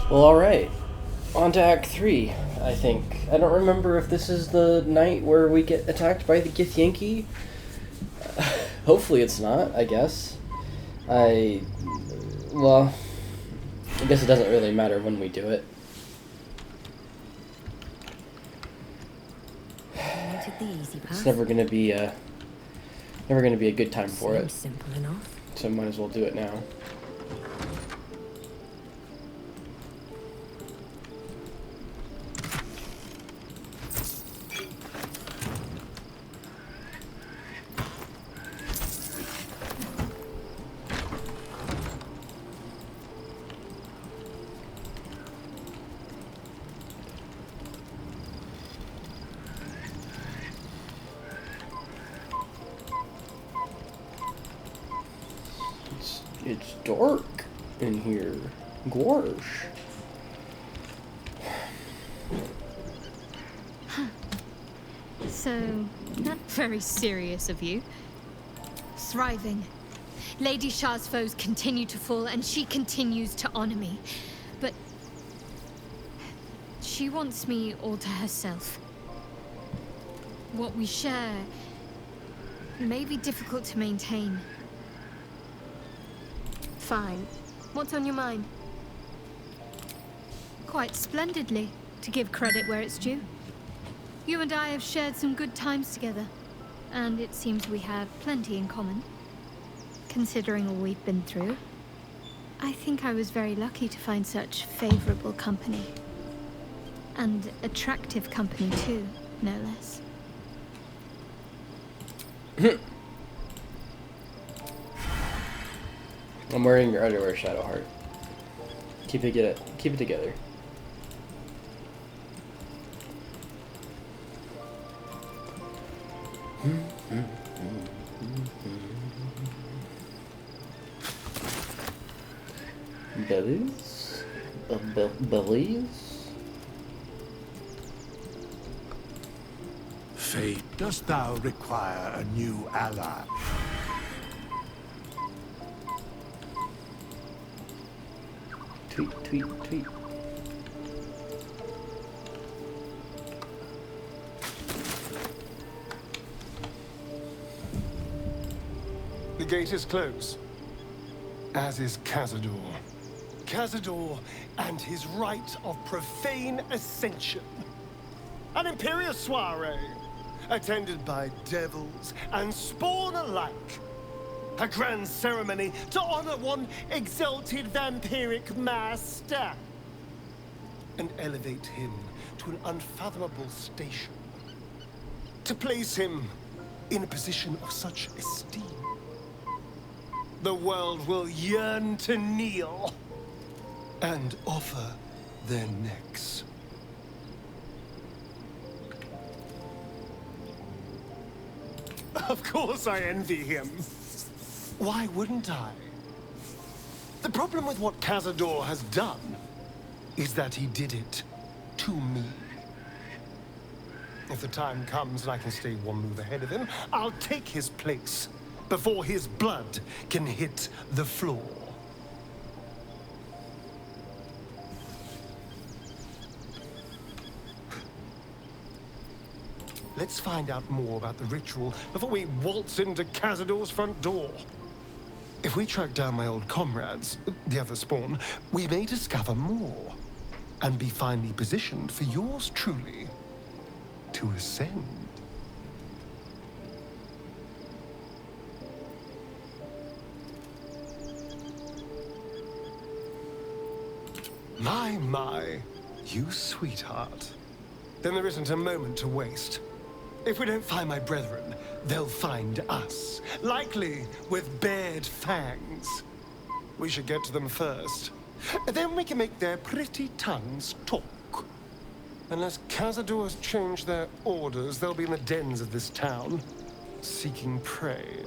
Well, alright. On to Act 3, I think. I don't remember if this is the night where we get attacked by the Githyanki. Hopefully it's not, I guess. Well, I guess it doesn't really matter when we do it. It's never gonna be a good time for it. Simple enough. So might as well do it now. It's dark in here. Gorsh. So, not very serious of you. Thriving. Lady Shah's foes continue to fall, and she continues to honor me. But she wants me all to herself. What we share may be difficult to maintain. Fine. What's on your mind? Quite splendidly, to give credit where it's due. You and I have shared some good times together, and it seems we have plenty in common. Considering all we've been through, I think I was very lucky to find such favorable company. And attractive company too, no less. I'm wearing your underwear, Shadowheart. Keep it together. Bellies? Bellies? Fate, dost thou require a new ally? Tweet, tweet, tweet. The gate is closed, as is Cazador. Cazador and his rite of profane ascension. An imperial soiree, attended by devils and spawn alike. A grand ceremony to honor one exalted vampiric master. And elevate him to an unfathomable station. To place him in a position of such esteem. The world will yearn to kneel and offer their necks. Of course I envy him. Why wouldn't I? The problem with what Cazador has done is that he did it to me. If the time comes and I can stay one move ahead of him, I'll take his place before his blood can hit the floor. Let's find out more about the ritual before we waltz into Cazador's front door. If we track down my old comrades, the other spawn, we may discover more and be finely positioned for yours truly to ascend. My, you sweetheart. Then there isn't a moment to waste. If we don't find my brethren, they'll find us, likely with bared fangs. We should get to them first. Then we can make their pretty tongues talk. Unless Cazadors change their orders, they'll be in the dens of this town, seeking prey.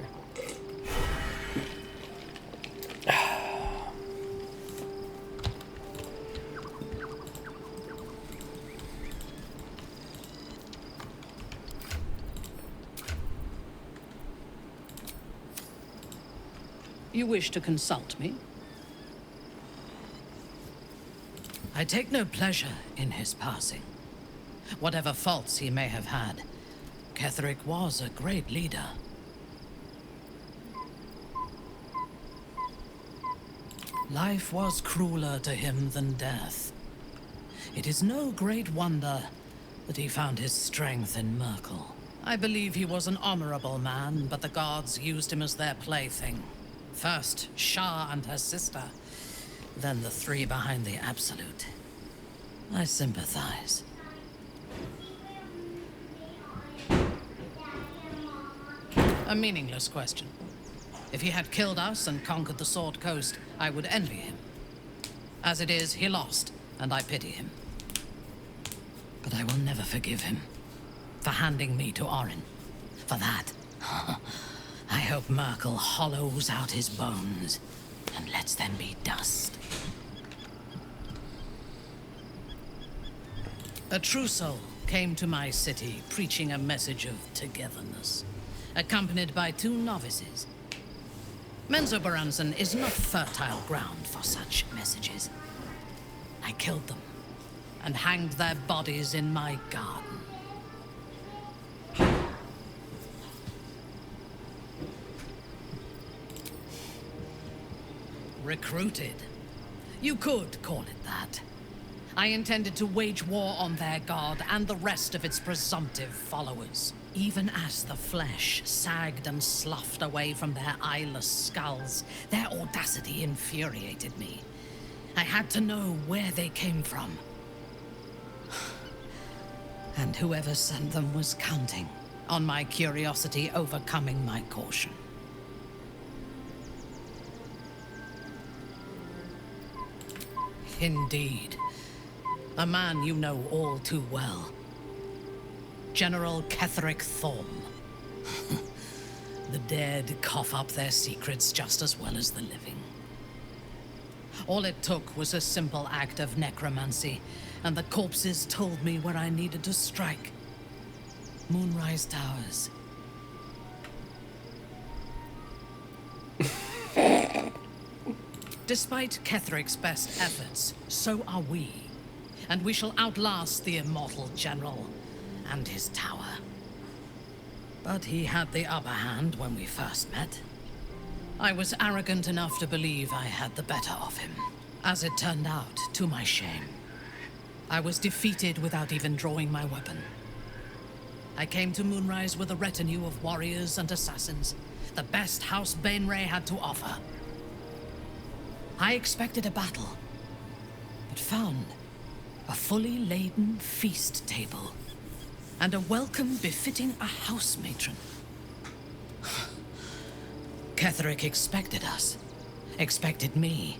You wish to consult me? I take no pleasure in his passing. Whatever faults he may have had, Ketheric was a great leader. Life was crueler to him than death. It is no great wonder that he found his strength in Merkel. I believe he was an honorable man, but the gods used him as their plaything. First, Shah and her sister, then the three behind the Absolute. I sympathize. A meaningless question. If he had killed us and conquered the Sword Coast, I would envy him. As it is, he lost, and I pity him. But I will never forgive him for handing me to Orin. For that, I hope Merkel hollows out his bones and lets them be dust. A true soul came to my city preaching a message of togetherness, accompanied by 2 novices. Menzoberranzan is not fertile ground for such messages. I killed them and hanged their bodies in my garden. Recruited. You could call it that. I intended to wage war on their god and the rest of its presumptive followers. Even as the flesh sagged and sloughed away from their eyeless skulls, their audacity infuriated me. I had to know where they came from. And whoever sent them was counting on my curiosity overcoming my caution. Indeed. A man you know all too well. General Ketheric Thorm. The dead cough up their secrets just as well as the living. All it took was a simple act of necromancy, and the corpses told me where I needed to strike. Moonrise Towers. Despite Ketheric's best efforts, so are we. And we shall outlast the immortal general and his tower. But he had the upper hand when we first met. I was arrogant enough to believe I had the better of him. As it turned out, to my shame, I was defeated without even drawing my weapon. I came to Moonrise with a retinue of warriors and assassins, the best House Bainray had to offer. I expected a battle, but found a fully laden feast table and a welcome befitting a house matron. Ketheric expected us, expected me,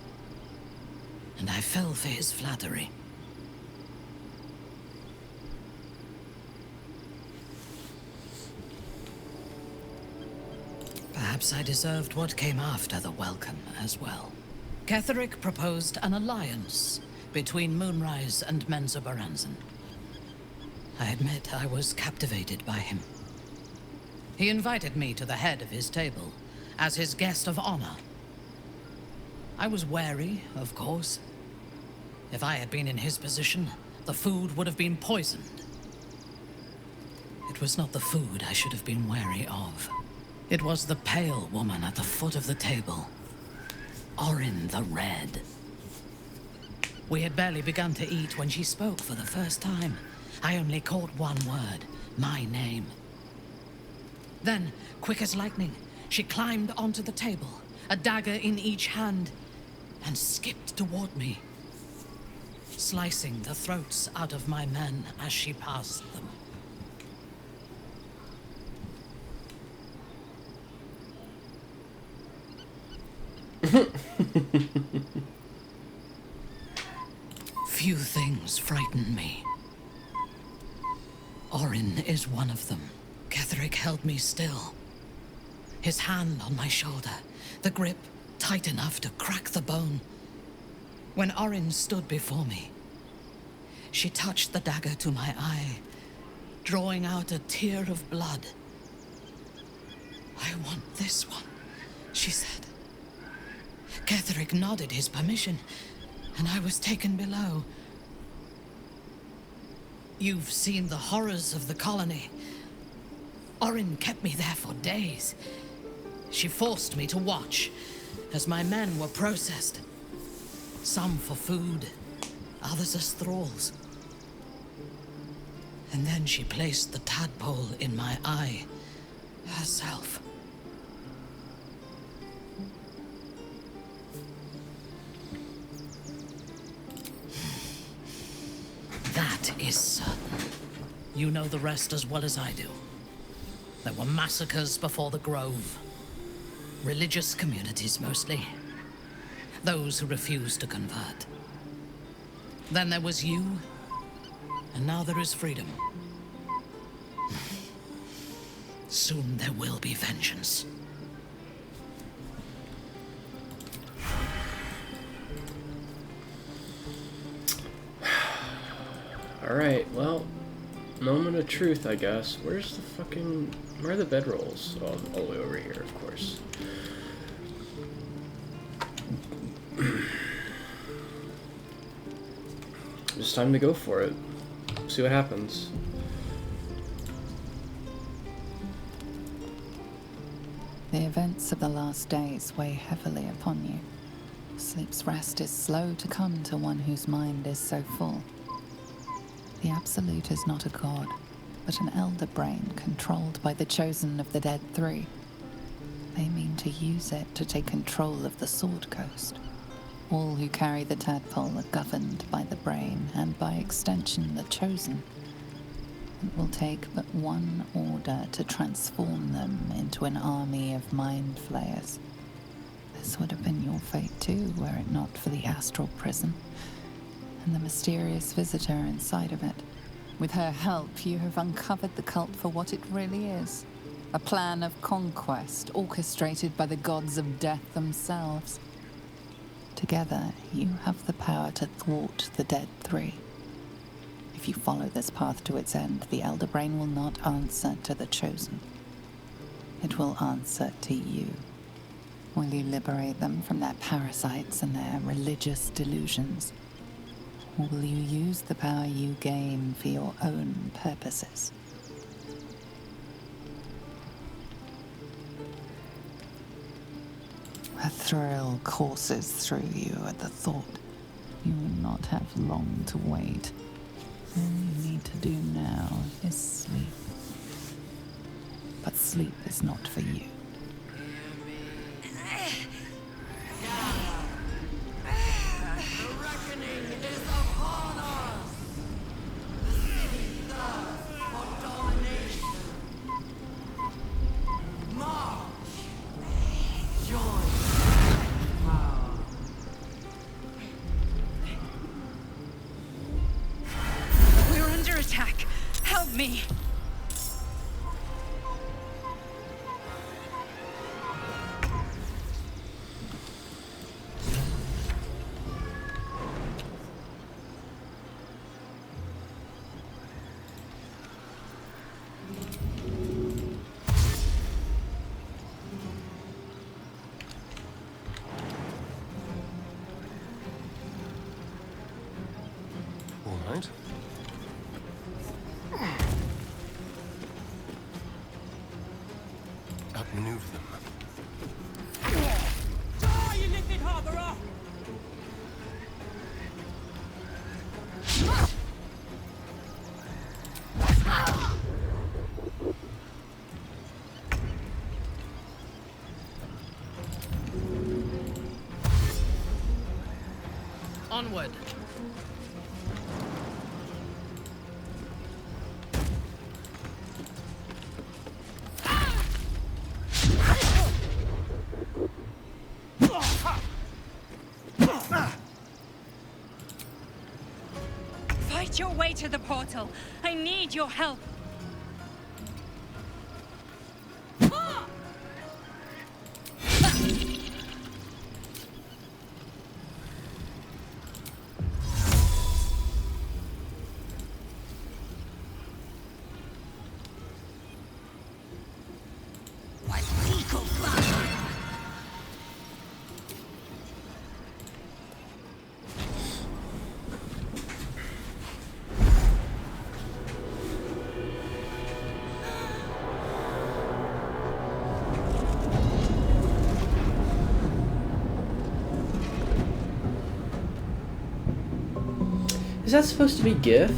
and I fell for his flattery. Perhaps I deserved what came after the welcome as well. Ketheric proposed an alliance between Moonrise and Menzoberranzan. I admit I was captivated by him. He invited me to the head of his table as his guest of honor. I was wary, of course. If I had been in his position, the food would have been poisoned. It was not the food I should have been wary of. It was the pale woman at the foot of the table. Orin the Red. We had barely begun to eat when she spoke for the first time. I only caught one word, my name. Then, quick as lightning, she climbed onto the table, a dagger in each hand, and skipped toward me, slicing the throats out of my men as she passed them. Few things frighten me. Orin is one of them. Ketheric held me still. His hand on my shoulder, the grip tight enough to crack the bone. When Orin stood before me, she touched the dagger to my eye, drawing out a tear of blood. "I want this one," she said. Ketheric nodded his permission, and I was taken below, You've seen the horrors of the colony. Orin kept me there for days. She forced me to watch as my men were processed. Some for food, others as thralls. And then she placed the tadpole in my eye herself. That is certain. You know the rest as well as I do. There were massacres before the Grove. Religious communities, mostly. Those who refused to convert. Then there was you, and now there is freedom. Soon there will be vengeance. Alright, well, moment of truth, I guess. Where are the bedrolls? Oh, all the way over here, of course. It's time to go for it. See what happens. The events of the last days weigh heavily upon you. Sleep's rest is slow to come to one whose mind is so full. The Absolute is not a god, but an elder brain controlled by the chosen of the Dead Three. They mean to use it to take control of the Sword Coast. All who carry the tadpole are governed by the brain, and by extension the chosen. It will take but one order to transform them into an army of mind flayers. This would have been your fate too, were it not for the astral prison and the mysterious visitor inside of it. With her help, you have uncovered the cult for what it really is. A plan of conquest orchestrated by the gods of death themselves. Together, you have the power to thwart the Dead Three. If you follow this path to its end, the Elder Brain will not answer to the Chosen. It will answer to you. Will you liberate them from their parasites and their religious delusions? Or will you use the power you gain for your own purposes? A thrill courses through you at the thought. You will not have long to wait. All you need to do now is sleep. But sleep is not for you. Me. All right. Outmaneuver them. Die, you liquid harborer! Onward. Fight your way to the portal. I need your help. Is that supposed to be GIF?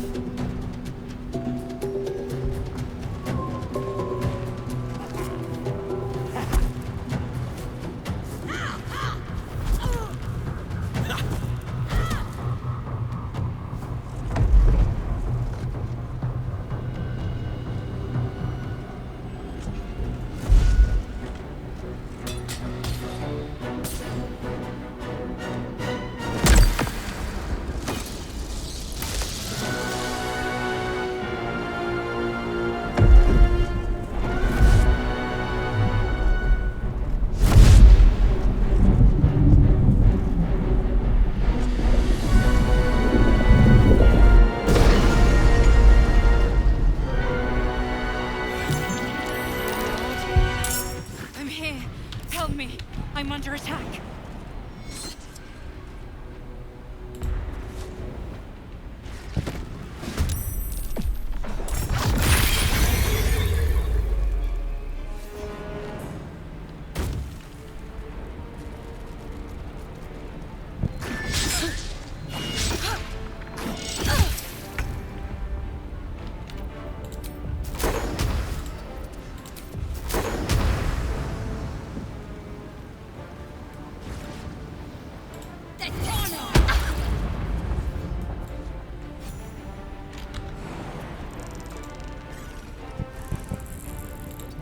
I'm here. Help me. I'm under attack.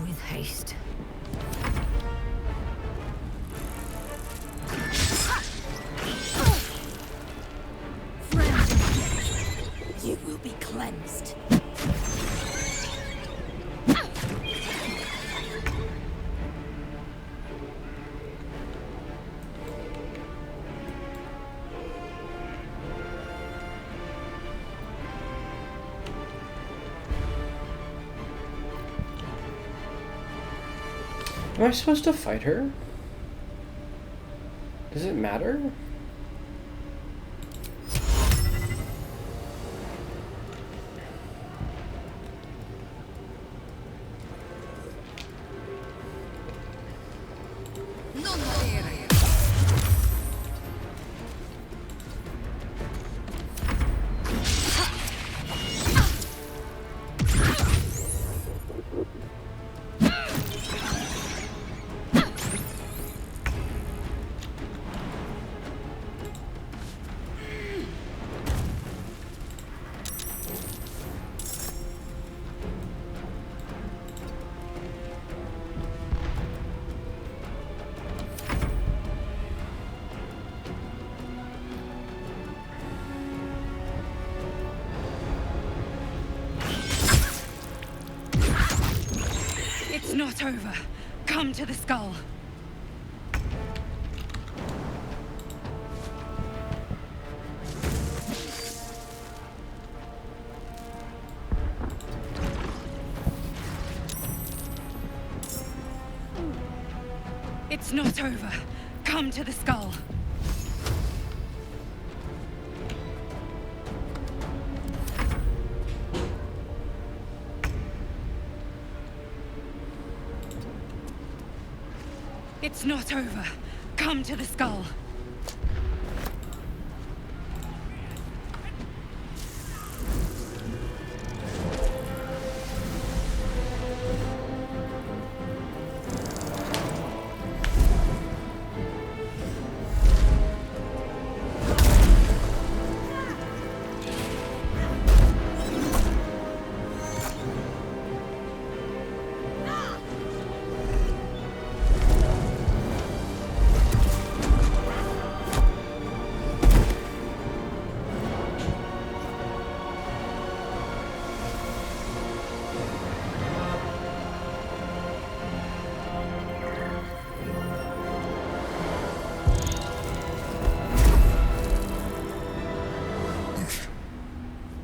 With haste. Friend, you will be cleansed. Am I supposed to fight her? Does it matter? It's not over. Come to the skull. It's not over. Come to the skull. It's not over. Come to the skull.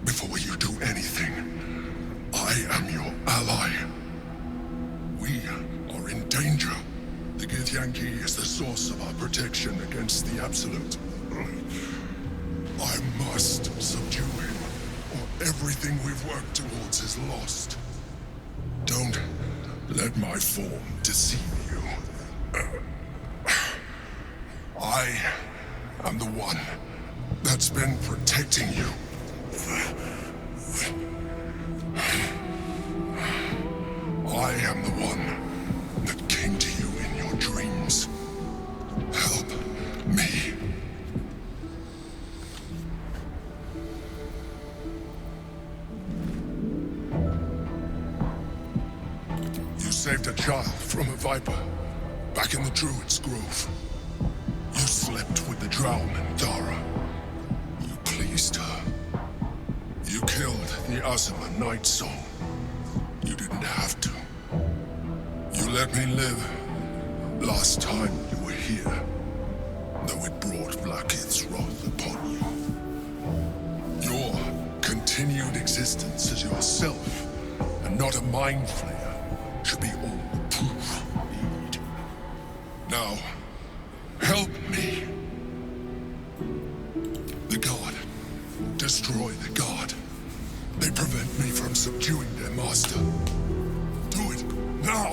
Before you do anything, I am your ally. We are in danger. The Githyanki is the source of our protection against the Absolute. I must subdue him, or everything we've worked towards is lost. Don't let my form deceive you. I am the one that's been protecting you. I am the one that came to you in your dreams. Help me. You saved a child from a viper back in the Druid's Grove. You slept with the Drow and Dara. You pleased her. You killed the Azuma Night Song. You didn't have to. You let me live last time you were here, though it brought Blackith's wrath upon you. Your continued existence as yourself, and not a mind flayer, should be all the proof you need. Now, help me. The God. Destroy the God. They prevent me from subduing their master. Do it now!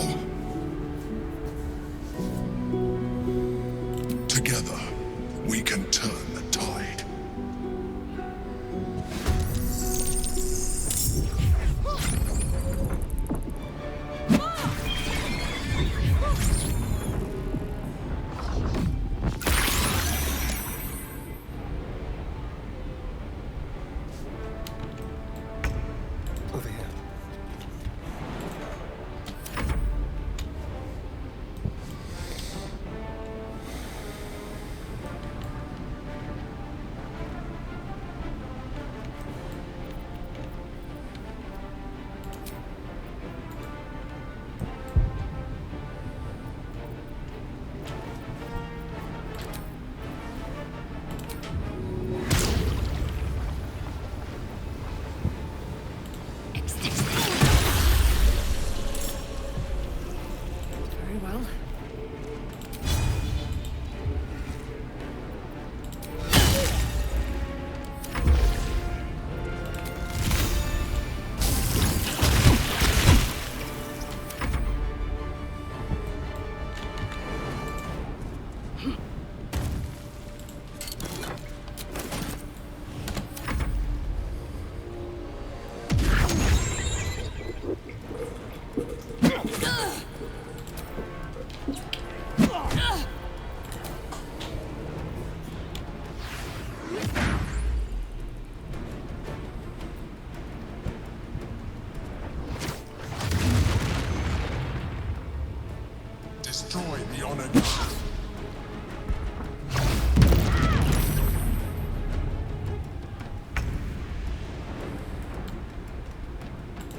Together, we can turn the tide. Over here. Very well. Destroy the honored God.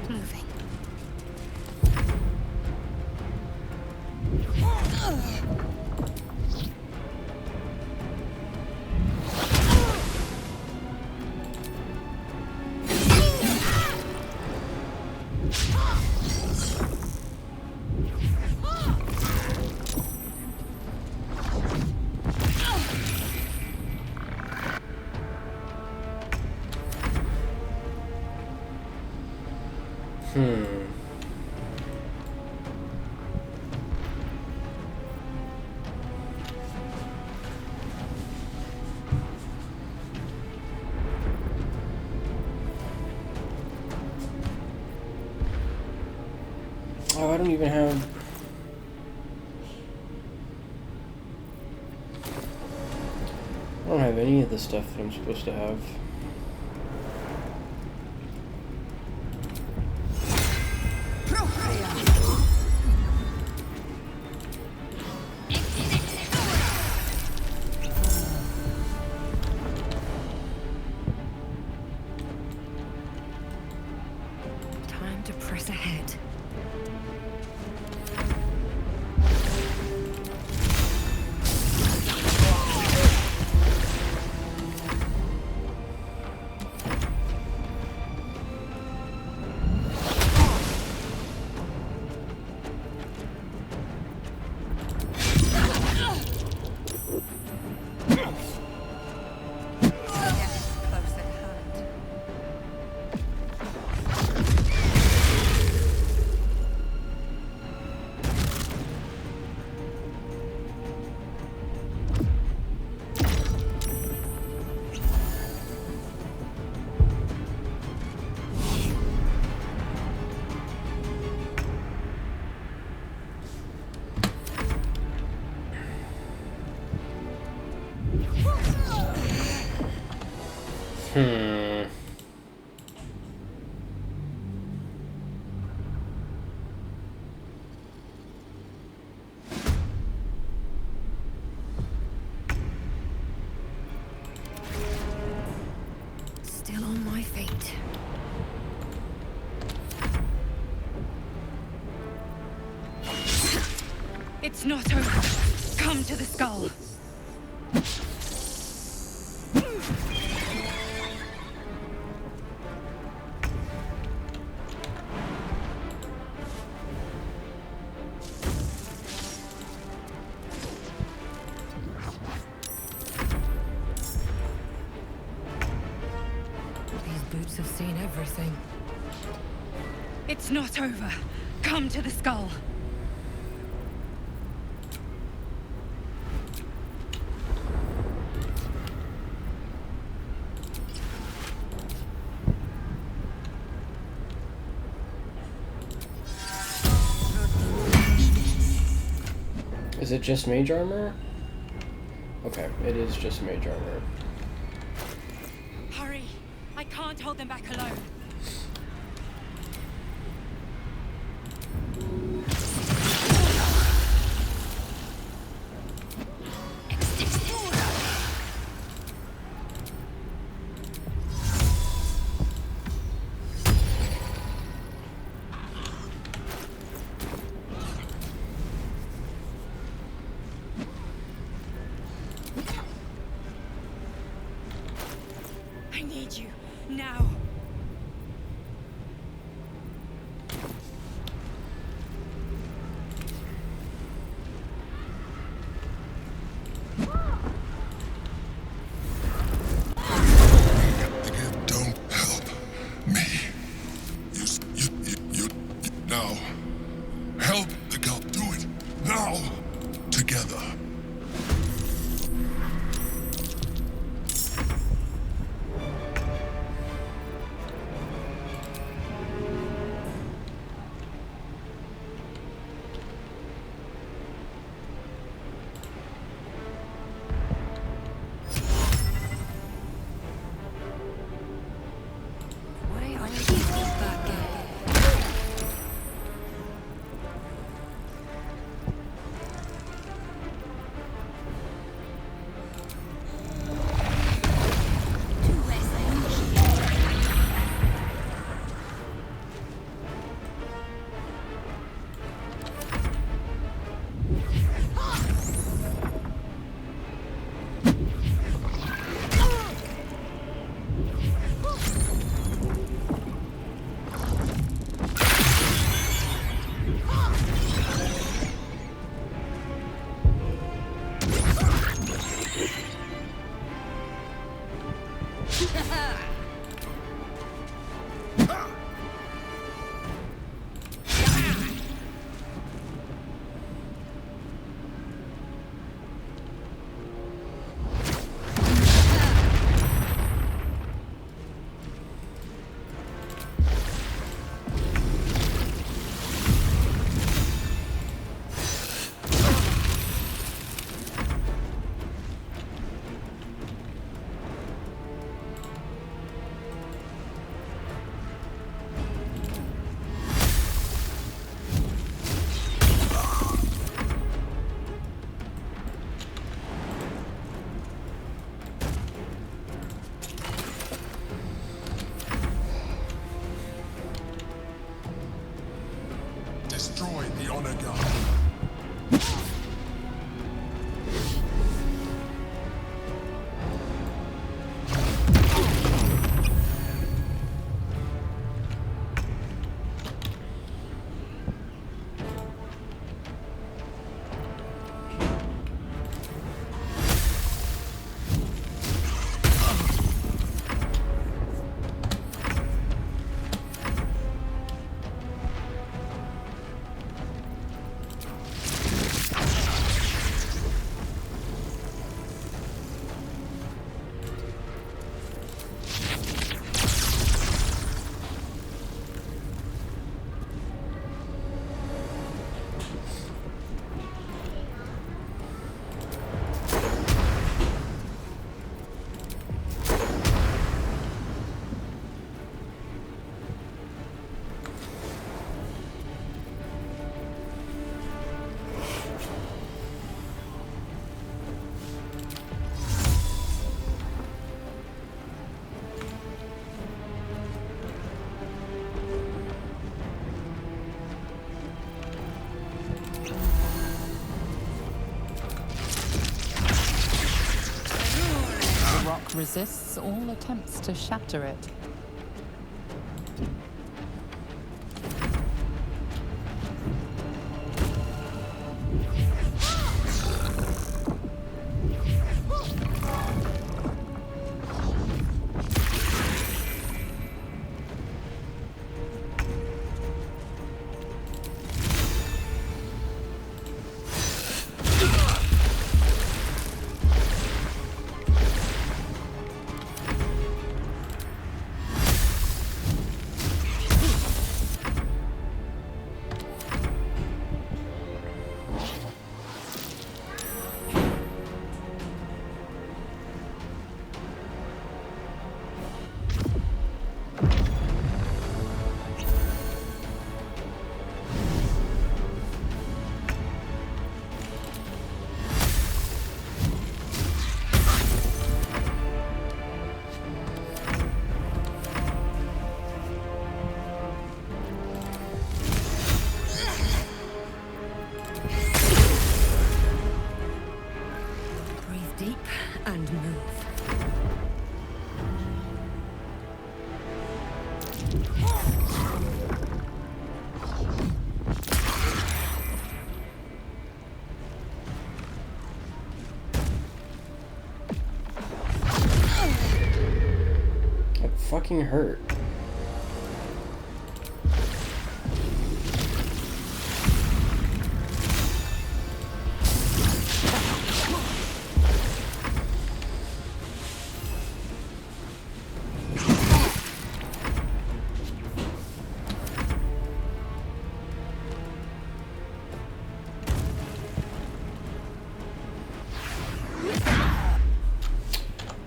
Moving. Oh, I don't even have... I don't have any of the stuff that I'm supposed to have. Time to press ahead. Hmm. Still on my feet. It's not over. Come to the skull. These boots have seen everything. It's not over. Come to the skull. Is it just mage armor? Okay, it is just mage armor. Hurry! I can't hold them back alone. I need you now. Don't help me. You now. Help the girl. Do it now. Together. Why are you back again? resists all attempts to shatter it. And move. That fucking hurt.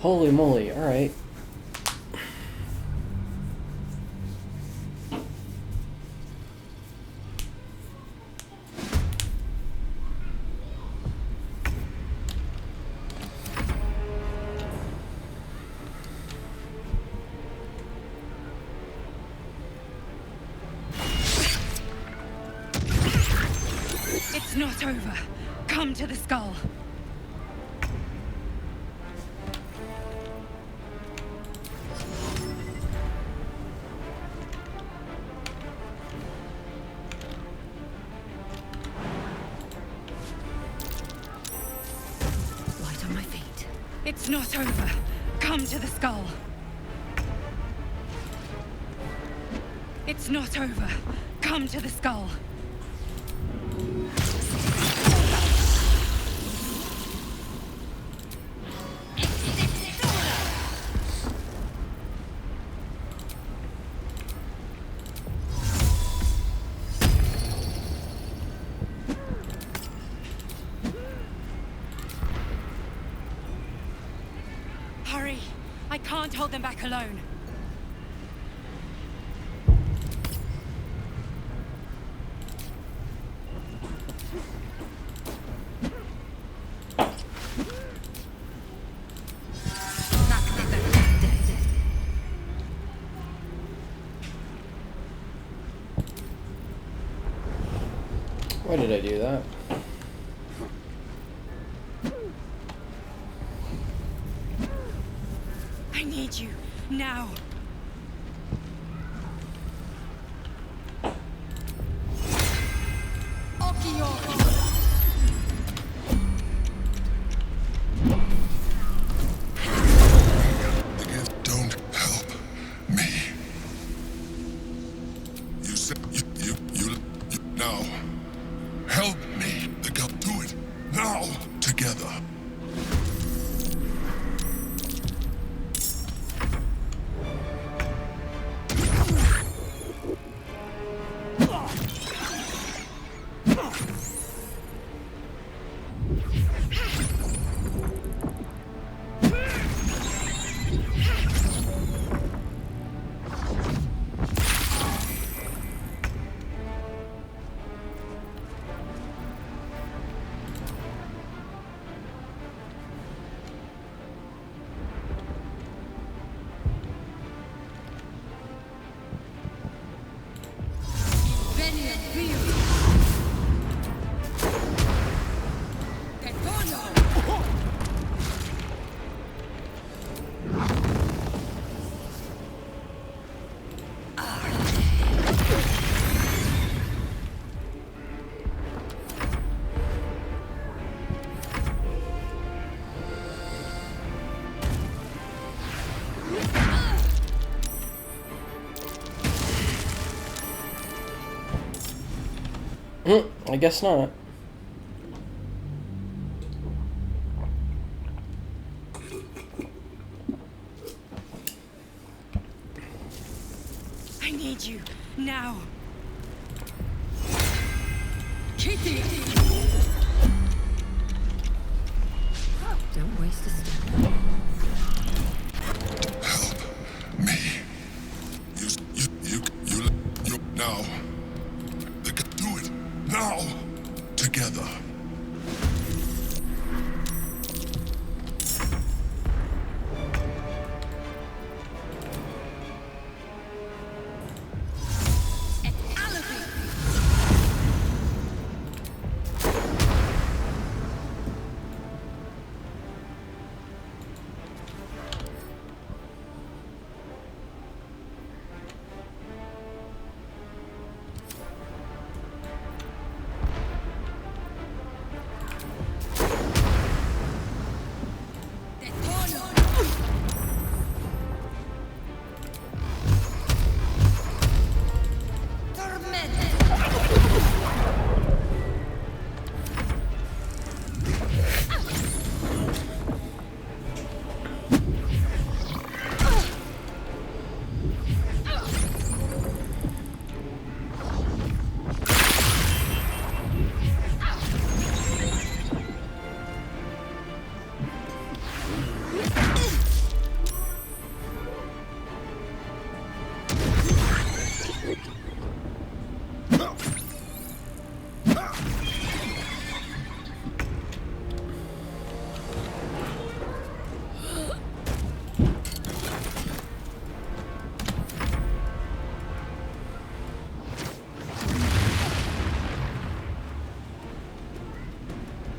Holy moly, alright. It's not over. Come to the skull. Light on my feet. It's not over. Come to the skull. It's not over. Come to the skull. Hurry! I can't hold them back alone. Why did I do that? I need you now. The gift don't help me. You said you now. Help me. The gift do it now together. I guess not. I need you now. Don't waste a step. Me. You now. Do it now. Together.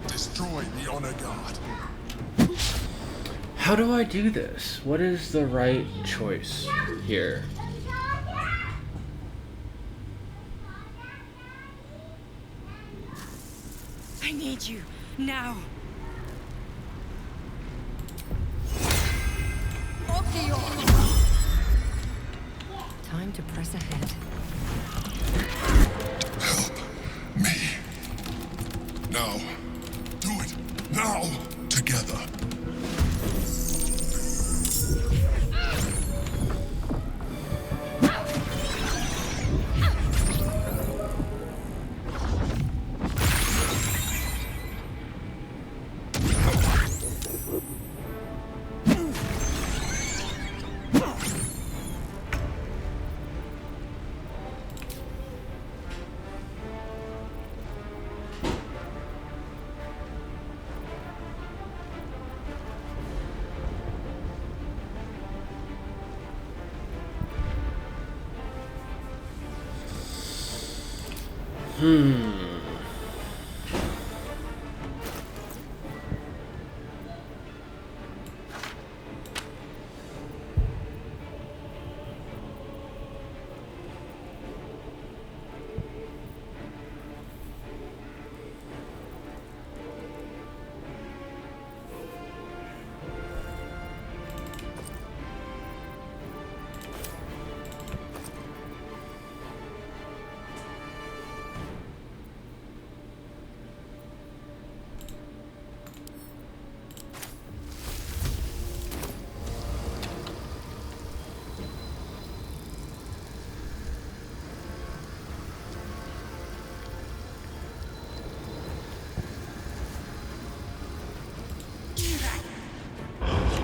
Destroy the honor guard. How do I do this? What is the right choice here? I need you now. Time to press ahead. Help me. Now. Do it. Now. Together.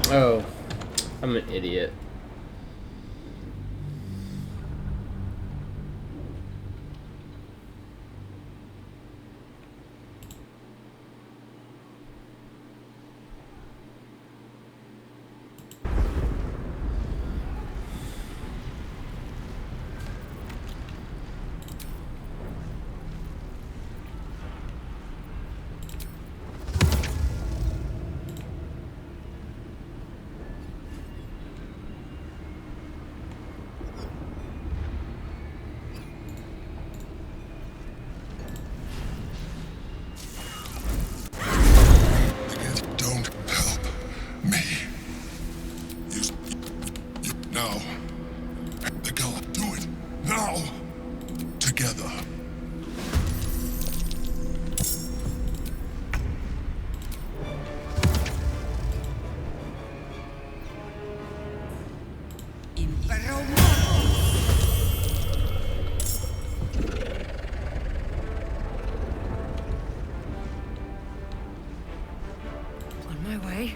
Oh, I'm an idiot. Don't help me. Now. The guard. Do it. Now. Together. On my way.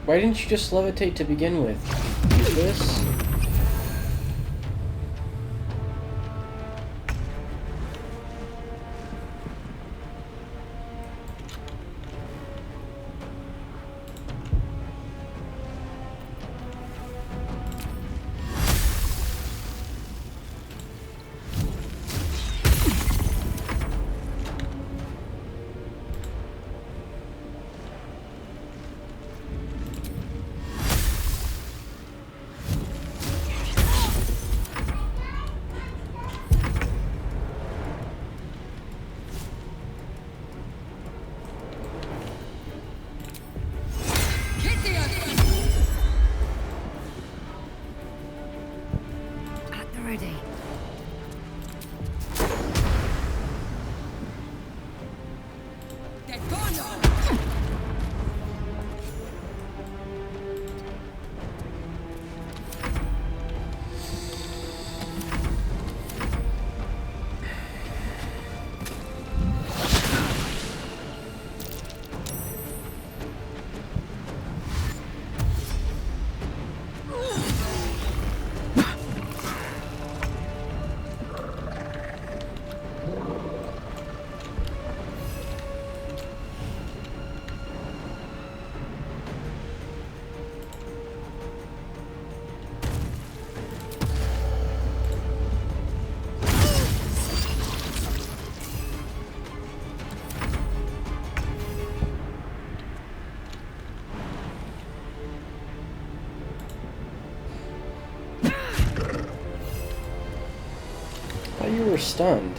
Why didn't you just levitate to begin with? This? At the ready. You were stunned.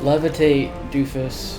Levitate, doofus.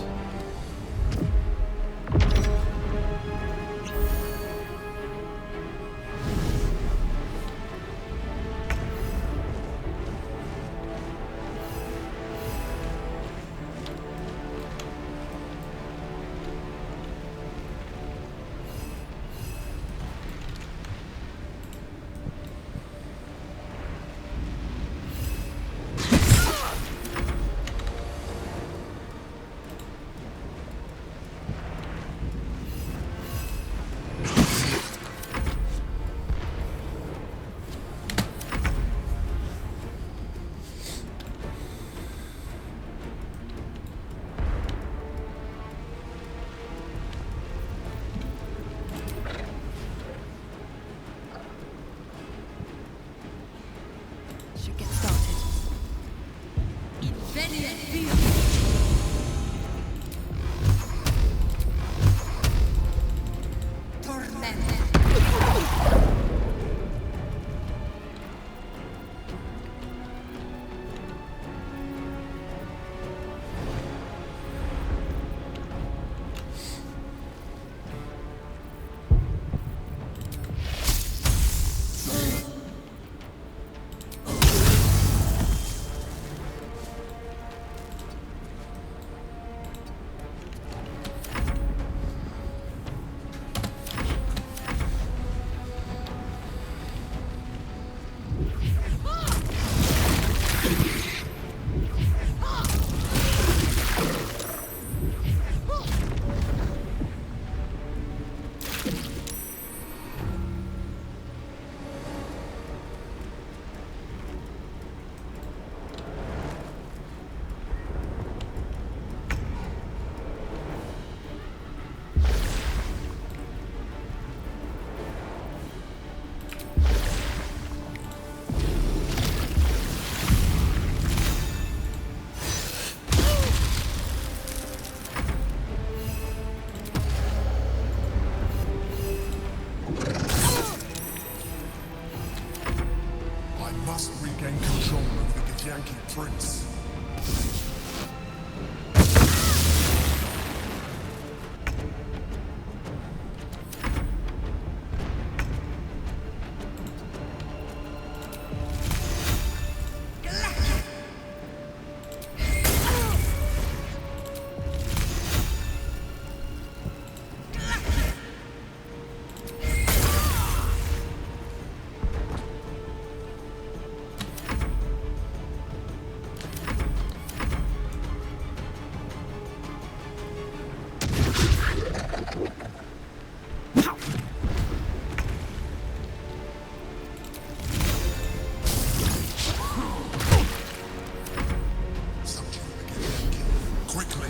Quickly!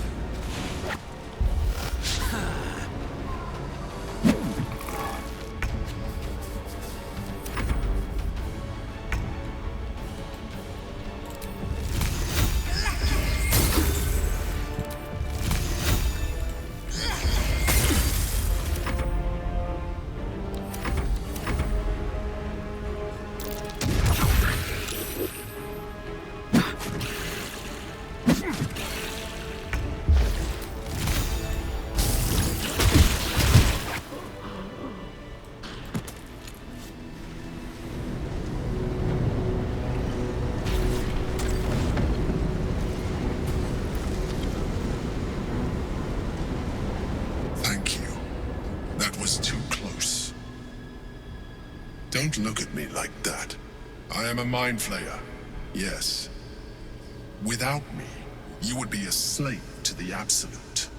Thank you. That was too close. Don't look at me like that. I am a mind flayer. Yes. Without me, you would be a slave to the Absolute.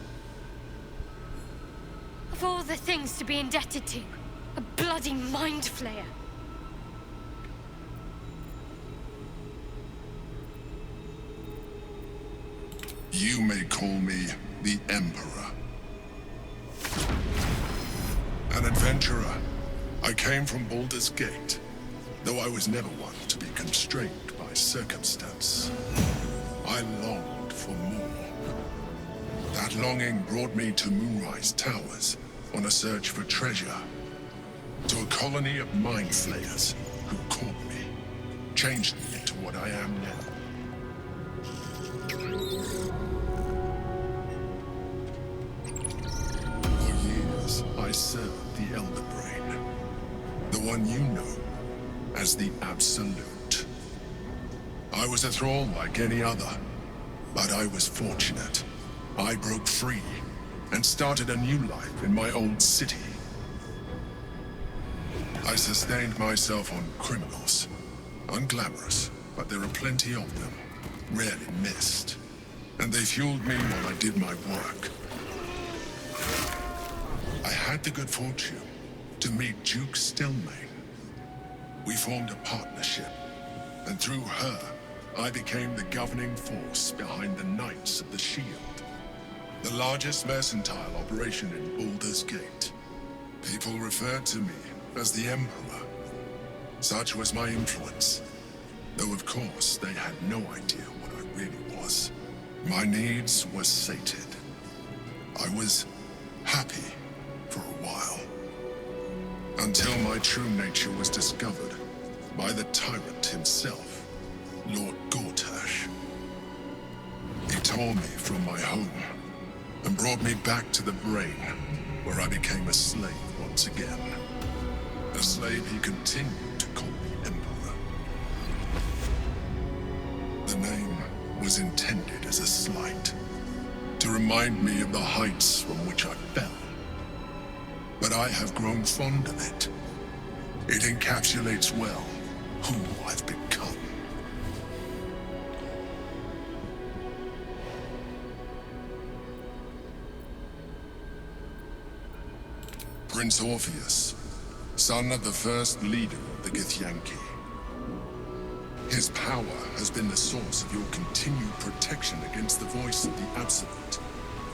Of all the things to be indebted to, a bloody mind flayer. You may call me the Emperor. An adventurer. I came from Baldur's Gate, though I was never one to be constrained by circumstance. I longed for more. That longing brought me to Moonrise Towers on a search for treasure. To a colony of mind flayers who caught me, changed me into what I am now. For years, I served the Elder Brain, the one you know as the Absolute. I was a thrall like any other, but I was fortunate. I broke free and started a new life in my old city. I sustained myself on criminals. Unglamorous, but there are plenty of them, rarely missed. And they fueled me while I did my work. I had the good fortune to meet Duke Stelmane. We formed a partnership, and through her, I became the governing force behind the Knights of the Shield, the largest mercantile operation in Baldur's Gate. People referred to me as the Emperor. Such was my influence, though of course they had no idea what I really was. My needs were sated. I was happy for a while, until my true nature was discovered by the tyrant himself, Lord Gortash. He tore me from my home and brought me back to the Brain, where I became a slave once again. A slave he continued to call me Emperor. The name was intended as a slight, to remind me of the heights from which I fell. But I have grown fond of it. It encapsulates well who I've become. Prince Orpheus, son of the first leader of the Githyanki. His power has been the source of your continued protection against the voice of the Absolute.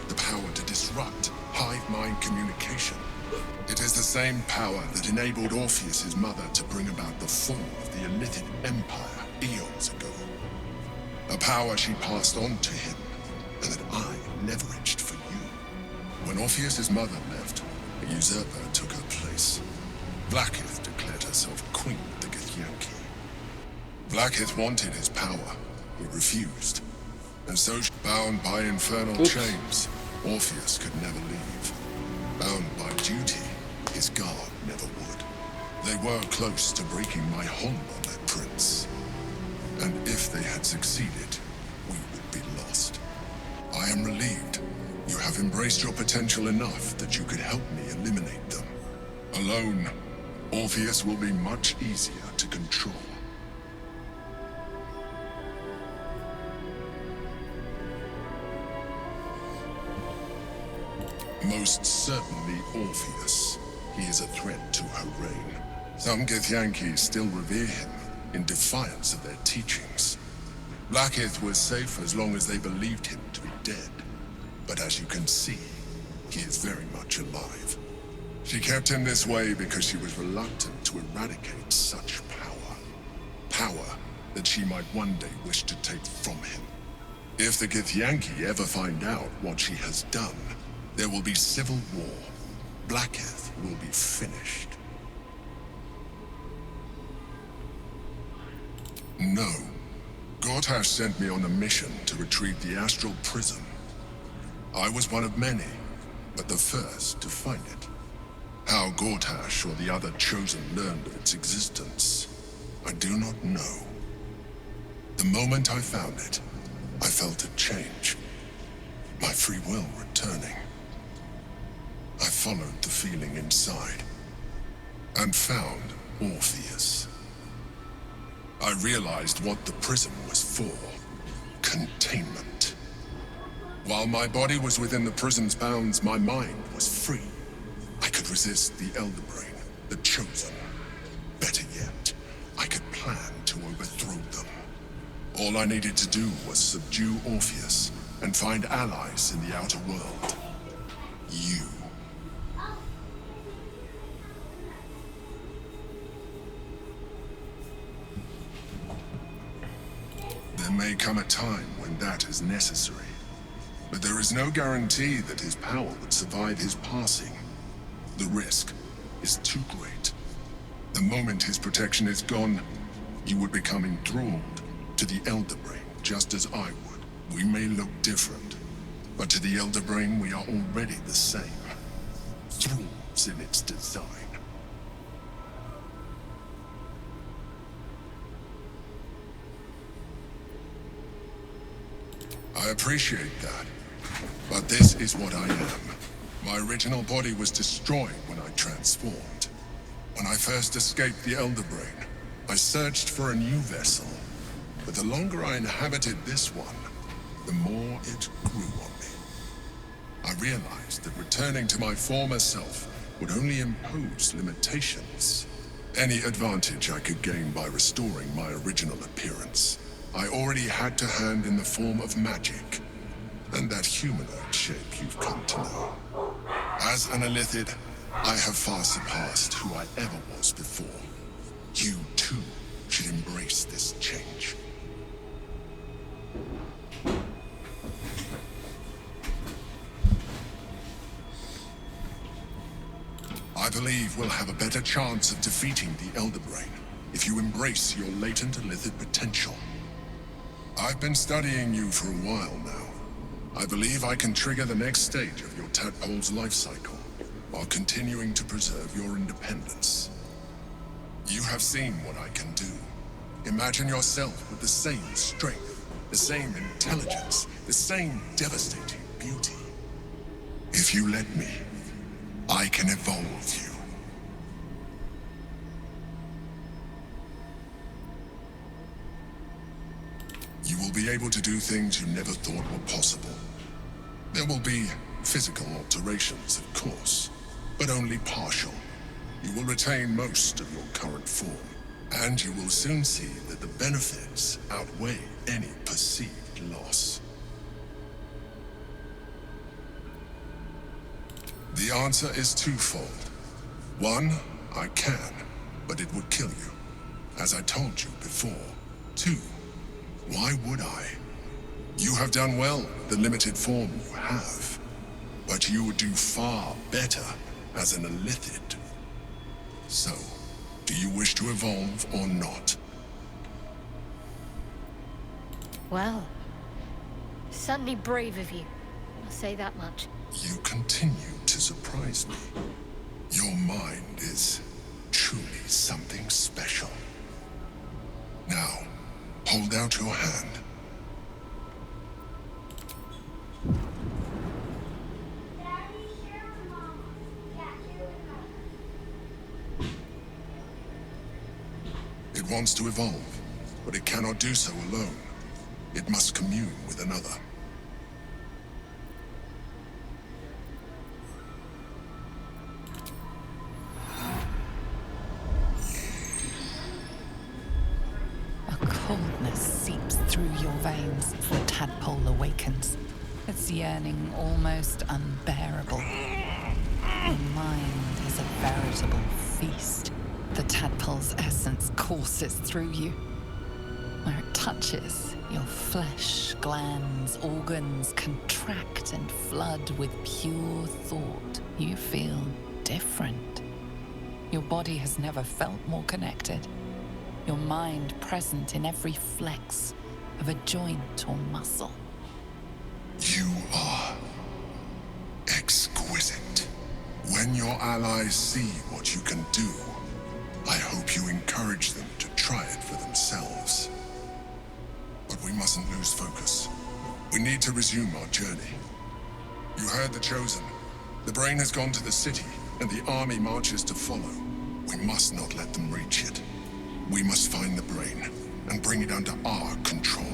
The power to disrupt hive mind communication. It is the same power that enabled Orpheus's mother to bring about the fall of the Illithid Empire eons ago. A power she passed on to him, and that I leveraged for you. When Orpheus's mother left, a usurper took her place. Blackith declared herself queen of the Githyanki. Blackith wanted his power. He refused. And so, bound by infernal chains, Orpheus could never leave. Bound by duty, his guard never would. They were close to breaking my hold on that prince. And if they had succeeded, we would be lost. I am relieved. You have embraced your potential enough that you could help me eliminate them. Alone, Orpheus will be much easier to control. Most certainly Orpheus. He is a threat to her reign. Some Githyanki still revere him in defiance of their teachings. Blackith was safe as long as they believed him to be dead. But as you can see, he is very much alive. She kept him this way because she was reluctant to eradicate such power. Power that she might one day wish to take from him. If the Githyanki ever find out what she has done, there will be civil war. Blackith will be finished. No. Gortash sent me on a mission to retrieve the astral prism. I was one of many, but the first to find it. How Gortash or the other chosen learned of its existence, I do not know. The moment I found it, I felt a change. My free will returning. I followed the feeling inside, and found Orpheus. I realized what the prism was for. Containment. While my body was within the prison's bounds, my mind was free. I could resist the Elder Brain, the Chosen. Better yet, I could plan to overthrow them. All I needed to do was subdue Orpheus and find allies in the outer world. You. There may come a time when that is necessary, but there is no guarantee that his power would survive his passing. The risk is too great. The moment his protection is gone, you would become enthralled to the Elder Brain, just as I would. We may look different, but to the Elder Brain we are already the same. Thralls in its design. I appreciate that, but this is what I am. My original body was destroyed when I transformed. When I first escaped the Elder Brain, I searched for a new vessel. But the longer I inhabited this one, the more it grew on me. I realized that returning to my former self would only impose limitations. Any advantage I could gain by restoring my original appearance, I already had to hand in the form of magic, and that humanoid shape you've come to know. As an Illithid, I have far surpassed who I ever was before. You, too, should embrace this change. I believe we'll have a better chance of defeating the Elder Brain if you embrace your latent Illithid potential. I've been studying you for a while now. I believe I can trigger the next stage of your tadpole's life cycle, while continuing to preserve your independence. You have seen what I can do. Imagine yourself with the same strength, the same intelligence, the same devastating beauty. If you let me, I can evolve you. You will be able to do things you never thought were possible. There will be physical alterations, of course, but only partial. You will retain most of your current form, and you will soon see that the benefits outweigh any perceived loss. The answer is twofold. One, I can, but it would kill you, as I told you before. Two, why would I? You have done well with the limited form you have, but you would do far better as an Illithid. So, do you wish to evolve or not? Well, certainly brave of you. I'll say that much. You continue to surprise me. Your mind is truly something special. Now, hold out your hand. It wants to evolve, but it cannot do so alone. It must commune with another. bitterness seeps through your veins as the tadpole awakens, its yearning almost unbearable. Your mind is a veritable feast. The tadpole's essence courses through you. Where it touches, your flesh, glands, organs contract and flood with pure thought. You feel different. Your body has never felt more connected. Your mind present in every flex of a joint or muscle. You are exquisite. When your allies see what you can do, I hope you encourage them to try it for themselves. But we mustn't lose focus. We need to resume our journey. You heard the Chosen. The brain has gone to the city, and the army marches to follow. We must not let them reach it. We must find the brain and bring it under our control.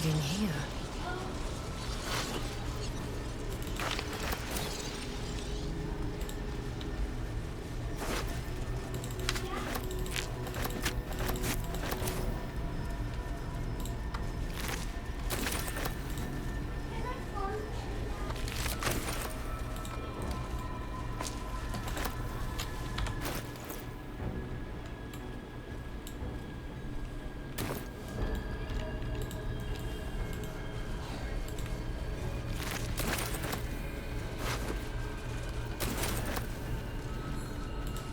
In here.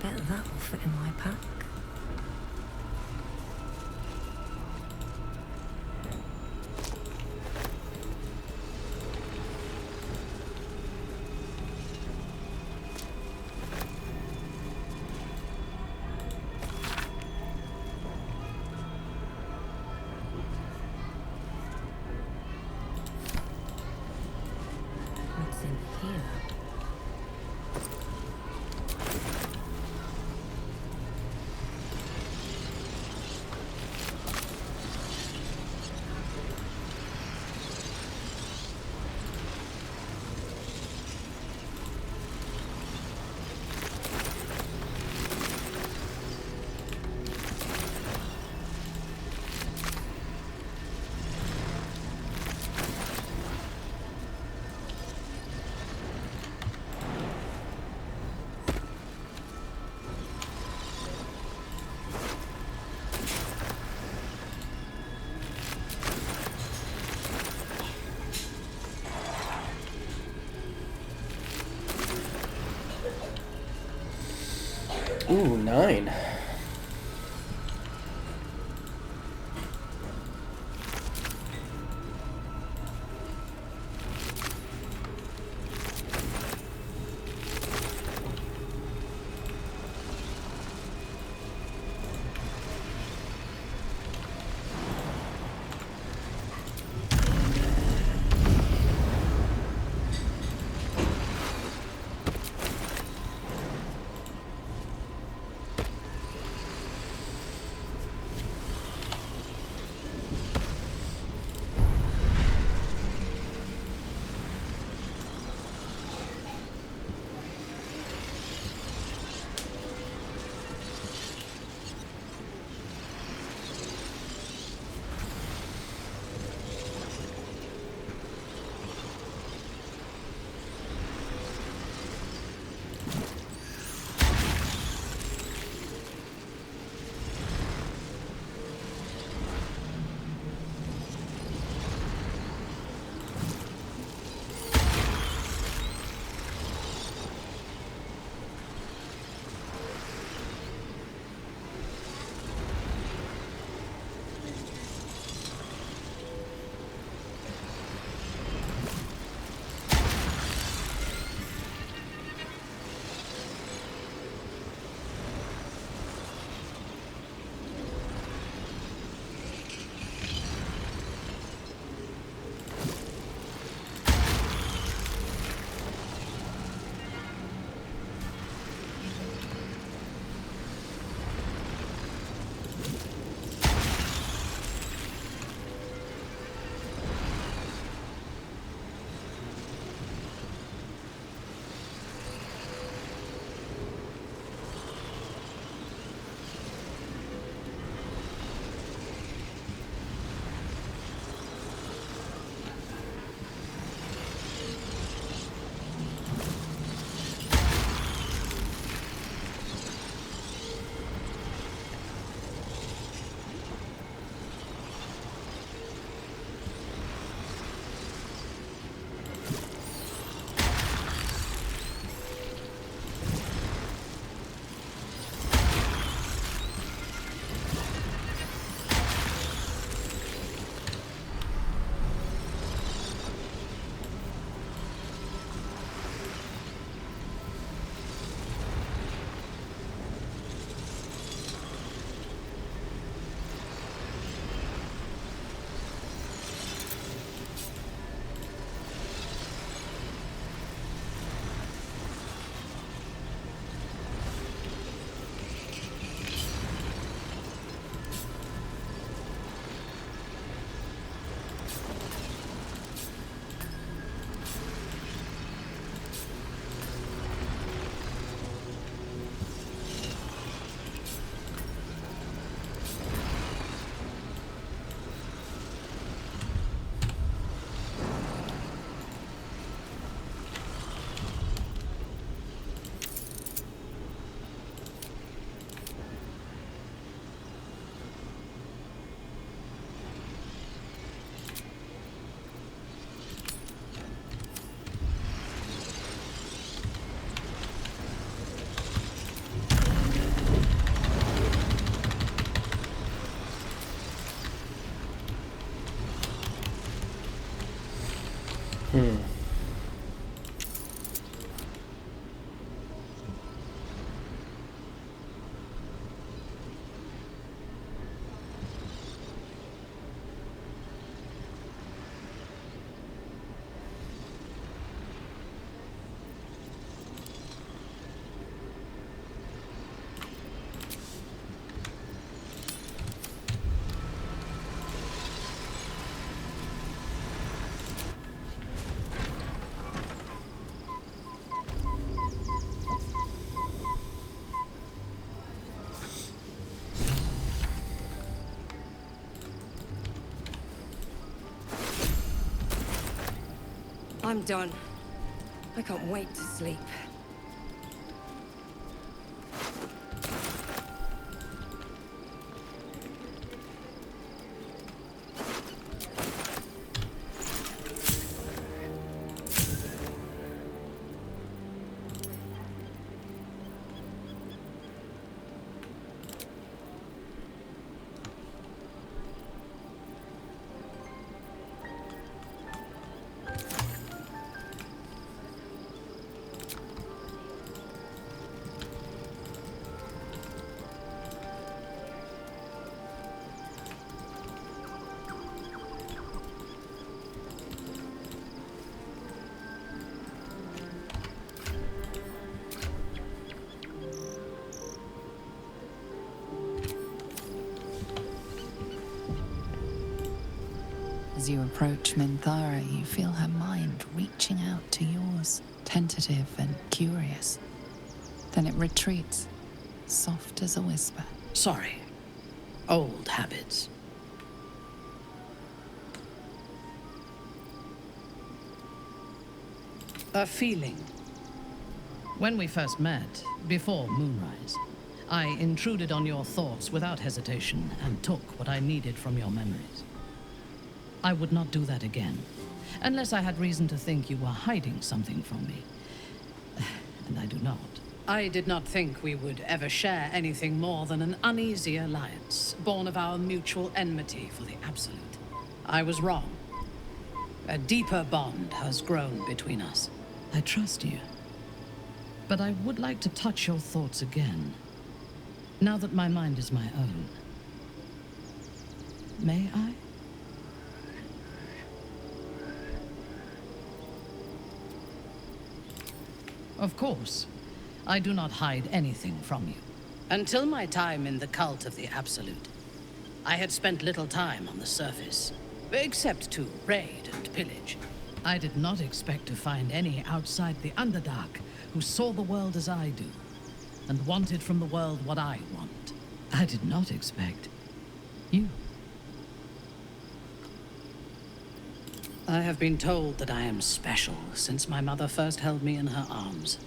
Bet that will fit in my pack. What's in here? Ooh, 9. I'm done. I can't wait to sleep. As you approach Minthara, you feel her mind reaching out to yours, tentative and curious. Then it retreats, soft as a whisper. Sorry. Old habits. A feeling. When we first met, before moonrise, I intruded on your thoughts without hesitation and took what I needed from your memories. I would not do that again, unless I had reason to think you were hiding something from me. And I do not. I did not think we would ever share anything more than an uneasy alliance, born of our mutual enmity for the Absolute. I was wrong. A deeper bond has grown between us. I trust you. But I would like to touch your thoughts again, now that my mind is my own. May I? Of course. I do not hide anything from you. Until my time in the cult of the Absolute, I had spent little time on the surface, except to raid and pillage. I did not expect to find any outside the Underdark who saw the world as I do, and wanted from the world what I want. I did not expect you. I have been told that I am special since my mother first held me in her arms.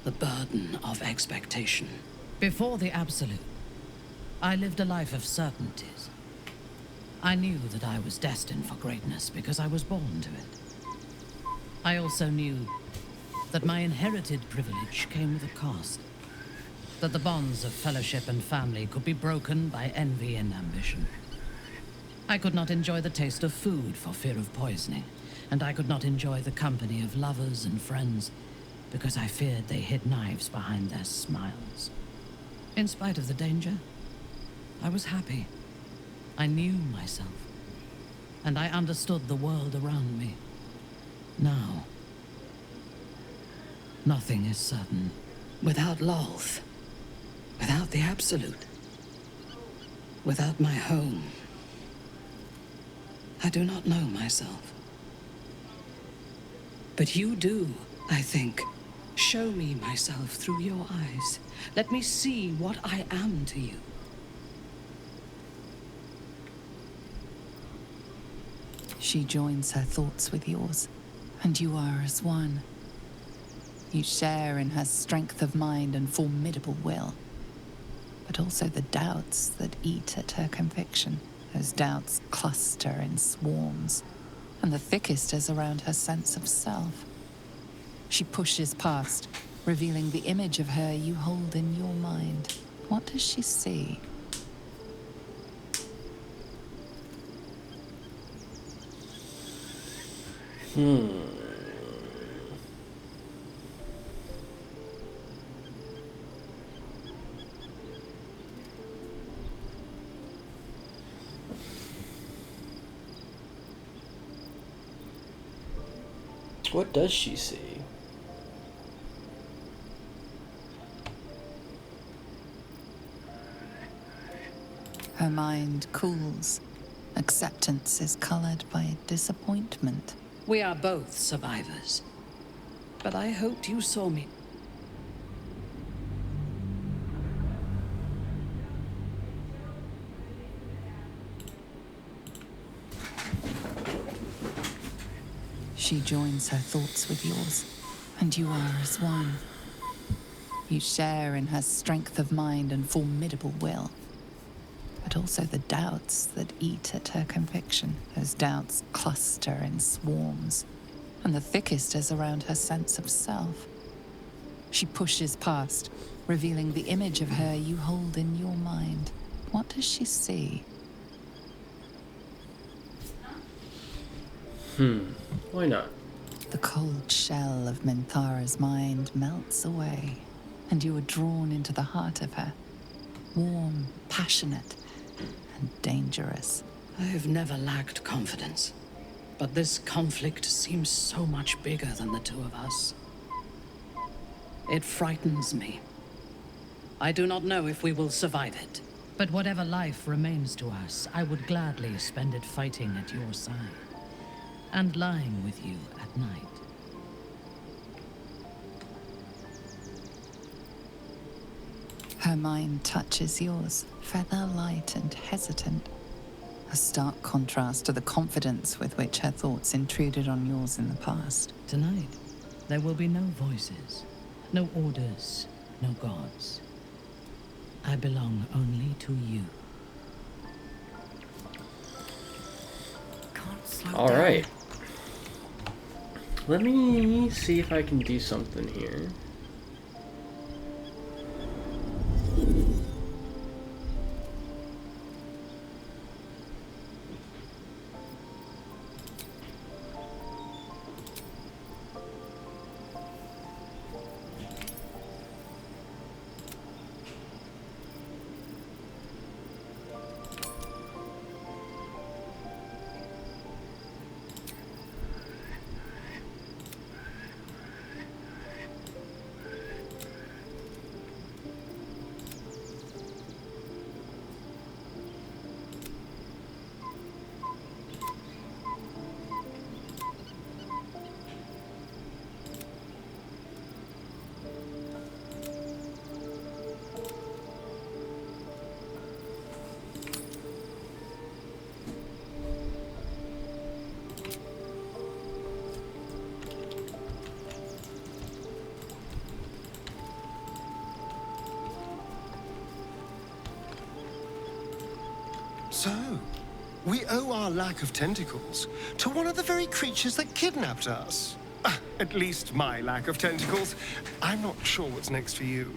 The burden of expectation. Before the Absolute, I lived a life of certainties. I knew that I was destined for greatness because I was born to it. I also knew that my inherited privilege came with a cost. That the bonds of fellowship and family could be broken by envy and ambition. I could not enjoy the taste of food for fear of poisoning, and I could not enjoy the company of lovers and friends because I feared they hid knives behind their smiles. In spite of the danger, I was happy. I knew myself, and I understood the world around me. Now, nothing is certain. Without Lolth, without the Absolute, without my home, I do not know myself. But you do, I think. Show me myself through your eyes. Let me see what I am to you. She joins her thoughts with yours, and you are as one. You share in her strength of mind and formidable will, but also the doubts that eat at her conviction. Those doubts cluster in swarms, and the thickest is around her sense of self. She pushes past, revealing the image of her you hold in your mind. What does she see? What does she see? Her mind cools. Acceptance is colored by disappointment. We are both survivors. But I hoped you saw me. She joins her thoughts with yours, and you are as one. You share in her strength of mind and formidable will, but also the doubts that eat at her conviction. Those doubts cluster in swarms, and the thickest is around her sense of self. She pushes past, revealing the image of her you hold in your mind. What does she see? Why not? The cold shell of Minthara's mind melts away, and you are drawn into the heart of her. Warm, passionate, and dangerous. I have never lacked confidence. But this conflict seems so much bigger than the two of us. It frightens me. I do not know if we will survive it. But whatever life remains to us, I would gladly spend it fighting at your side. And lying with you at night. Her mind touches yours, feather light and hesitant. A stark contrast to the confidence with which her thoughts intruded on yours in the past. Tonight, there will be no voices, no orders, no gods. I belong only to you. Can't slow All down. right. Let me see if I can do something here. So, we owe our lack of tentacles to one of the very creatures that kidnapped us. At least my lack of tentacles. I'm not sure what's next for you.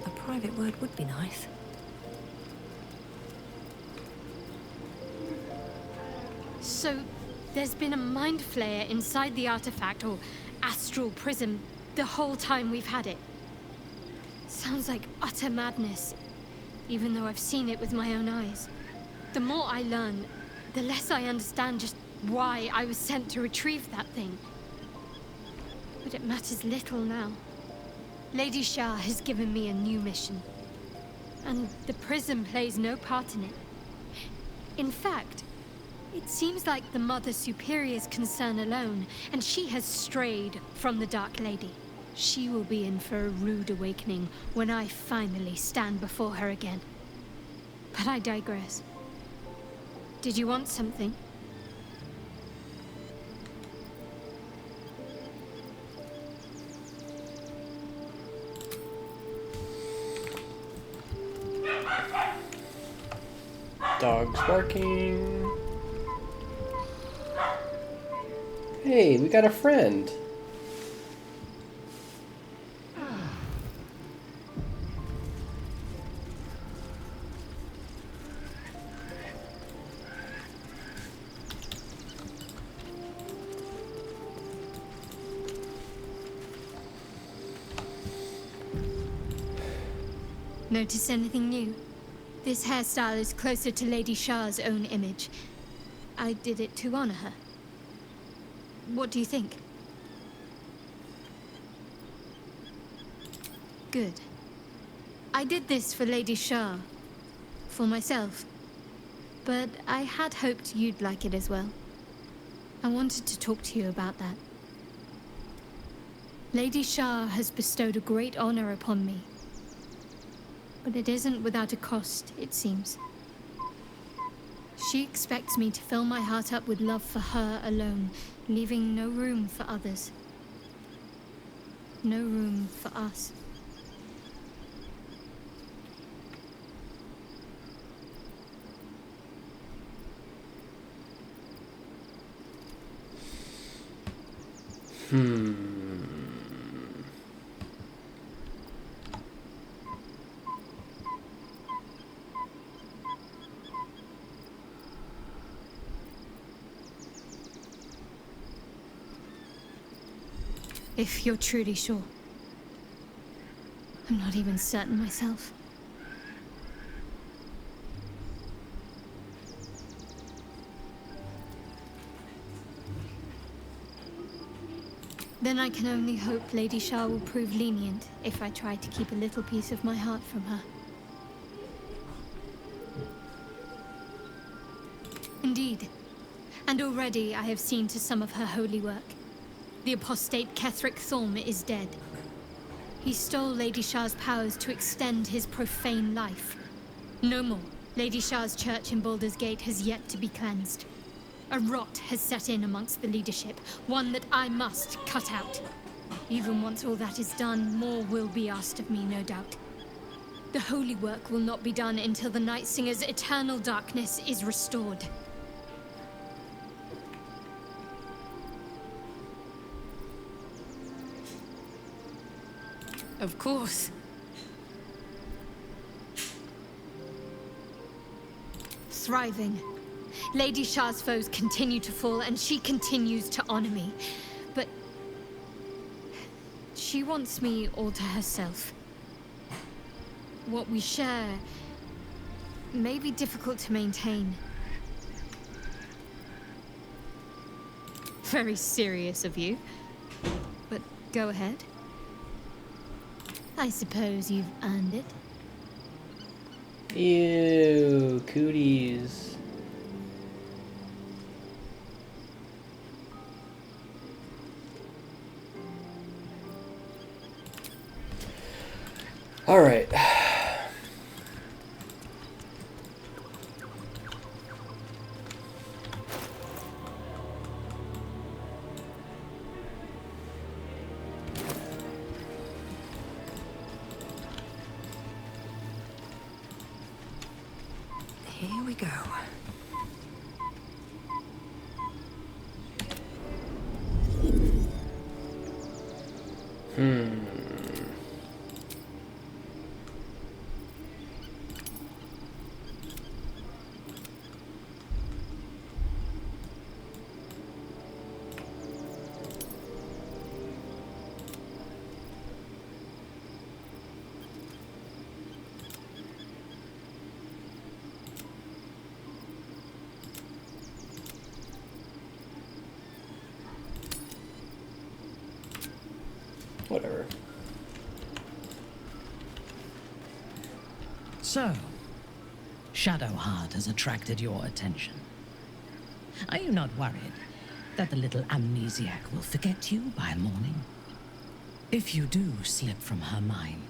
A private word would be nice. So, there's been a mind flayer inside the artifact, or astral prism, the whole time we've had it. Sounds like utter madness, even though I've seen it with my own eyes. The more I learn, the less I understand just why I was sent to retrieve that thing. But it matters little now. Lady Shah has given me a new mission, and the prism plays no part in it. In fact, it seems like the Mother Superior's concern alone, and she has strayed from the Dark Lady. She will be in for a rude awakening when I finally stand before her again. But I digress. Did you want something? Dogs barking. Hey, we got a friend. Notice anything new? This hairstyle is closer to Lady Shah's own image. I did it to honor her. What do you think? Good. I did this for Lady Shah. For myself. But I had hoped you'd like it as well. I wanted to talk to you about that. Lady Shah has bestowed a great honor upon me. But it isn't without a cost, it seems. She expects me to fill my heart up with love for her alone, leaving no room for others. No room for us. If you're truly sure. I'm not even certain myself. Then I can only hope Lady Shah will prove lenient if I try to keep a little piece of my heart from her. Indeed. And already I have seen to some of her holy work. The apostate Ketheric Thorm is dead. He stole Lady Shah's powers to extend his profane life. No more. Lady Shah's church in Baldur's Gate has yet to be cleansed. A rot has set in amongst the leadership, one that I must cut out. Even once all that is done, more will be asked of me, no doubt. The holy work will not be done until the Night Singer's eternal darkness is restored. Of course. Thriving. Lady Shah's foes continue to fall, and she continues to honor me. But she wants me all to herself. What we share may be difficult to maintain. Very serious of you. But go ahead. I suppose you've earned it. Ew, cooties. All right. Here we go. Whatever. So, Shadowheart has attracted your attention. Are you not worried that the little amnesiac will forget you by morning? If you do slip from her mind,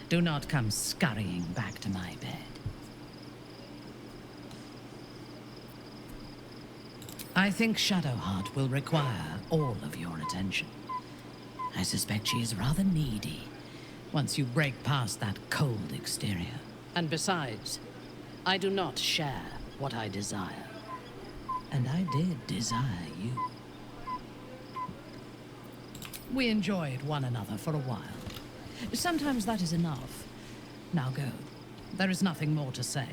do not come scurrying back to my bed. I think Shadowheart will require all of your attention. I suspect she is rather needy once you break past that cold exterior. And besides, I do not share what I desire. And I did desire you. We enjoyed one another for a while. Sometimes that is enough. Now go. There is nothing more to say.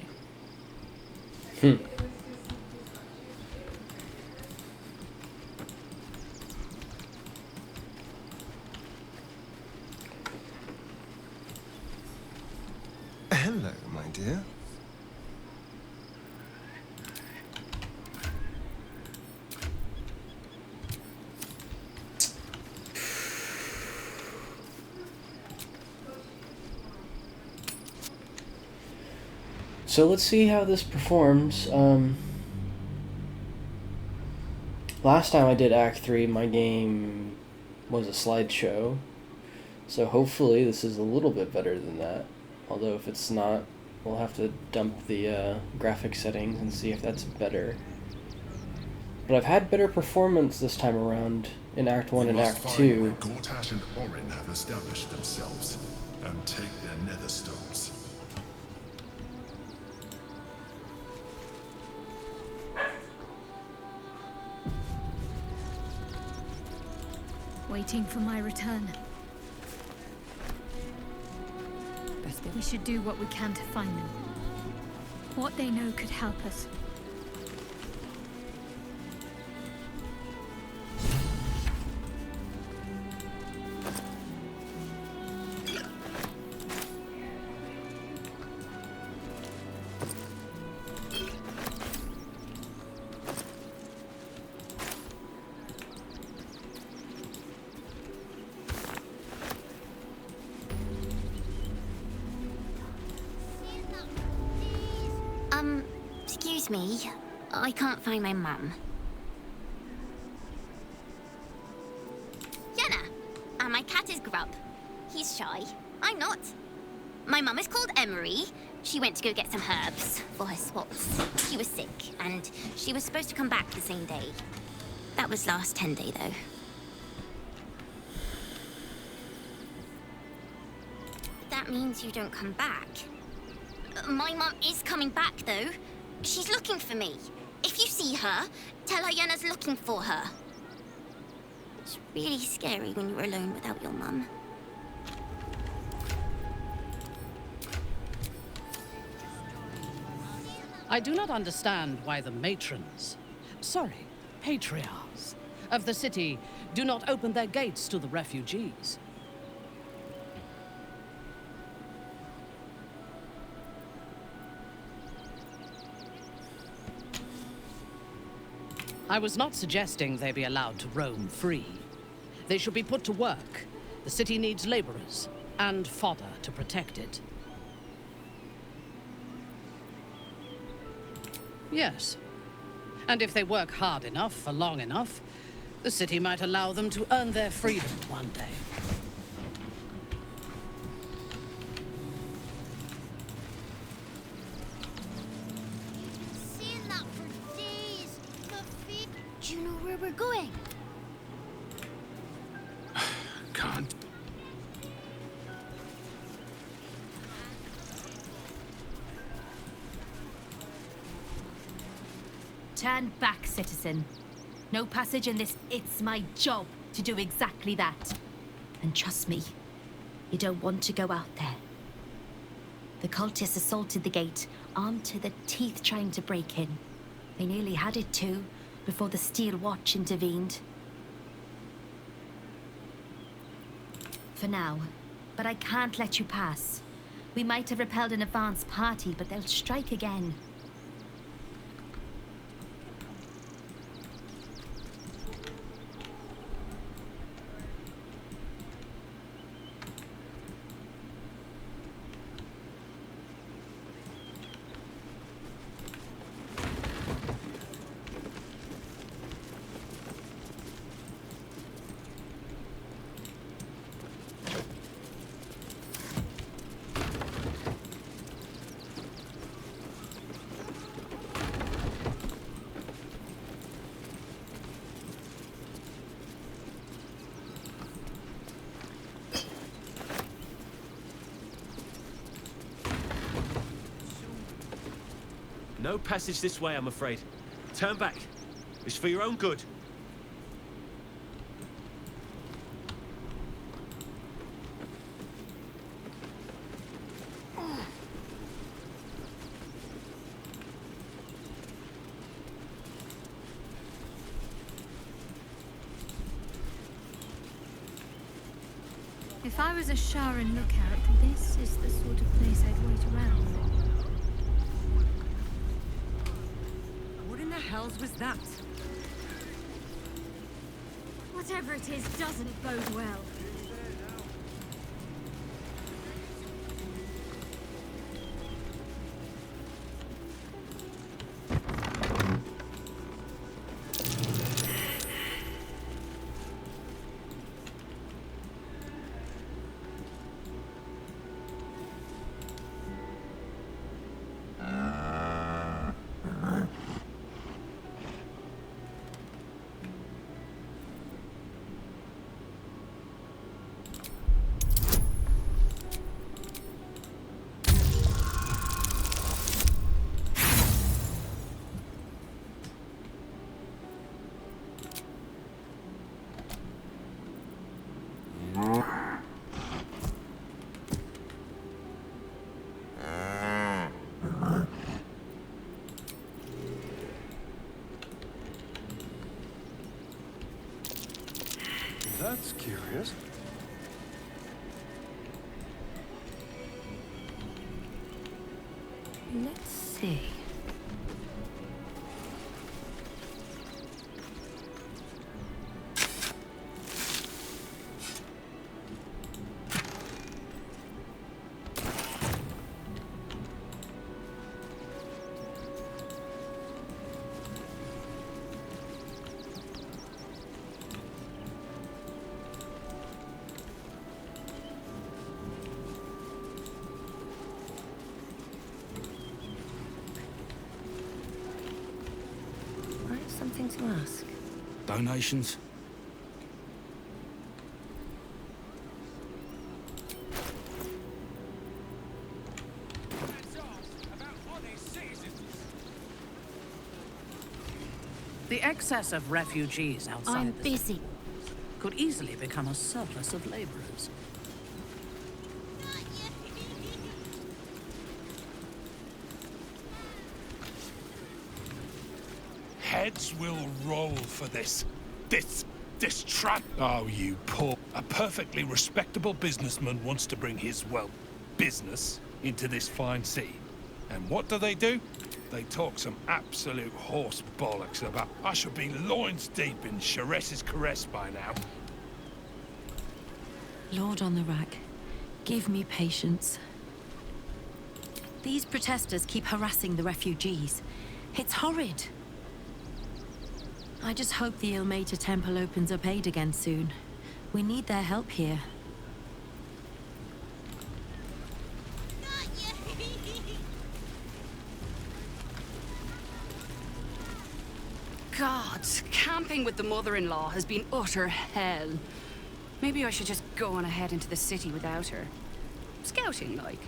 dear. So let's see how this performs. Last time I did Act 3, my game was a slideshow. So hopefully this is a little bit better than that. Although if it's not, we'll have to dump the graphic settings and see if that's better. But I've had better performance this time around in Act 1 and Act 2. Gortash and Orin have established themselves and take their nether stones. Waiting for my return. We should do what we can to find them. What they know could help us. Excuse me. I can't find my mum. Yenna! My cat is Grub. He's shy. I'm not. My mum is called Emery. She went to go get some herbs for her spots. She was sick, and she was supposed to come back the same day. That was last 10 day, though. That means you don't come back. My mum is coming back, though. She's looking for me. If you see her, tell her Yenna's looking for her. It's really scary when you're alone without your mum. I do not understand why the patriarchs of the city do not open their gates to the refugees. I was not suggesting they be allowed to roam free. They should be put to work. The city needs laborers and fodder to protect it. Yes. And if they work hard enough for long enough, the city might allow them to earn their freedom one day. Do you know where we're going? Can't. Turn back, citizen. No passage in this. It's my job to do exactly that. And trust me, you don't want to go out there. The cultists assaulted the gate, armed to the teeth trying to break in. They nearly had it too, before the Steel Watch intervened. For now, but I can't let you pass. We might have repelled an advance party, but they'll strike again. No passage this way, I'm afraid. Turn back. It's for your own good. If I was a Sharan lookout, this is the sort of place I'd wait around. balls was that? Whatever it is doesn't bode well. That's curious. Let's see. I have something to ask. Donations? The excess of refugees outside I'm the busy. could easily become a surplus of laborers. Heads will roll for this. This trap. Oh, you poor. A perfectly respectable businessman wants to bring his, well, business into this fine city. And what do? They talk some absolute horse bollocks about I should be loins deep in Sharess's caress by now. Lord on the rack, give me patience. These protesters keep harassing the refugees. It's horrid. I just hope the Ilmater Temple opens up aid again soon. We need their help here. God, camping with the mother-in-law has been utter hell. Maybe I should just go on ahead into the city without her. Scouting, like.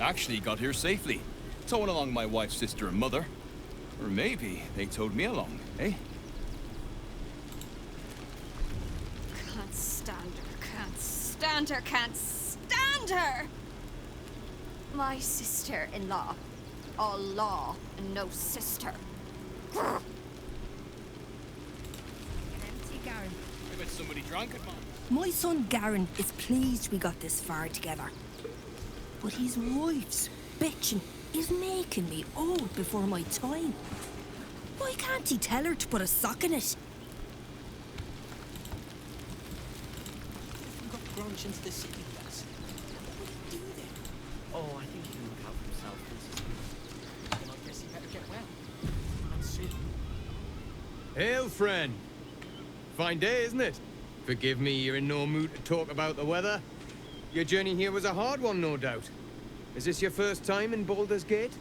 Actually got here safely. Towing along my wife's sister and mother. Or maybe they towed me along, eh? Can't stand her, can't stand her, can't stand her! My sister-in-law. All law and no sister. I bet somebody drunk at mom. My son Garen is pleased we got this far together. But his wife's bitching is making me old before my time. Why can't he tell her to put a sock in it? Got grunge into the city, guys. What do you do there? Oh, I think he can look out for himself. Then I guess he better get well. And soon. Hail, friend. Fine day, isn't it? Forgive me, you're in no mood to talk about the weather. Your journey here was a hard one, no doubt. Is this your first time in Baldur's Gate?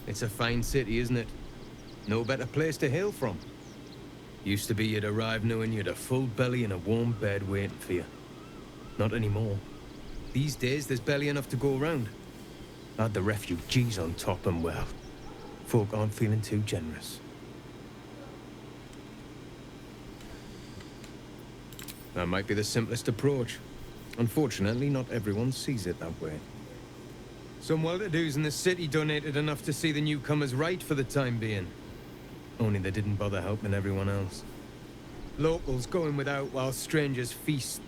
It's a fine city, isn't it? No better place to hail from. Used to be you'd arrive knowing you'd a full belly and a warm bed waiting for you. Not anymore. These days, there's barely enough to go around. Add the refugees on top and, well, folk aren't feeling too generous. That might be the simplest approach. Unfortunately, not everyone sees it that way. Some well-to-dos in the city donated enough to see the newcomers right for the time being. Only they didn't bother helping everyone else. Locals going without while strangers feast.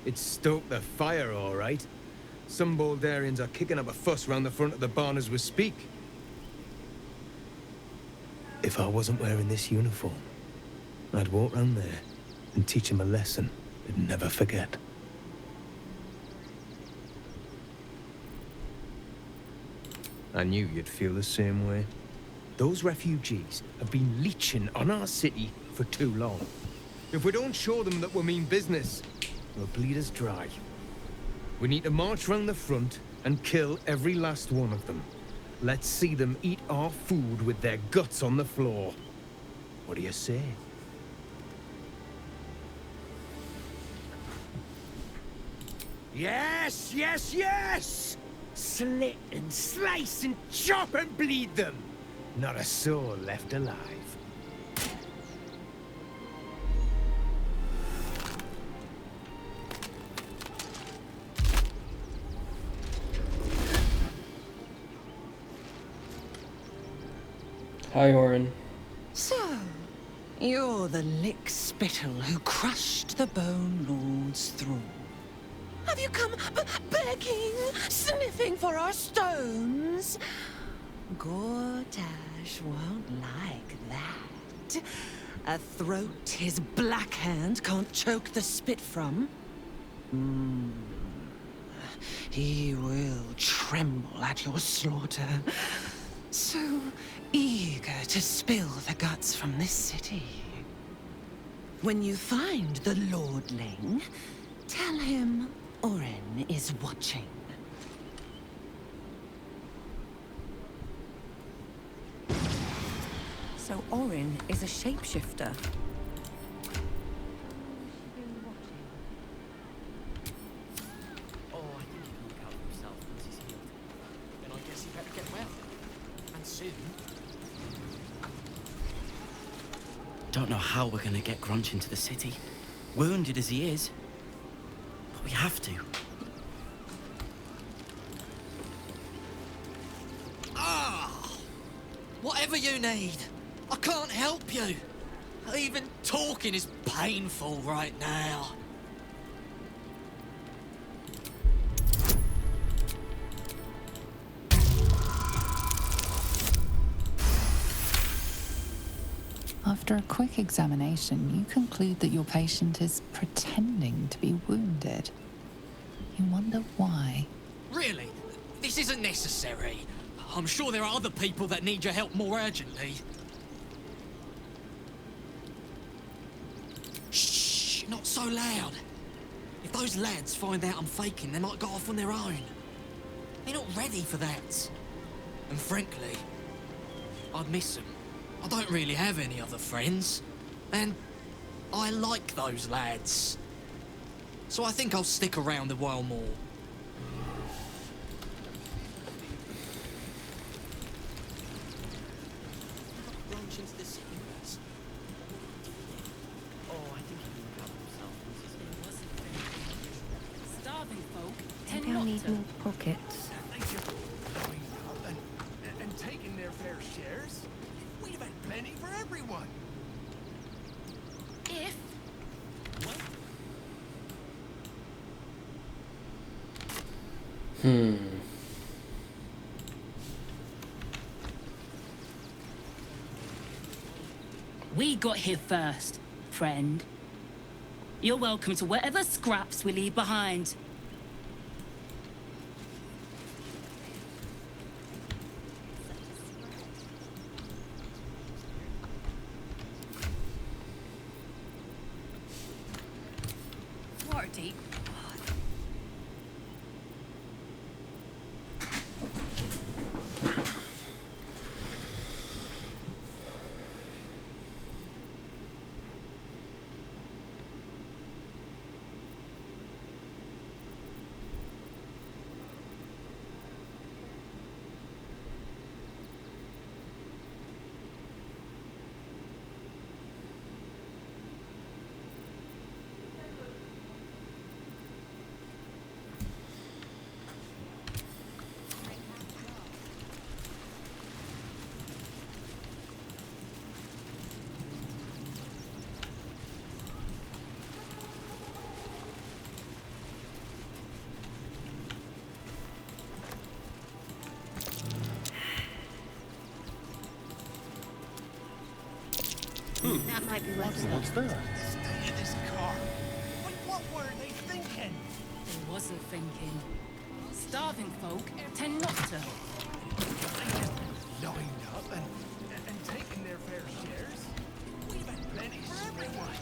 It stoked the fire, all right. Some Baldurians are kicking up a fuss round the front of the barn as we speak. If I wasn't wearing this uniform, I'd walk round there and teach him a lesson he'd never forget. I knew you'd feel the same way. Those refugees have been leeching on our city for too long. If we don't show them that we mean business, they'll bleed us dry. We need to march round the front and kill every last one of them. Let's see them eat our food with their guts on the floor. What do you say? Yes, yes, yes! Slit and slice and chop and bleed them. Not a soul left alive. Hi, Orin. So, you're the lick spittle who crushed the Bone Lord's throne. Have you come begging, sniffing for our stones? Gortash won't like that. A throat his black hand can't choke the spit from. He will tremble at your slaughter. So eager to spill the guts from this city. When you find the Lordling, tell him Orin is watching. So Orin is a shapeshifter. Oh, I think he can look out for himself once he's healed. Then I guess he better get well. And soon. Don't know how we're gonna get Grunch into the city. Wounded as he is. But we have to. Whatever you need. I can't help you. Even talking is painful right now. After a quick examination, you conclude that your patient is pretending to be wounded. You wonder why. Really? This isn't necessary. I'm sure there are other people that need your help more urgently. Shh, not so loud. If those lads find out I'm faking, they might go off on their own. They're not ready for that. And frankly, I'd miss them. I don't really have any other friends. And I like those lads. So I think I'll stick around a while more. Into the city first. Oh, I think he can look out for himself. Starving folk Maybe tend I'll not need to. more pockets. Thank you for going out and taking their fair shares. We'd have had plenty for everyone. If we got here first, friend. You're welcome to whatever scraps we leave behind. Water deep. Might be worth What's it. that? Stay in this car. What were they thinking? They wasn't thinking. Starving folk tend not to. They just lined up and taken their fair shares. We've had plenty for everyone.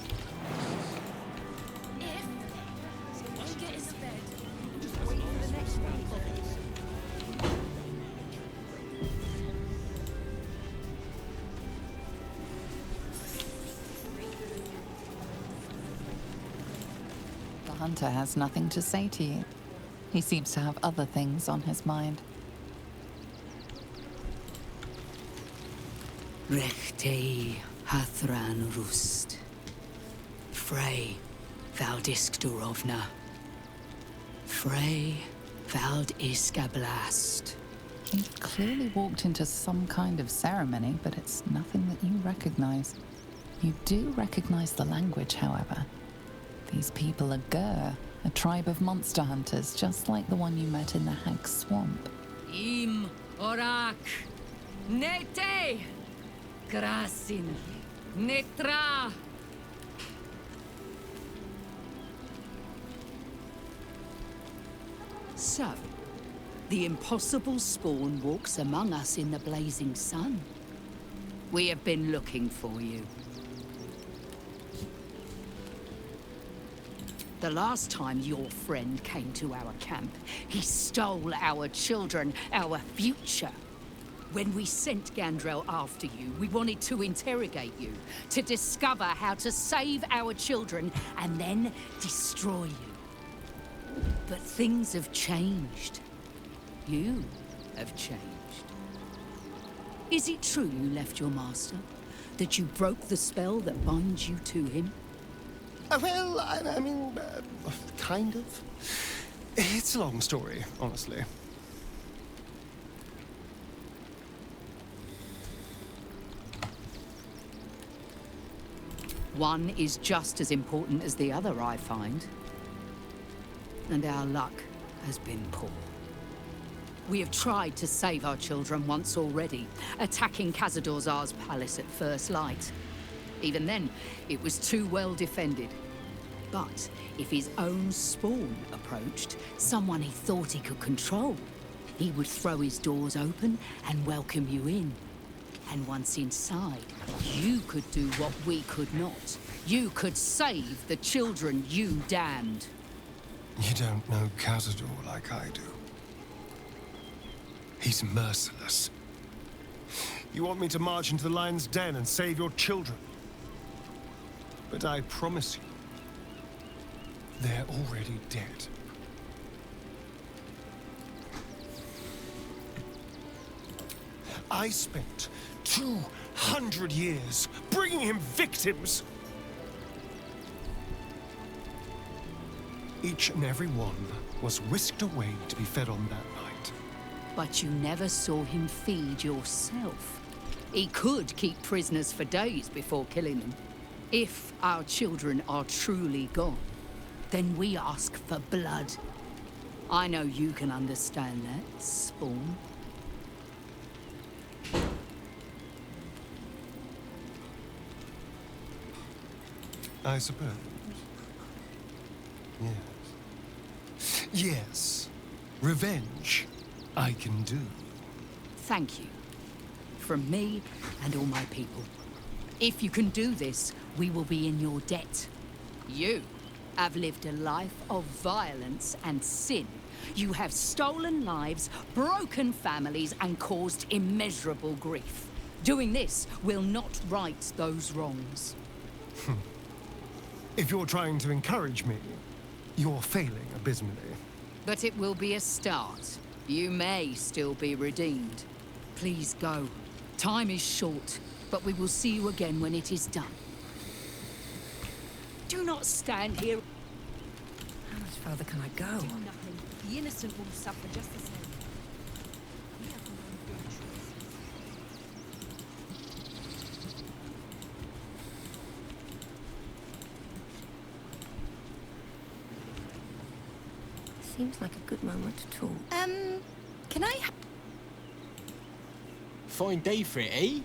If you get into bed, just wait for the next one. The hunter has nothing to say to you. He seems to have other things on his mind. Rechte Hathran Rust. Frey Valdiskdurovna. Frey Valdiskablast. You've clearly walked into some kind of ceremony, but it's nothing that you recognize. You do recognize the language, however. These people are Gur, a tribe of monster hunters, just like the one you met in the Hag's Swamp. Im Orak. Nete. Grasin. Netra. So, the impossible spawn walks among us in the blazing sun. We have been looking for you. The last time your friend came to our camp, he stole our children, our future. When we sent Gandrel after you, we wanted to interrogate you, to discover how to save our children, and then destroy you. But things have changed. You have changed. Is it true you left your master? That you broke the spell that binds you to him? Well, I mean, kind of. It's a long story, honestly. One is just as important as the other, I find. And our luck has been poor. We have tried to save our children once already, attacking Khazad-dûr's palace at first light. Even then, it was too well defended. But if his own spawn approached, someone he thought he could control, he would throw his doors open and welcome you in. And once inside, you could do what we could not. You could save the children you damned. You don't know Khazad-dûr like I do. He's merciless. You want me to march into the lion's den and save your children? But I promise you, they're already dead. I spent 200 years bringing him victims. Each and every one was whisked away to be fed on that night. But you never saw him feed yourself. He could keep prisoners for days before killing them. If our children are truly gone, then we ask for blood. I know you can understand that, Spawn. I suppose. Yes. Yes. Revenge, I can do. Thank you. From me and all my people. If you can do this, we will be in your debt. You have lived a life of violence and sin. You have stolen lives, broken families, and caused immeasurable grief. Doing this will not right those wrongs. If you're trying to encourage me, you're failing abysmally. But it will be a start. You may still be redeemed. Please go. Time is short, but we will see you again when it is done. Do not stand here. How much further can I go? Do nothing. The innocent will suffer just the same. Seems like a good moment to talk. Can I Fine day for it, eh?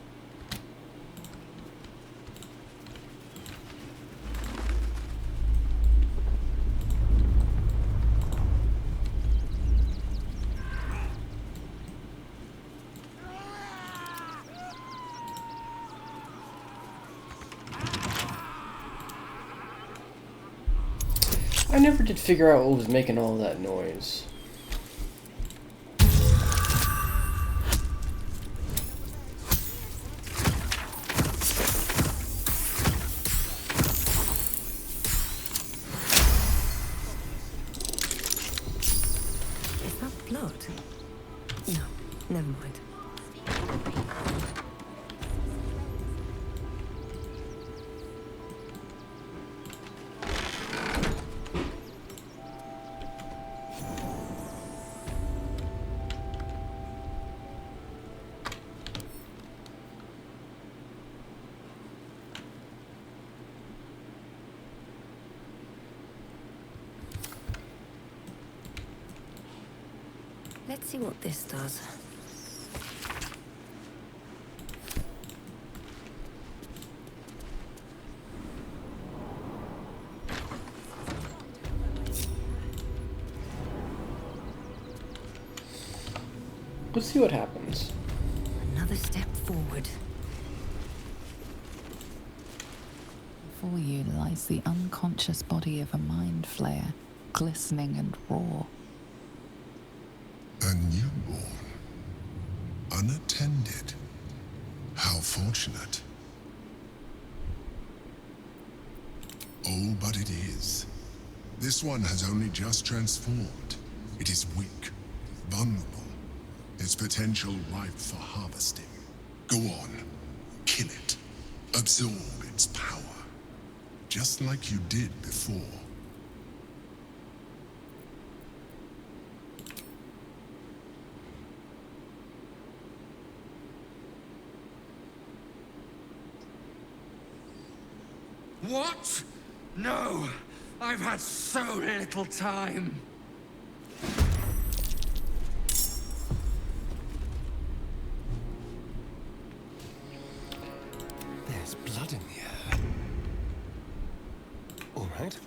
I never did figure out what was making all that noise. Is that blood? No, never mind. Let's see what this does. Let's see what happens. Another step forward. Before you lies the unconscious body of a mind flayer, glistening and raw. A newborn. Unattended. How fortunate. Oh, but it is. This one has only just transformed. It is weak, vulnerable. Its potential ripe for harvesting. Go on. Kill it. Absorb its power. Just like you did before. What? No! I've had so little time. There's blood in the air. All right.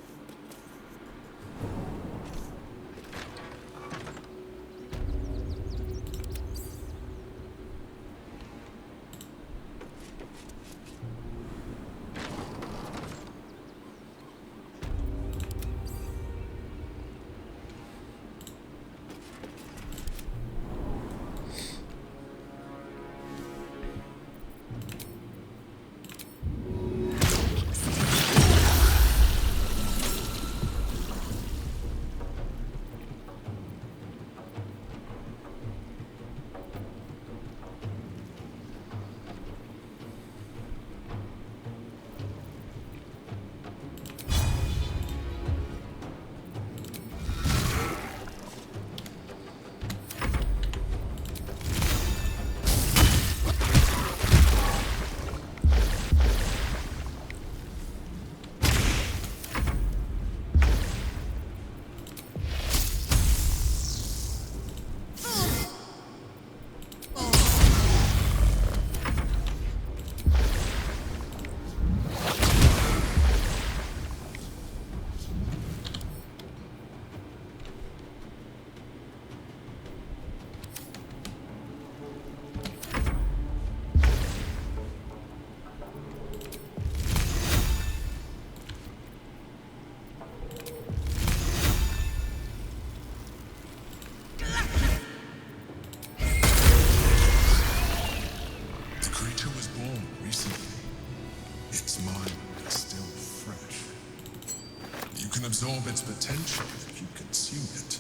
Absorb its potential if you consume it.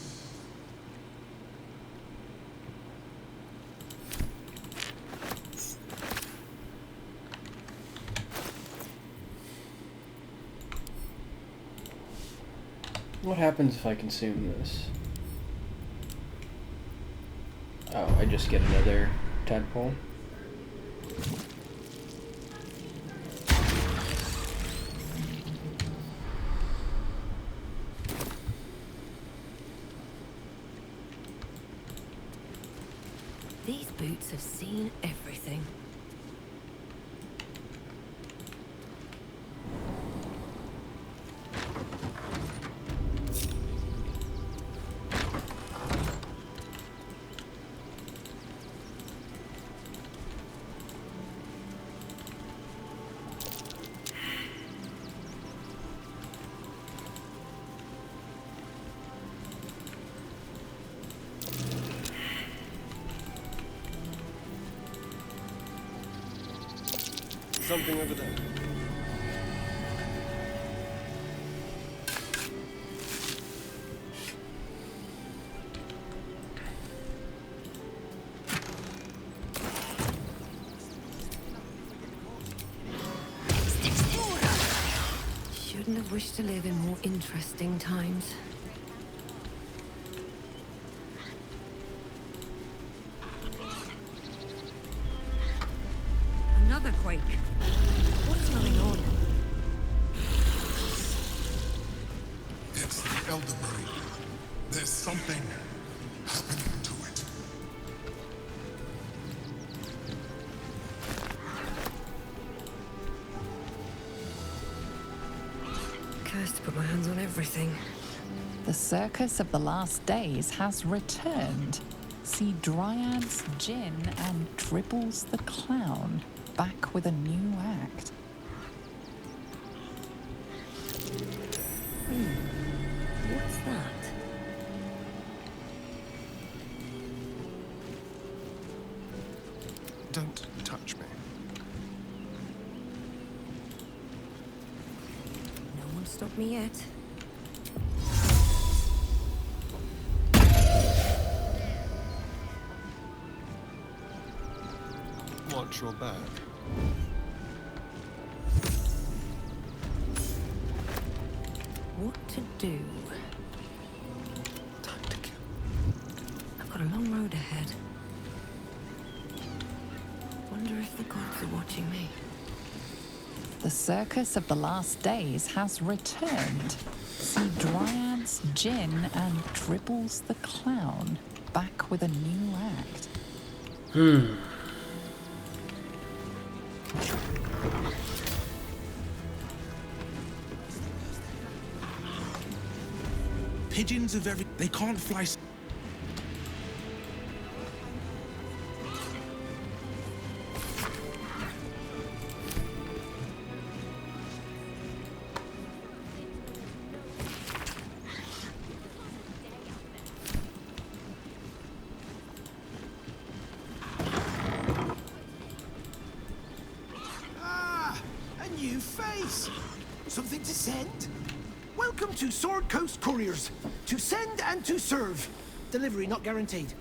What happens if I consume this? Oh, I just get another tadpole. These boots have seen everything. something over there. Shouldn't have wished to live in more interesting times. Another quake. What's going on? It's the elderberry. There's something happening to it. Cursed to put my hands on everything. The circus of the last days has returned. See Dryads, Jin, and Dribbles the Clown back with a new act. What's that? Don't touch me. No one stopped me yet. Watch your back. What to do? Tactician. I've got a long road ahead. Wonder if the gods are watching me. The circus of the last days has returned. See Dryads, Jin, and Dribbles the Clown back with a new act. Pigeons of every... They can't fly... A new face! Something to send? Welcome to Sword Coast Couriers. To send and to serve. Delivery not guaranteed.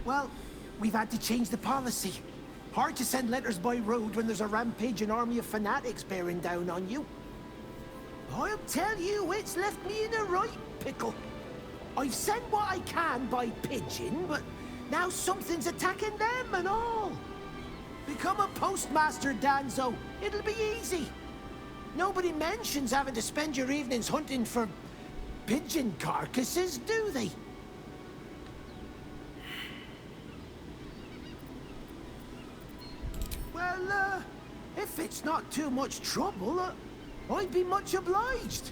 Well, we've had to change the policy. Hard to send letters by road when there's a rampaging army of fanatics bearing down on you. I'll tell you, it's left me in a right pickle. I've sent what I can by pigeon, but now something's attacking them and all. Become a postmaster, Danzo. It'll be easy. Nobody mentions having to spend your evenings hunting for pigeon carcasses, do they? Well, if it's not too much trouble, I'd be much obliged.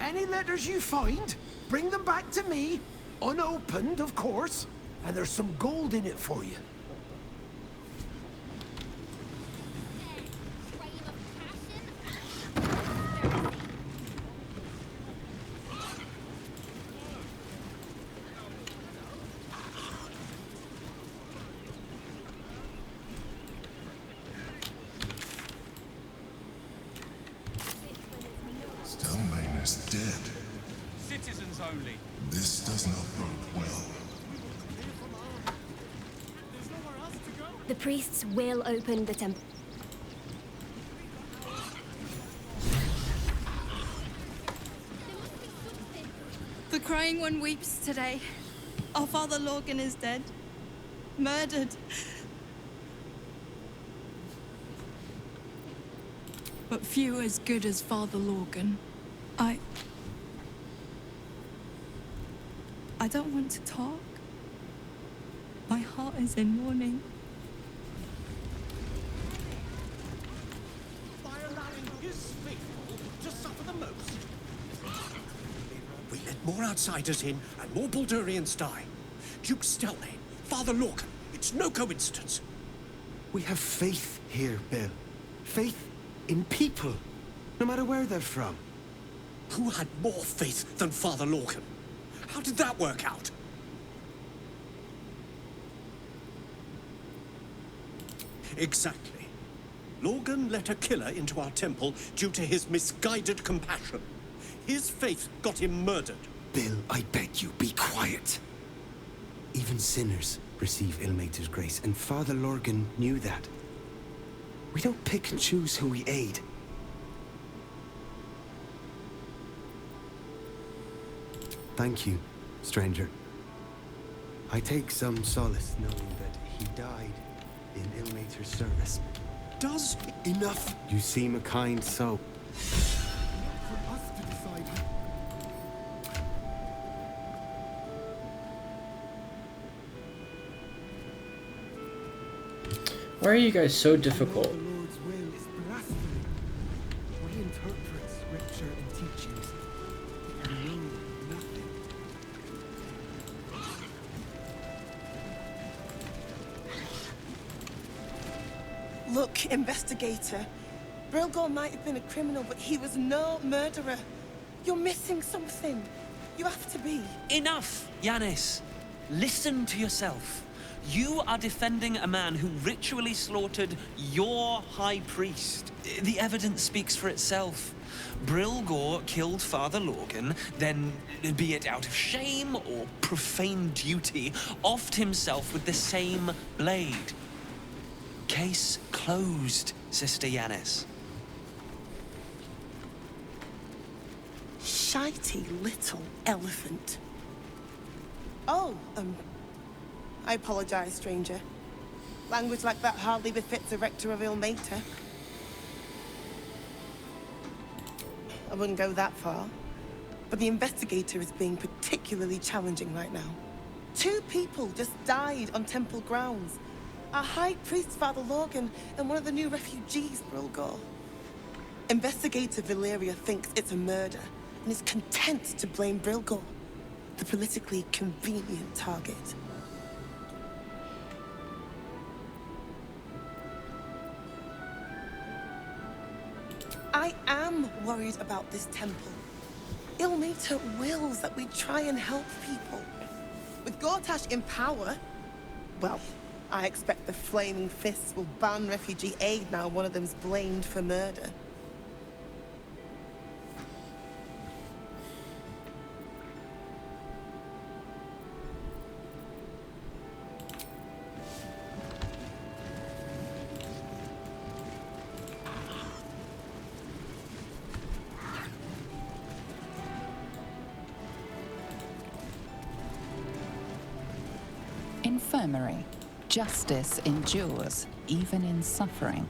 Any letters you find, bring them back to me, unopened, of course, and there's some gold in it for you. Stelmane is dead. Citizens only. This does not bode well. The priests will open the temple. The Crying One weeps today. Our Father Lorcan is dead. Murdered. But few as good as Father Lorcan. I don't want to talk. My heart is in mourning. By allowing his faithful to suffer the most. We let more outsiders in and more Baldurians die. Duke Stelmane, Father Lorcan, it's no coincidence. We have faith here, Bill. Faith in people, no matter where they're from. Who had more faith than Father Lorcan? How did that work out? Exactly. Lorgan let a killer into our temple due to his misguided compassion. His faith got him murdered. Bill, I beg you, be quiet. Even sinners receive Ilmater's grace, and Father Lorgan knew that. We don't pick and choose who we aid. Thank you, stranger. I take some solace knowing that he died in Ilmater's service. Does enough? You seem a kind soul. Why are you guys so difficult? The Lord's will is blasphemy. We interpret scripture and teachings and know nothing. Look, investigator. Brilgor might have been a criminal, but he was no murderer. You're missing something. You have to be. Enough, Yanis. Listen to yourself. You are defending a man who ritually slaughtered your high priest. The evidence speaks for itself. Brilgor killed Father Lorgan, then, be it out of shame or profane duty, offed himself with the same blade. Case closed, Sister Yanis. Shitey little elephant. Oh, I apologize, stranger. Language like that hardly befits a rector of Ilmater. I wouldn't go that far, but the investigator is being particularly challenging right now. 2 people just died on temple grounds. Our high priest, Father Lorgan, and one of the new refugees, Brilgor. Investigator Valeria thinks it's a murder and is content to blame Brilgor, the politically convenient target. I am worried about this temple. Ilmater wills that we try and help people. With Gortash in power, well, I expect the Flaming Fists will ban refugee aid now one of them's blamed for murder. Infirmary. Justice endures, even in suffering.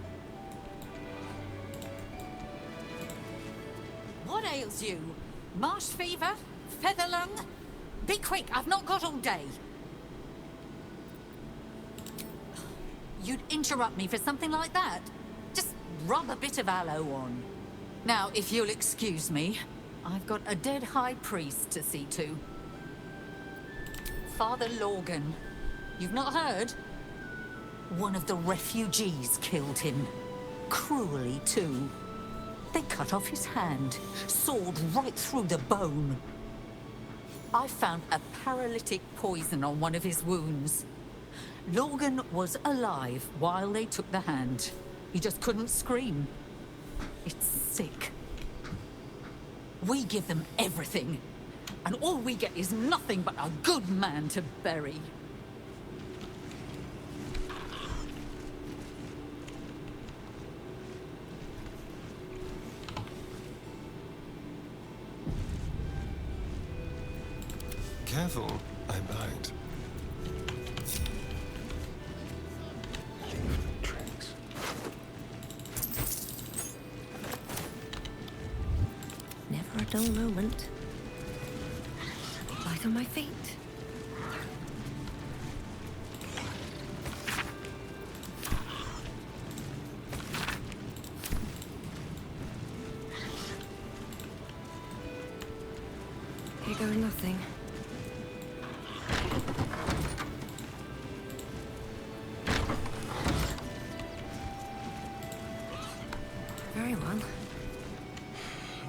What ails you? Marsh fever? Feather lung? Be quick, I've not got all day. You'd interrupt me for something like that? Just rub a bit of aloe on. Now, if you'll excuse me, I've got a dead high priest to see to. Father Lorgan. You've not heard? One of the refugees killed him. Cruelly, too. They cut off his hand, sawed right through the bone. I found a paralytic poison on one of his wounds. Lorgan was alive while they took the hand. He just couldn't scream. It's sick. We give them everything, and all we get is nothing but a good man to bury. Careful, I bite. Never a dull moment. Light on my feet. Here goes nothing. Very well.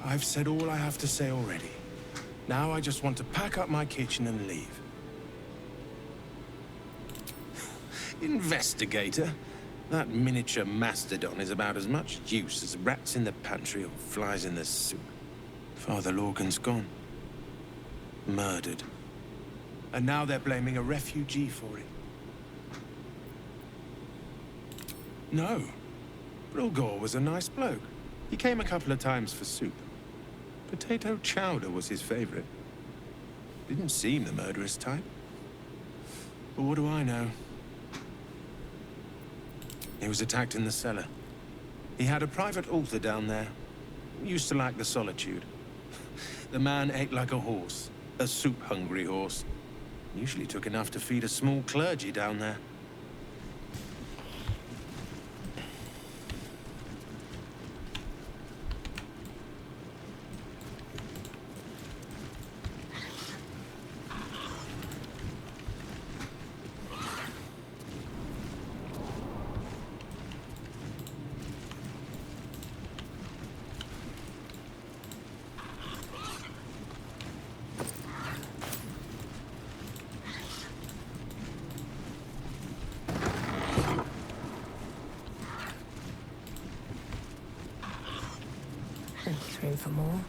I've said all I have to say already. Now I just want to pack up my kitchen and leave. Investigator, That miniature mastodon is about as much use as rats in the pantry or flies in the soup. Father Lorgan's gone. Murdered. And now they're blaming a refugee for it. No. Brilgor was a nice bloke. He came a couple of times for soup. Potato chowder was his favorite. Didn't seem the murderous type. But what do I know? He was attacked in the cellar. He had a private altar down there. Used to like the solitude. The man ate like a horse. A soup-hungry horse. Usually took enough to feed a small clergy down there. Room for more.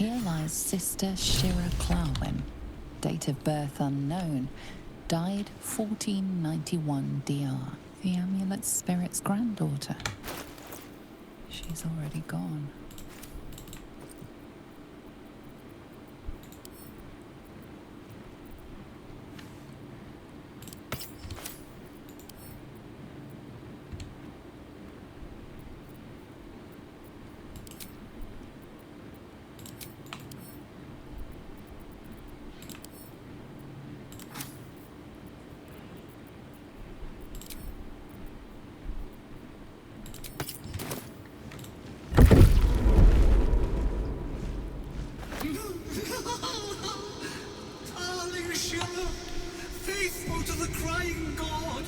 Here lies Sister Shira Clawin, date of birth unknown, died 1491 DR, the amulet spirit's granddaughter. She's already gone. Darling Shira, faithful to the crying god,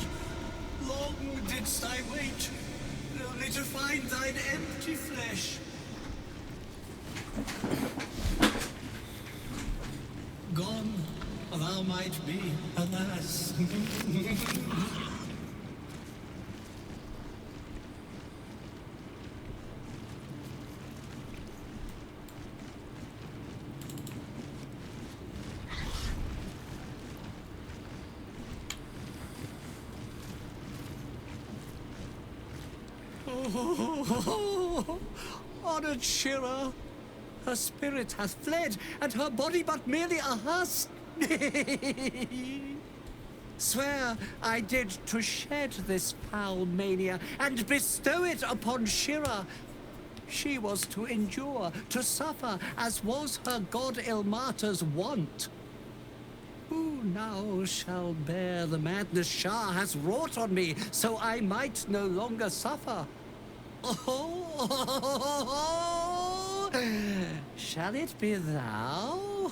long didst I wait, only to find thine empty flesh. Gone, thou might be, alas. Honored Shira, her spirit hath fled, and her body but merely a husk. Swear I did to shed this foul mania and bestow it upon Shira. She was to endure, to suffer, as was her god Ilmata's wont. Who now shall bear the madness Shah has wrought on me, so I might no longer suffer? Oh, shall it be thou?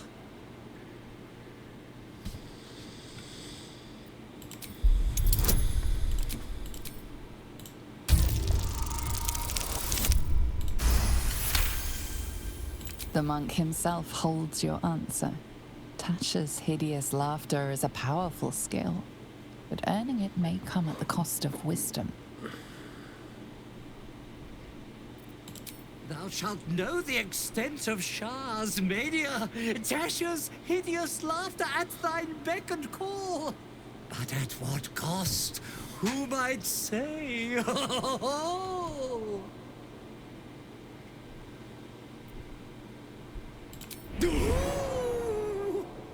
The monk himself holds your answer. Tasha's hideous laughter is a powerful skill, but earning it may come at the cost of wisdom. Thou shalt know the extent of Shah's mania, Tasha's hideous laughter at thine beck and call. But at what cost? Who might say?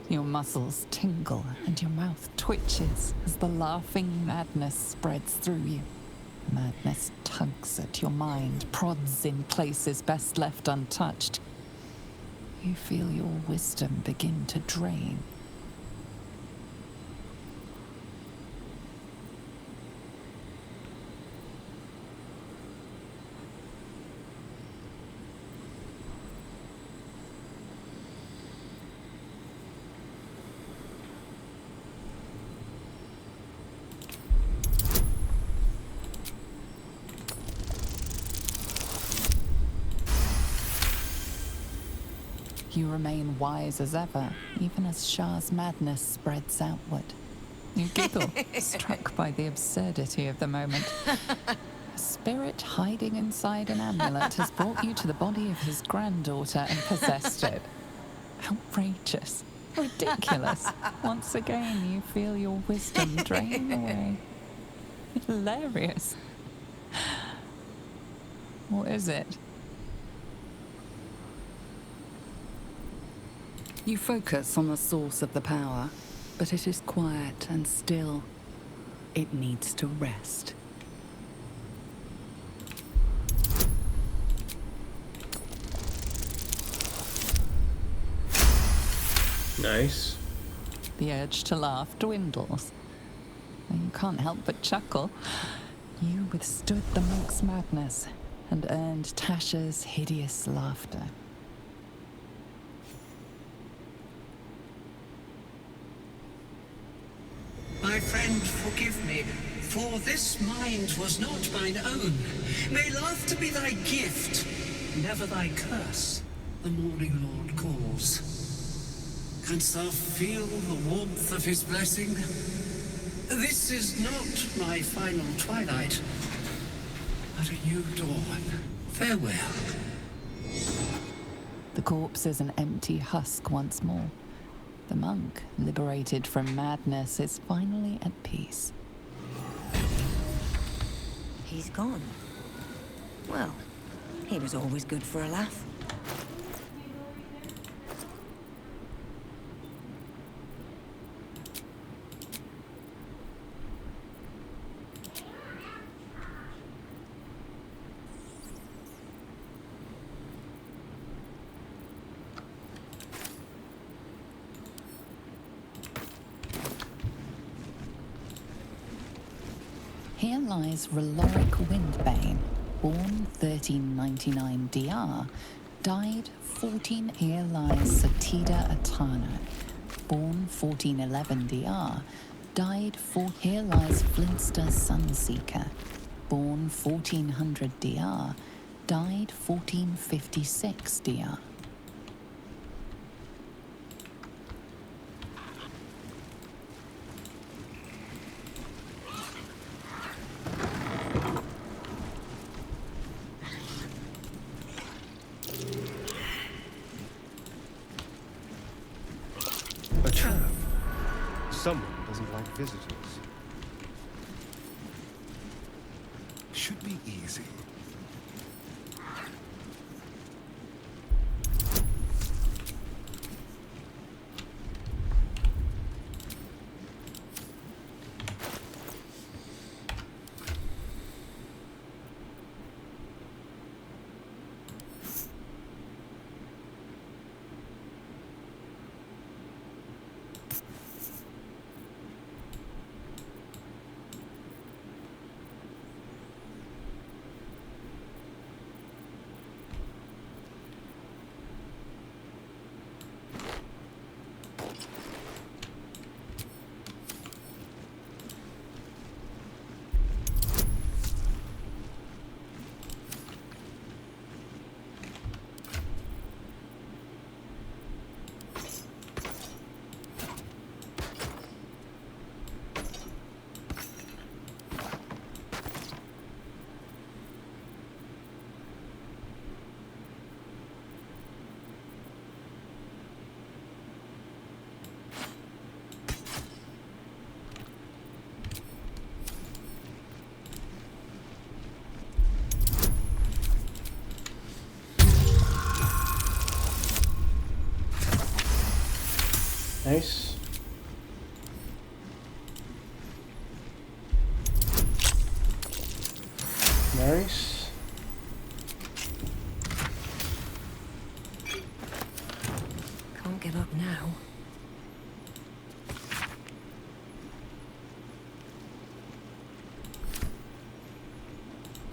Your muscles tingle and your mouth twitches as the laughing madness spreads through you. Madness tugs at your mind, prods in places best left untouched. You feel your wisdom begin to drain. You remain wise as ever, even as Shah's madness spreads outward. You giggle, struck by the absurdity of the moment. A spirit hiding inside an amulet has brought you to the body of his granddaughter and possessed it. Outrageous. Ridiculous. Once again, you feel your wisdom drain away. Hilarious. Or is it? You focus on the source of the power, but it is quiet and still. It needs to rest. Nice. The urge to laugh dwindles. You can't help but chuckle. You withstood the monk's madness and earned Tasha's hideous laughter. My friend, forgive me, for this mind was not mine own. May laughter be thy gift, never thy curse. The morning Lord calls. Canst thou feel the warmth of his blessing? This is not my final twilight, but a new dawn. Farewell. The corpse is an empty husk once more. The monk, liberated from madness, is finally at peace. He's gone. Well, he was always good for a laugh. Here lies Roloric Windbane, born 1399 DR, died 14. Here lies Satida Atano, born 1411 DR, died 4. Here lies Flintster Sunseeker, born 1400 DR, died 1456 DR. A trap. Someone doesn't like visitors. Should be easy. Nice. Nice. Can't give up now.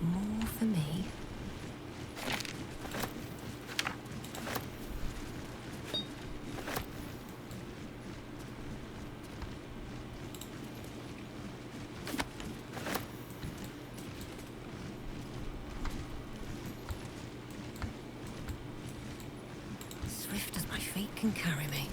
More for me. Swift as my feet can carry me.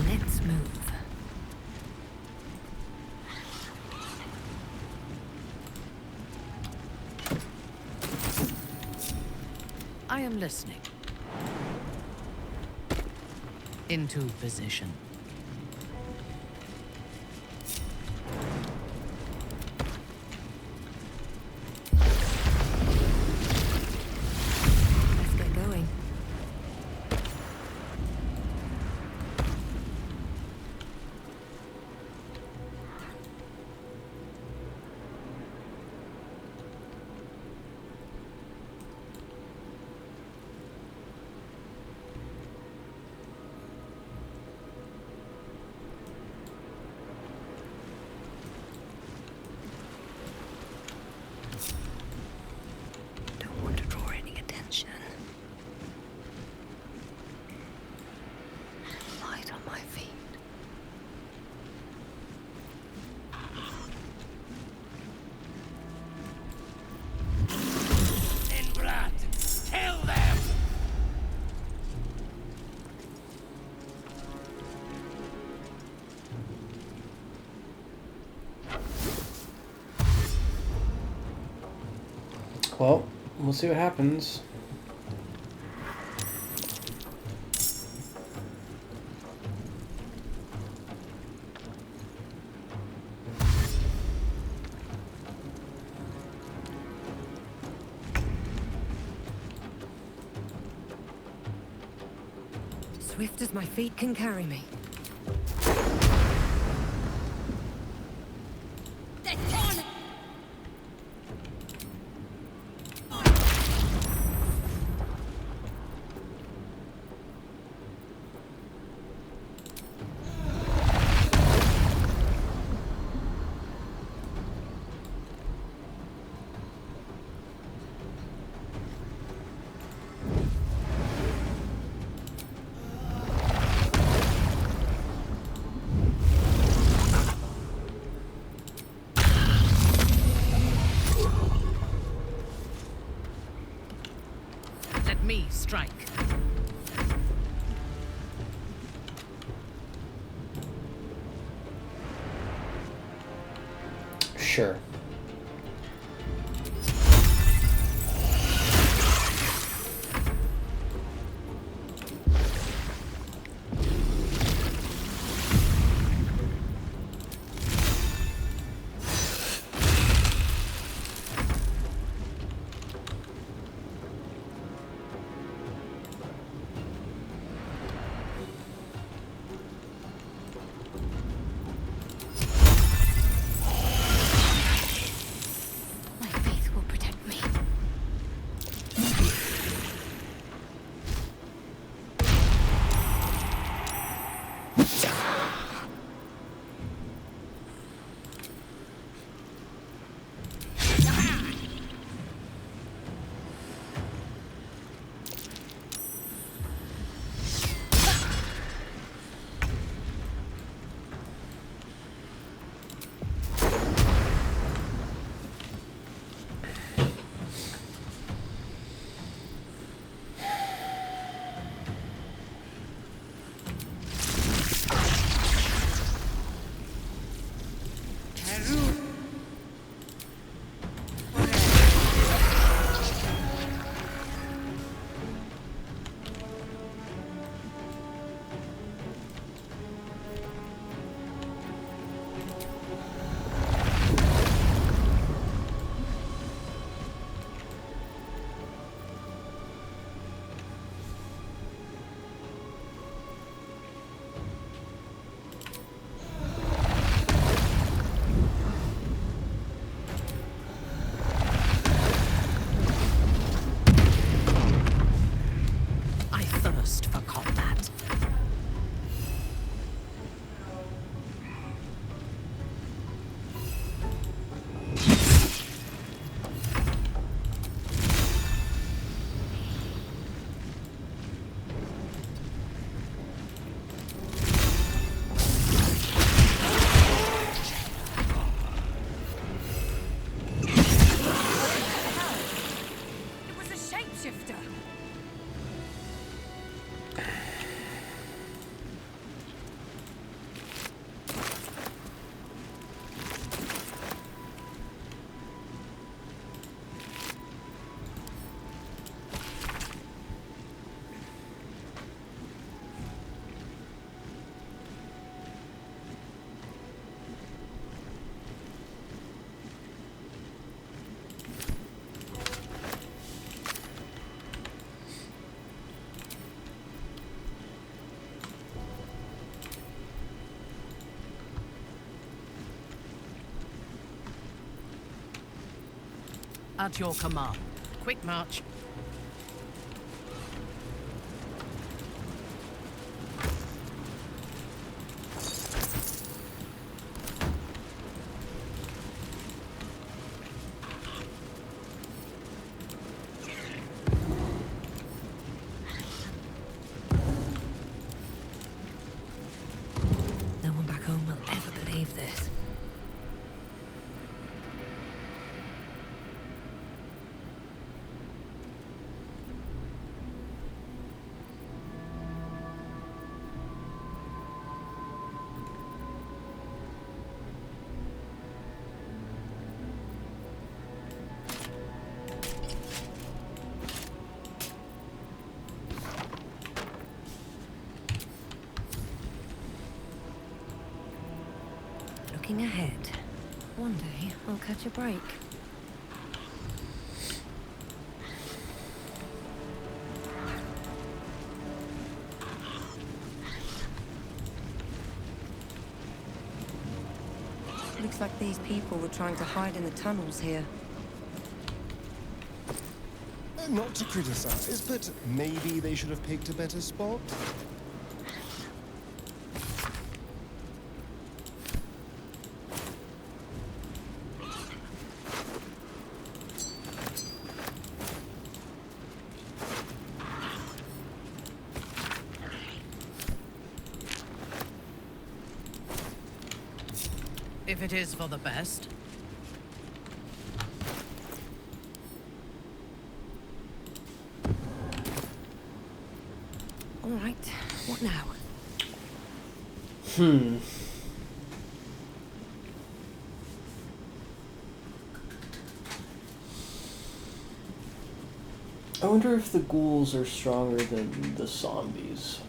Let's move. I am listening. Into position. Let's get going. Don't want to draw any attention. Light on my feet. In blood! Kill them! Well, we'll see what happens. Swift as my feet can carry me. They're gone! Let me strike. Sure. At your command. Quick march. No one back home will ever believe this. Looking ahead. One day, I'll catch a break. Looks like these people were trying to hide in the tunnels here. Not to criticize, but maybe they should have picked a better spot. If it is for the best. All right, what now? I wonder if the ghouls are stronger than the zombies.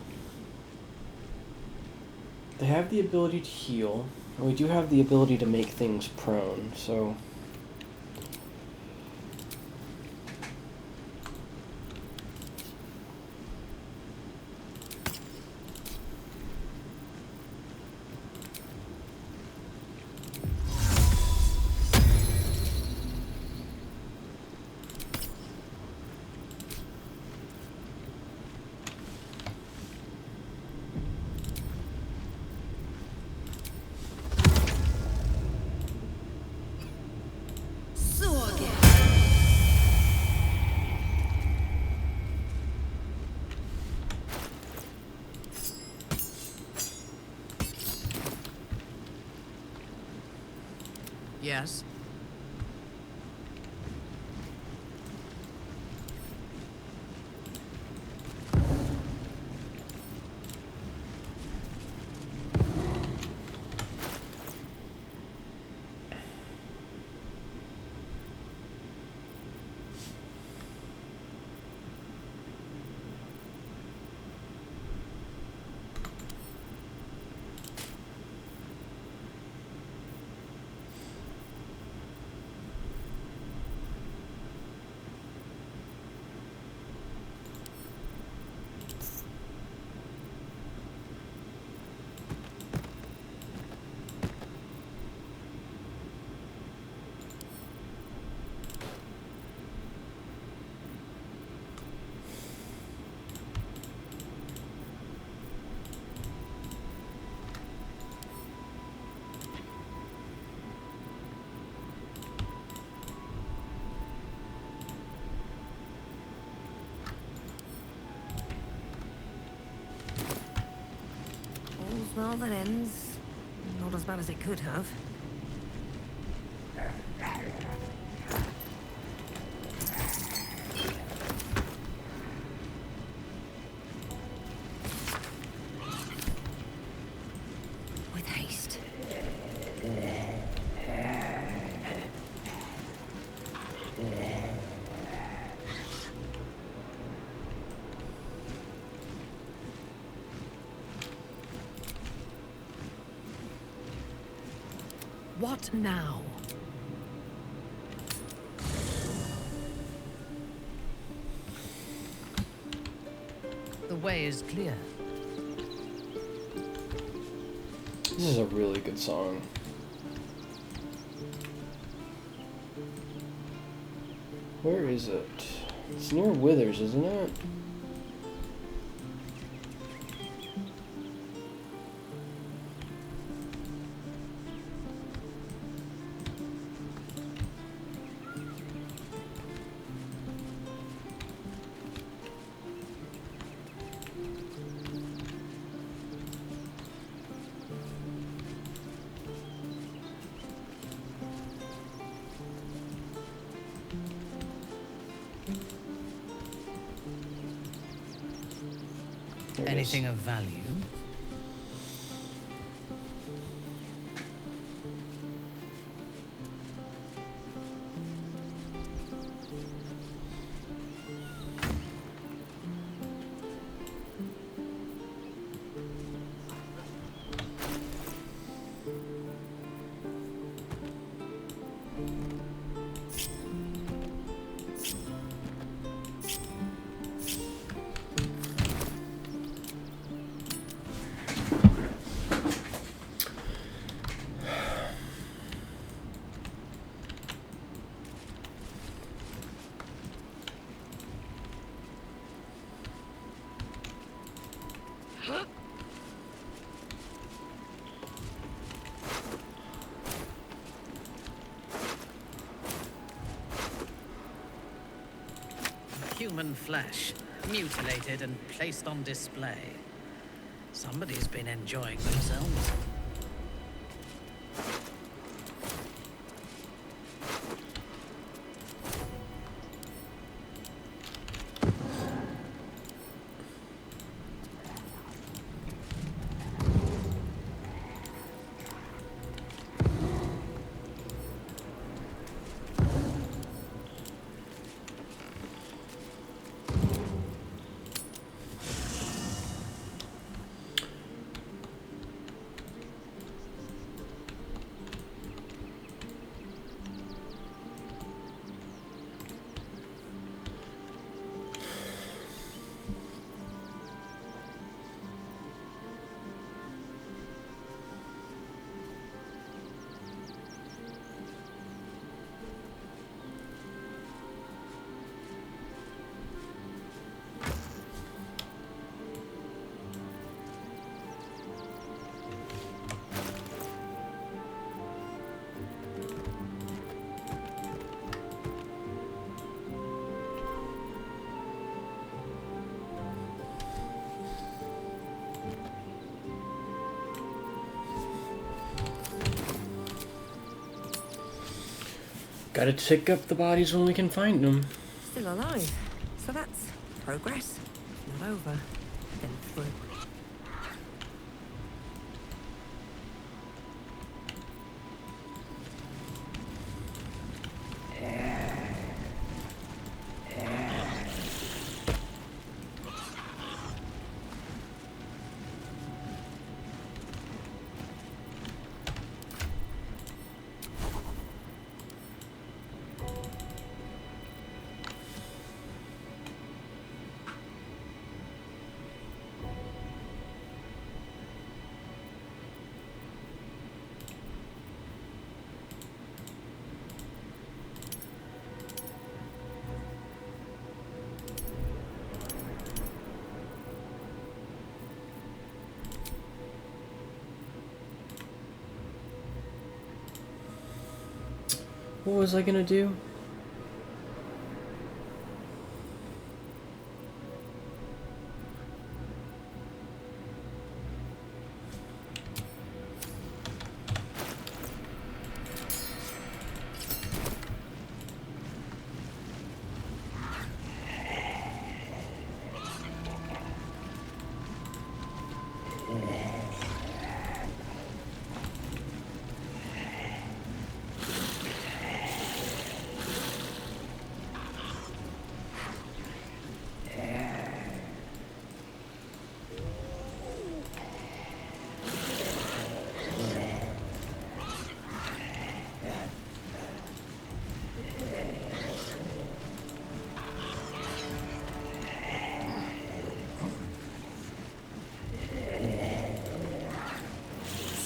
They have the ability to heal, and we do have the ability to make things prone, so... Yes. Well, that ends. Not as bad as it could have. With haste. What now? The way is clear. This is a really good song. Where is it? It's near Withers, isn't it? Anything of value? Human flesh, mutilated and placed on display. Somebody's been enjoying themselves. Gotta pick up the bodies when we can find them. Still alive. So that's progress. Not over. Then through. What was I gonna do?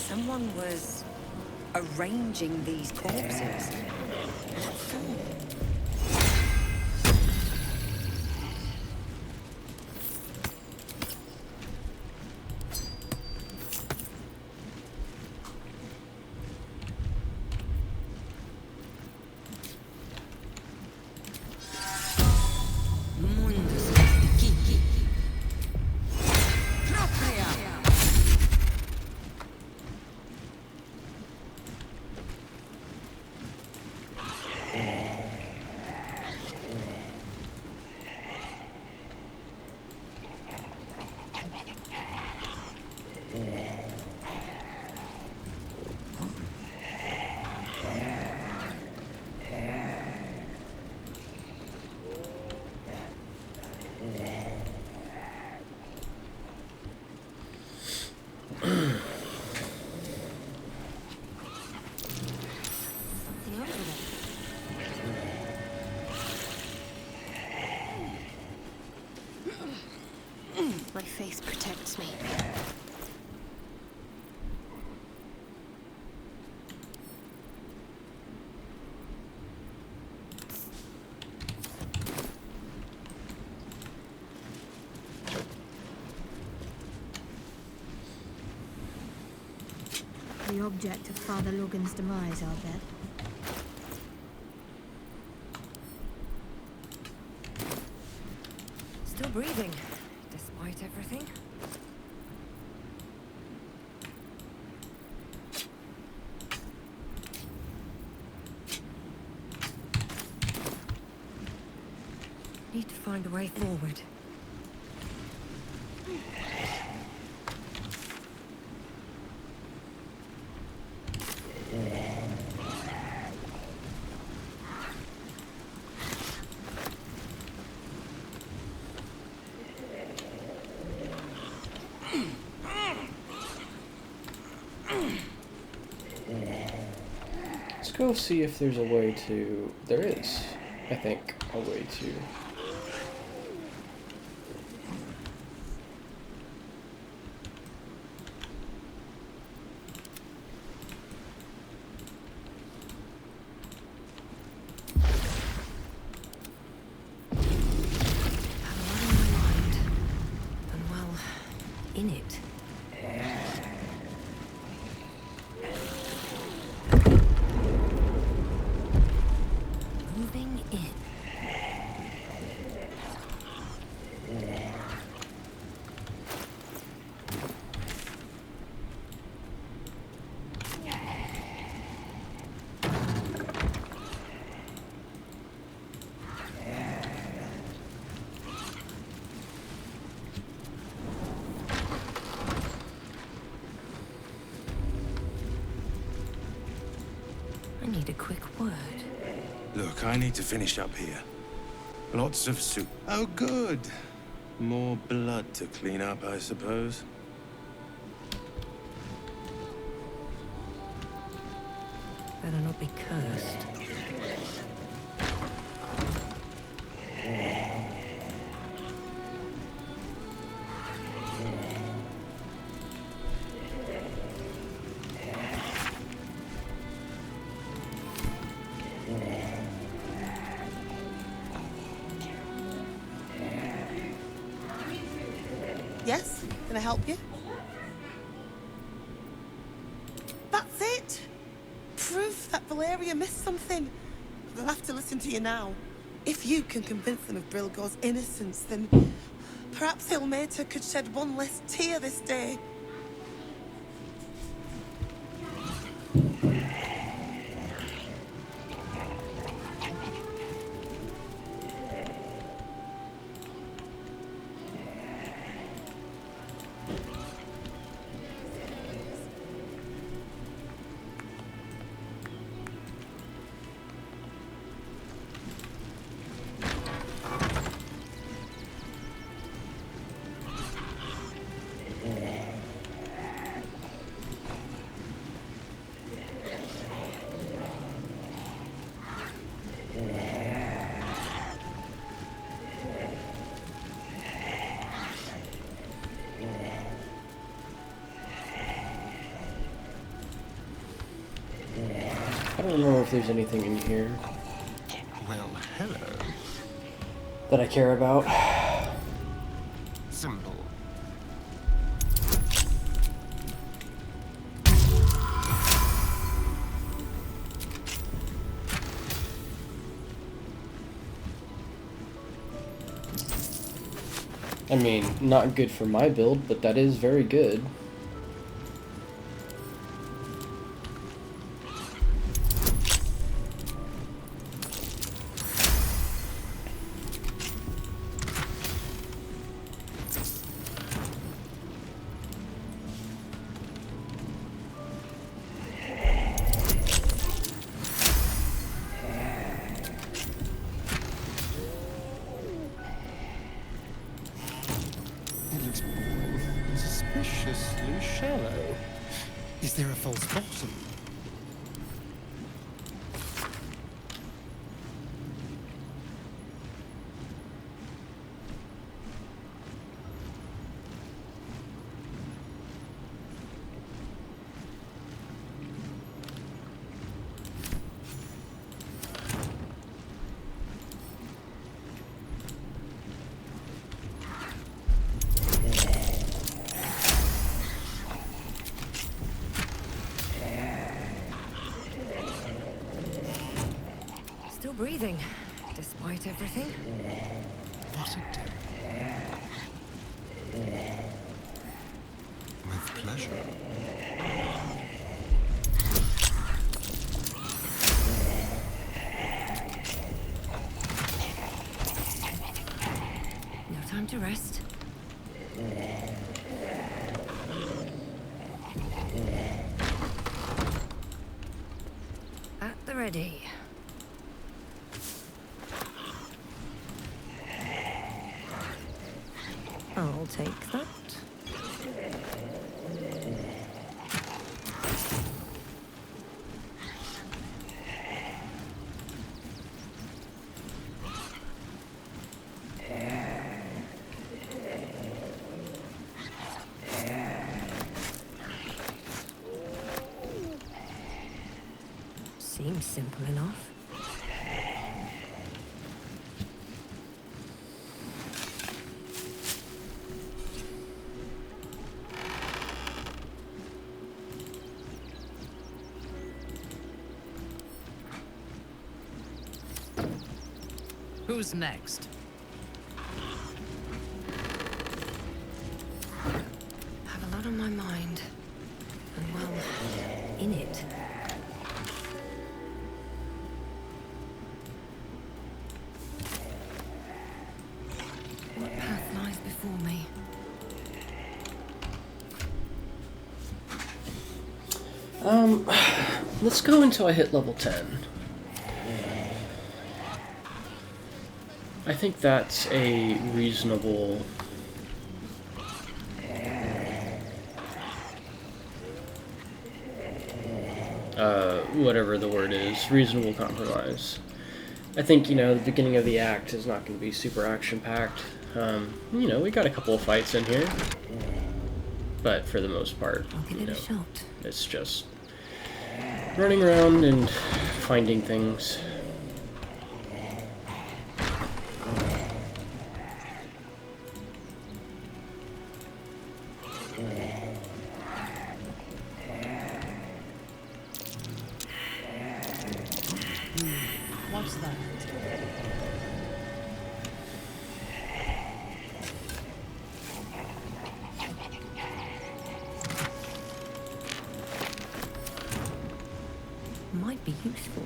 Someone was arranging these corpses. What for? faith protects me. The object of Father Logan's demise, I'll bet. Still breathing, despite everything. Need to find a way forward. Let's go see if there's a way to... There is, I think, a way to... In it. Moving in. I need a quick word. Look, I need to finish up here. Lots of soup. Oh, good. More blood to clean up, I suppose. Better not be cursed. Yes? Can I help you? That's it! Proof that Valeria missed something. They'll have to listen to you now. If you can convince them of Brilgor's innocence, then perhaps Ilmater could shed one less tear this day. I don't remember if there's anything in here Well, hello. that I care about. Simple. I mean, not good for my build, but that is very good. It looks suspiciously shallow. Is there a false bottom? breathing, despite everything. What a day. With pleasure. No time to rest. At the ready. I'll take that. Seems simple enough. Who's next? Have a lot on my mind. And well, in it. What path lies before me? Let's go until I hit level 10. I think that's a reasonable whatever the word is, reasonable compromise. I think, you know, the beginning of the act is not going to be super action-packed. You know, we got a couple of fights in here, but for the most part, you know, it's just running around and finding things. What's that? Might be useful.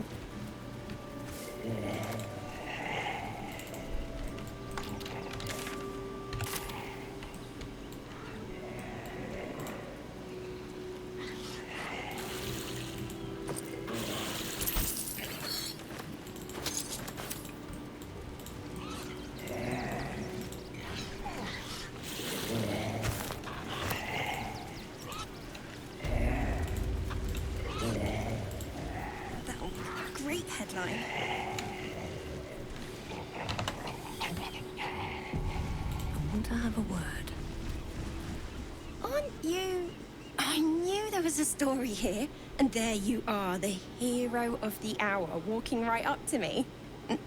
Great headline. I want to have a word. Aren't you... I knew there was a story here. And there you are, the hero of the hour, walking right up to me.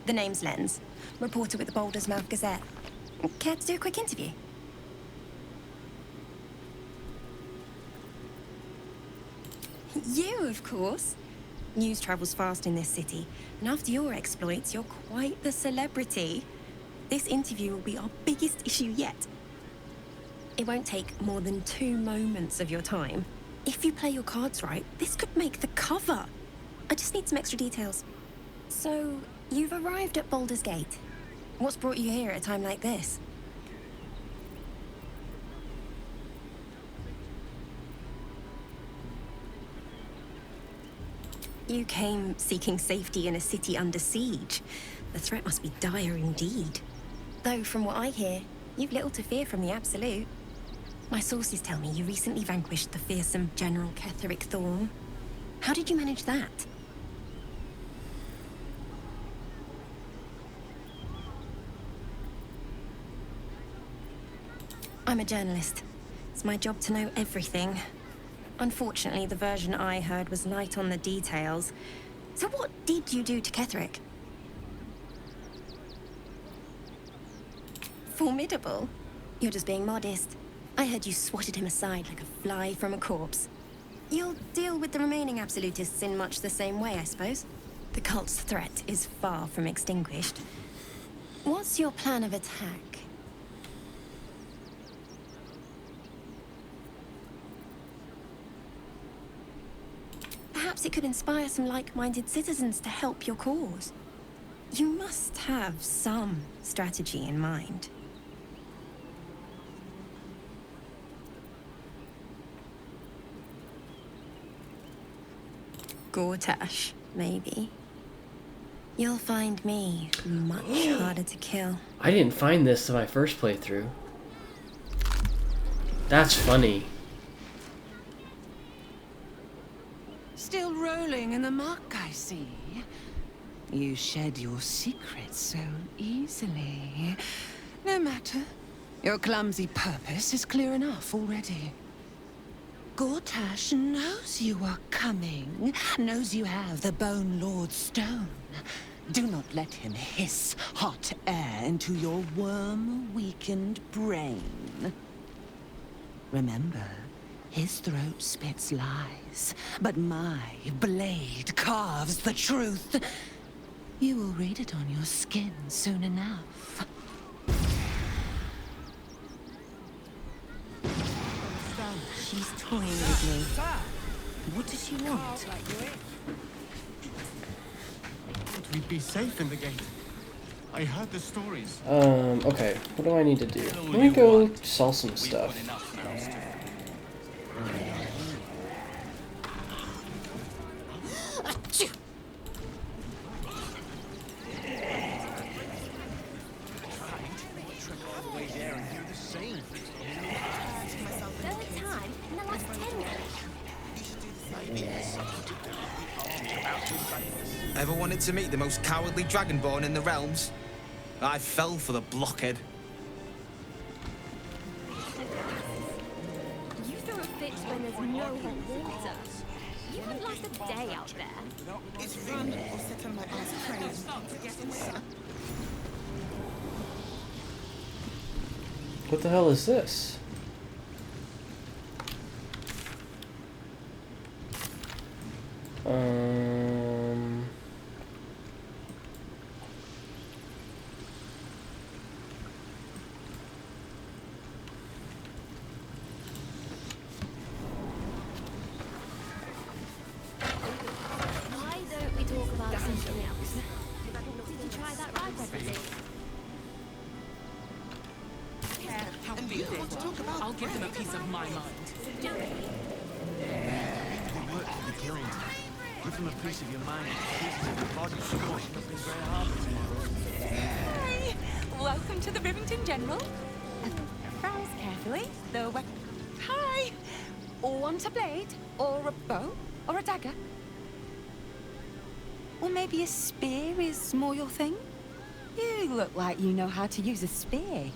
The name's Lens, reporter with the Baldur's Mouth Gazette. Care to do a quick interview? You, of course. News travels fast in this city, and after your exploits, you're quite the celebrity. This interview will be our biggest issue yet. It won't take more than 2 moments of your time. If you play your cards right, this could make the cover. I just need some extra details. So, you've arrived at Baldur's Gate. What's brought you here at a time like this? You came seeking safety in a city under siege. The threat must be dire indeed. Though, from what I hear, you've little to fear from the Absolute. My sources tell me you recently vanquished the fearsome General Ketheric Thorn. How did you manage that? I'm a journalist. It's my job to know everything. Unfortunately, the version I heard was light on the details. So what did you do to Ketheric? Formidable? You're just being modest. I heard you swatted him aside like a fly from a corpse. You'll deal with the remaining Absolutists in much the same way, I suppose? The cult's threat is far from extinguished. What's your plan of attack? Perhaps it could inspire some like-minded citizens to help your cause. You must have some strategy in mind. Gortash, maybe. You'll find me much harder to kill. I didn't find this in my first playthrough. That's funny. Still rolling in the muck, I see. You shed your secrets so easily. No matter. Your clumsy purpose is clear enough already. Gortash knows you are coming, knows you have the Bone Lord's stone. Do not let him hiss hot air into your worm-weakened brain. Remember, his throat spits lies, but my blade carves the truth. You will read it on your skin soon enough. She's toying with me. What does she want? Would we be safe in the gate? I heard the stories. Okay. What do I need to do? Let me go sell some stuff. Ever wanted to meet the most cowardly dragonborn in the realms? I fell for the blockhead. You throw a fit when there's no hot water. You wouldn't last a day out there. It's fun or sit on my ass crazy. What the hell is this? Why don't we talk about something else? Did you try that ride recipe? I'll give them a piece of my mind. Do it. They work for the guild. Give them a piece of your mind, pieces of your body, squashing up in Grey Harbour tomorrow. Hey! Welcome to the Rivington General. Browse carefully. Hi! Want a blade? Or a bow? Or a dagger? Or maybe a spear is more your thing? You look like you know how to use a spear.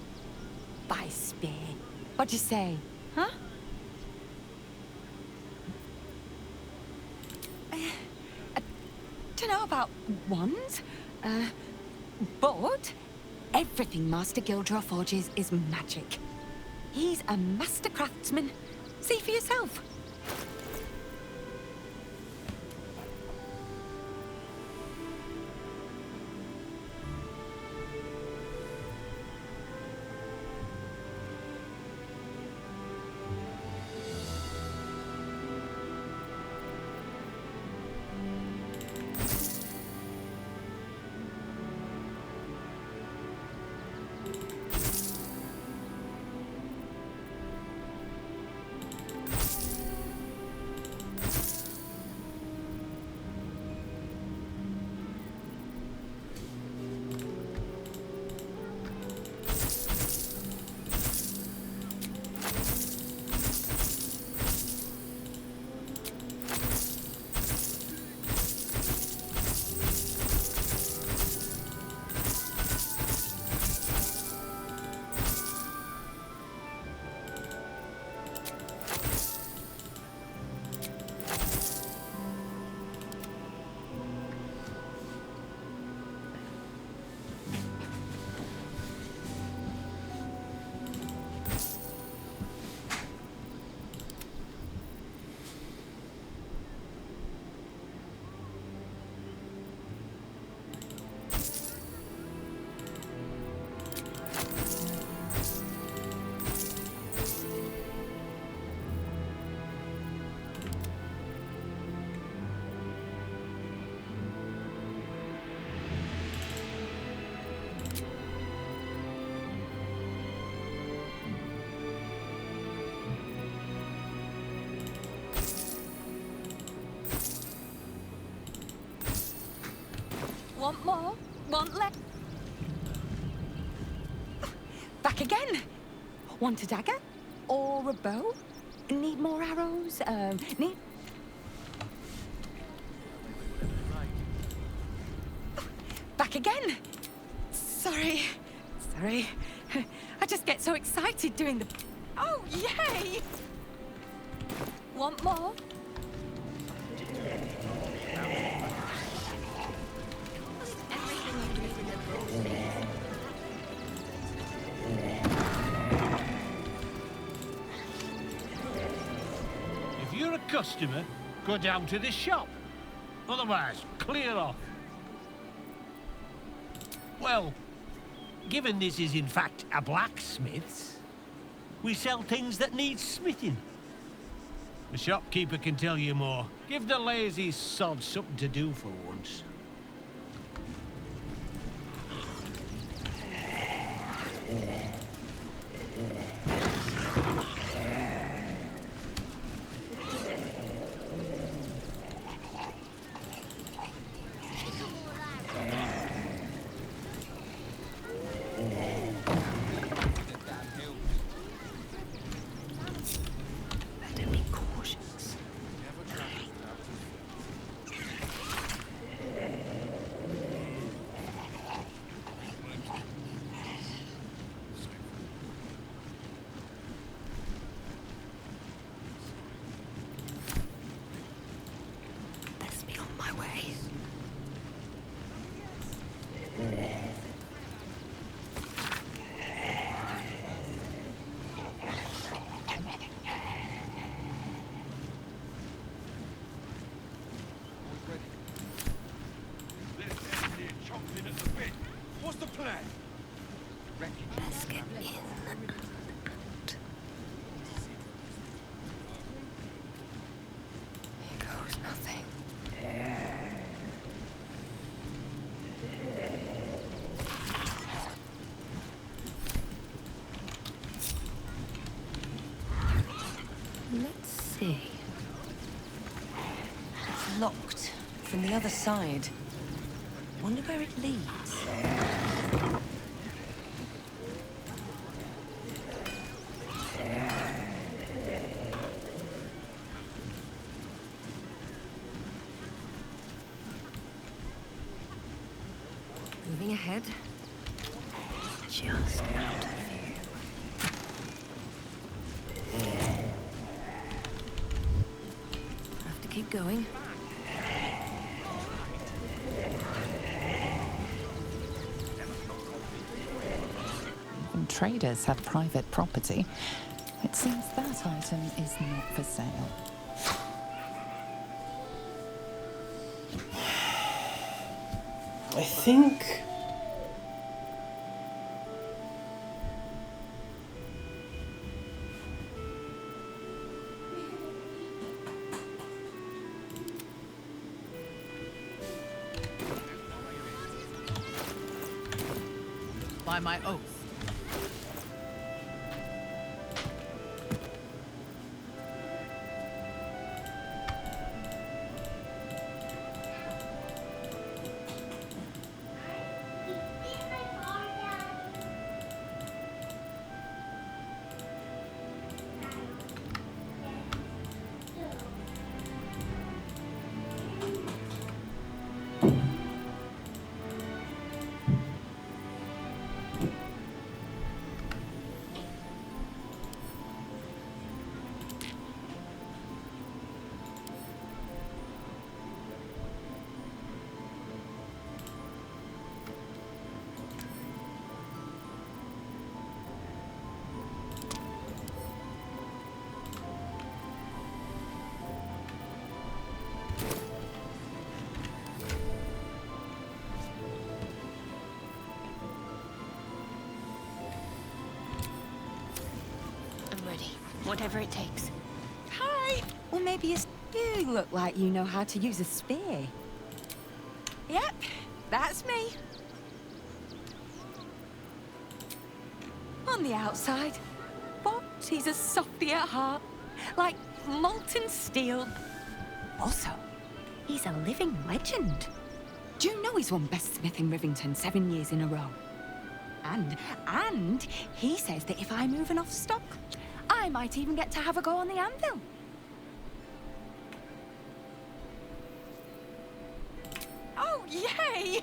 By spear. What'd you say? Huh? I don't know about wands, but everything Master Gildra forges is magic. He's a master craftsman. See for yourself. Want let? Back again. Want a dagger? Or a bow? Need more arrows? Need... Back again. Sorry. I just get so excited doing the... Oh, yay! Want more? If you're a customer, go down to the shop. Otherwise, clear off. Well, given this is in fact a blacksmith's, we sell things that need smithing. The shopkeeper can tell you more. Give the lazy sod something to do for once. What's the plan? Let's get in. Here goes nothing. Let's see. It's locked from the other side. Wonder where it leads. Moving ahead. Just out of view. Have to keep going. Even traders have private property. It seems that item is not for sale. I think... By my oath. Whatever it takes. Hi! Or maybe you look like you know how to use a spear. Yep, that's me. On the outside, but he's a softy at heart, like molten steel. Also, he's a living legend. Do you know he's won Best Smith in Rivington 7 years in a row? And he says that if I move enough stock, I might even get to have a go on the anvil. Oh, yay!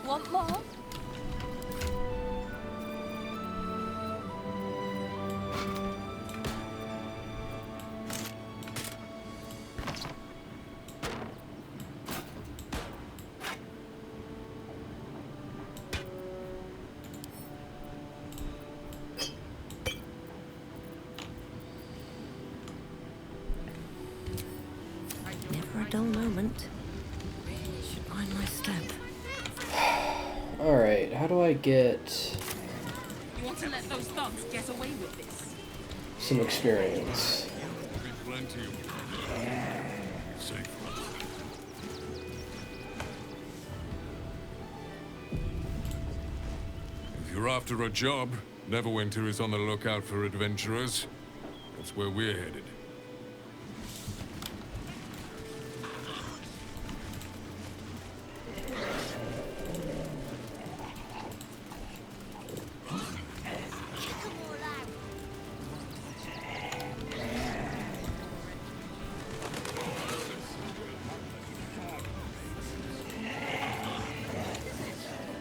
Want more? Never a dull moment. Should mind my step. Alright, how do I get You want to let those thugs get away with this? some experience? If you're after a job, Neverwinter is on the lookout for adventurers. That's where we're headed.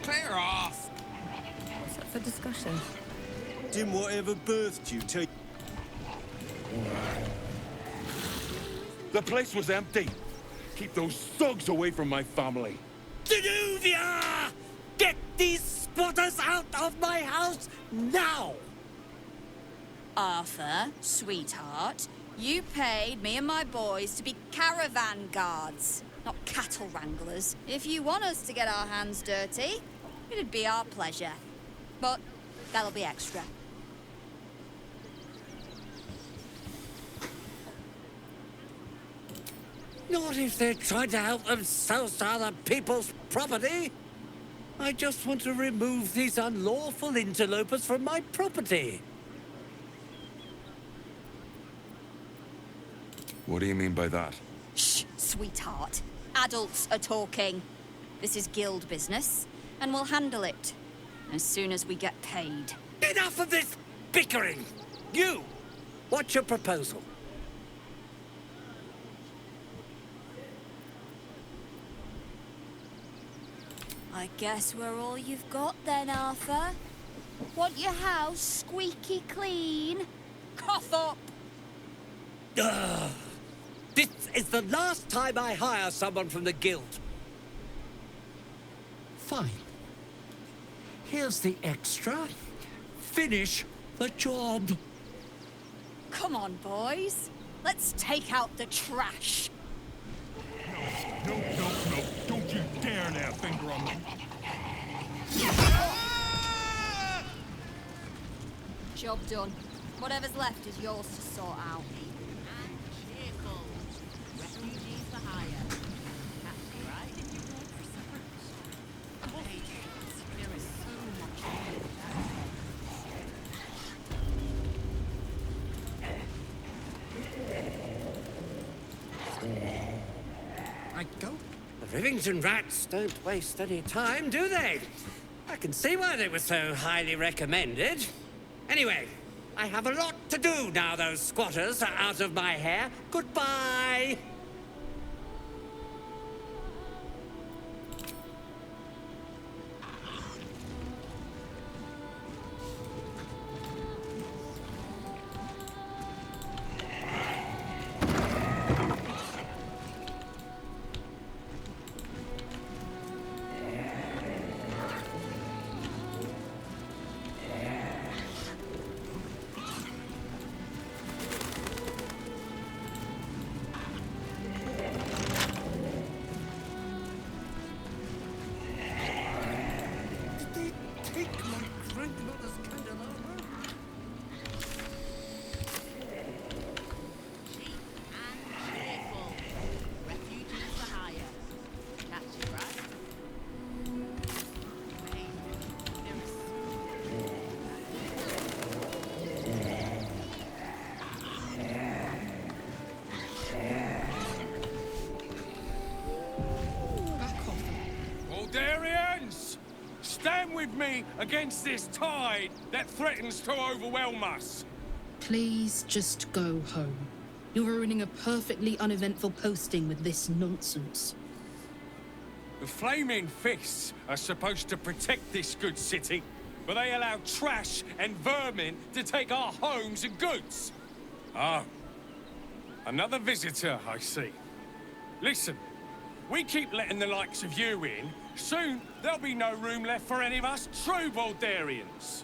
Clear off! What's up for discussion? Didn't whatever birthed you tell you? The place was empty. Keep those thugs away from my family. Danuvia! Get these squatters out of my house now! Arthur, sweetheart, you paid me and my boys to be caravan guards, not cattle wranglers. If you want us to get our hands dirty, it'd be our pleasure. But that'll be extra. Not if they're trying to help themselves to other people's property. I just want to remove these unlawful interlopers from my property. What do you mean by that? Shh, sweetheart. Adults are talking. This is guild business, and we'll handle it as soon as we get paid. Enough of this bickering! You! What's your proposal? I guess we're all you've got then, Arthur. Want your house squeaky clean? Cough up! Ugh. This is the last time I hire someone from the guild. Fine. Here's the extra. Finish the job. Come on, boys. Let's take out the trash. No, don't you dare lay a finger on me. Job done. Whatever's left is yours to sort out. I don't. The Rivington rats don't waste any time, do they? I can see why they were so highly recommended. Anyway, I have a lot to do now those squatters are out of my hair. Goodbye! stand with me against this tide that threatens to overwhelm us. Please just go home. You're ruining a perfectly uneventful posting with this nonsense. The Flaming Fists are supposed to protect this good city, but they allow trash and vermin to take our homes and goods. Oh, another visitor, I see. Listen, we keep letting the likes of you in, soon there'll be no room left for any of us true Baldurians.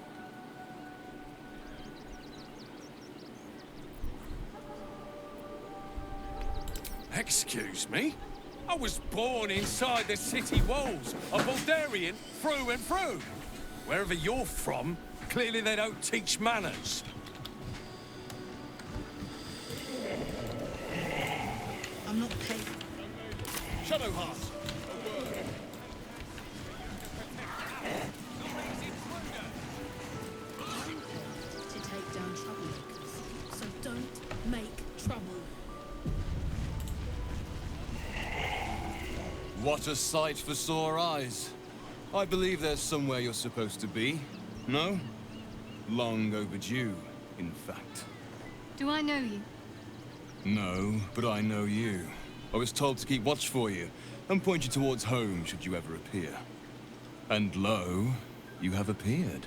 Excuse me? I was born inside the city walls, a Baldurian through and through. Wherever you're from, clearly they don't teach manners. I'm not paid. Shadowheart! To take down troublemakers, so don't make trouble. What a sight for sore eyes. I believe there's somewhere you're supposed to be. No? Long overdue, in fact. Do I know you? No, but I know you. I was told to keep watch for you, and point you towards home should you ever appear. And lo, you have appeared.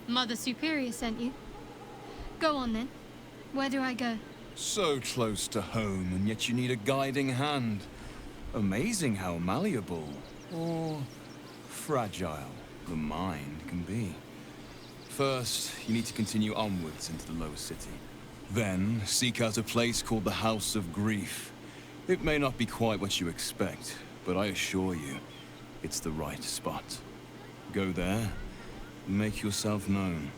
Mother Superior sent you. Go on then. Where do I go? So close to home, and yet you need a guiding hand. Amazing how malleable, or fragile, the mind can be. First, you need to continue onwards into the lower city. Then, seek out a place called the House of Grief. It may not be quite what you expect, but I assure you, it's the right spot. Go there, make yourself known.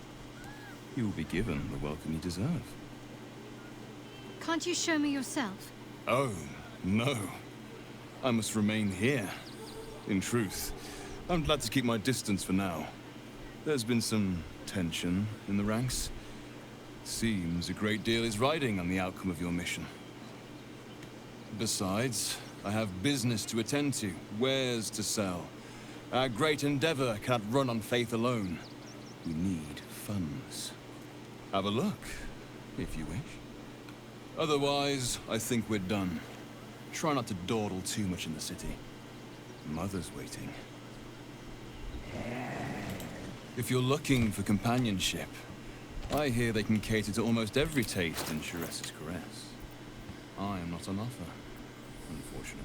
You will be given the welcome you deserve. Can't you show me yourself? Oh, no. I must remain here. In truth, I'm glad to keep my distance for now. There's been some tension in the ranks. Seems a great deal is riding on the outcome of your mission. Besides, I have business to attend to, wares to sell. Our great endeavor cannot run on faith alone. We need funds. Have a look, if you wish. Otherwise, I think we're done. Try not to dawdle too much in the city. Mother's waiting. If you're looking for companionship, I hear they can cater to almost every taste in Sharess's caress. I am not on offer, unfortunately.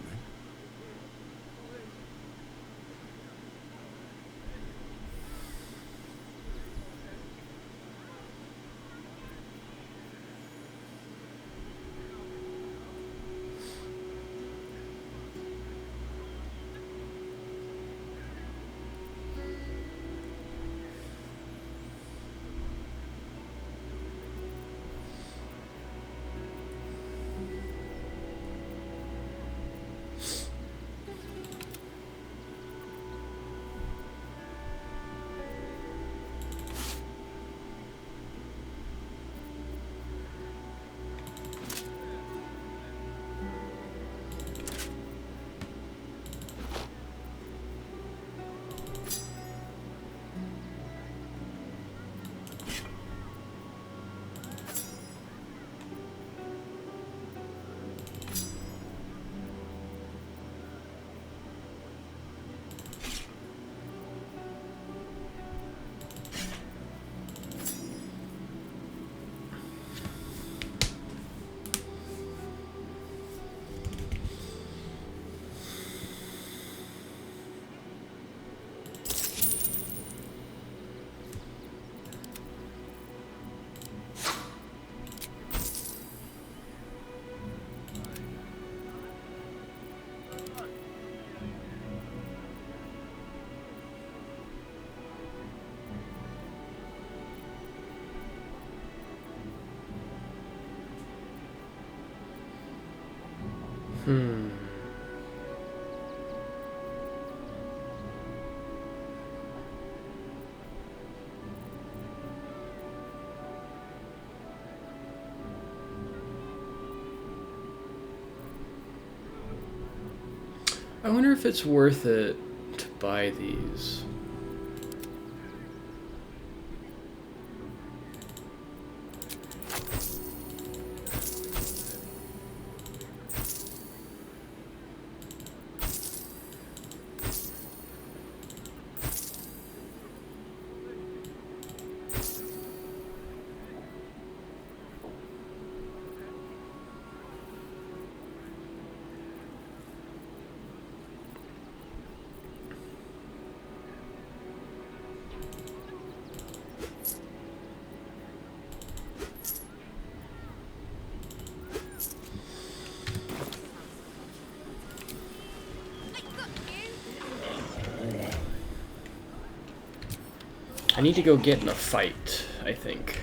I wonder if it's worth it to buy these. I need to go get in a fight, I think.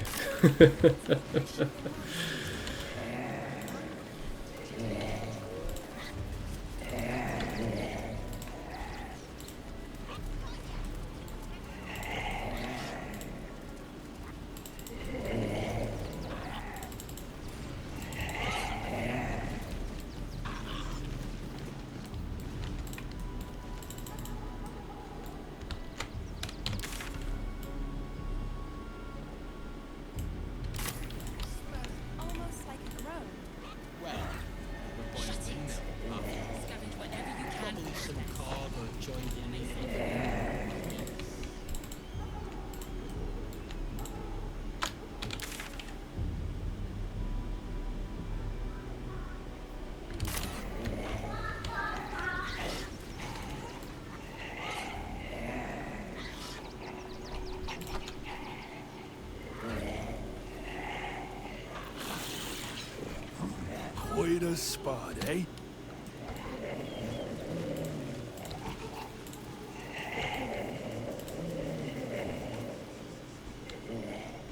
Quite a spot, eh?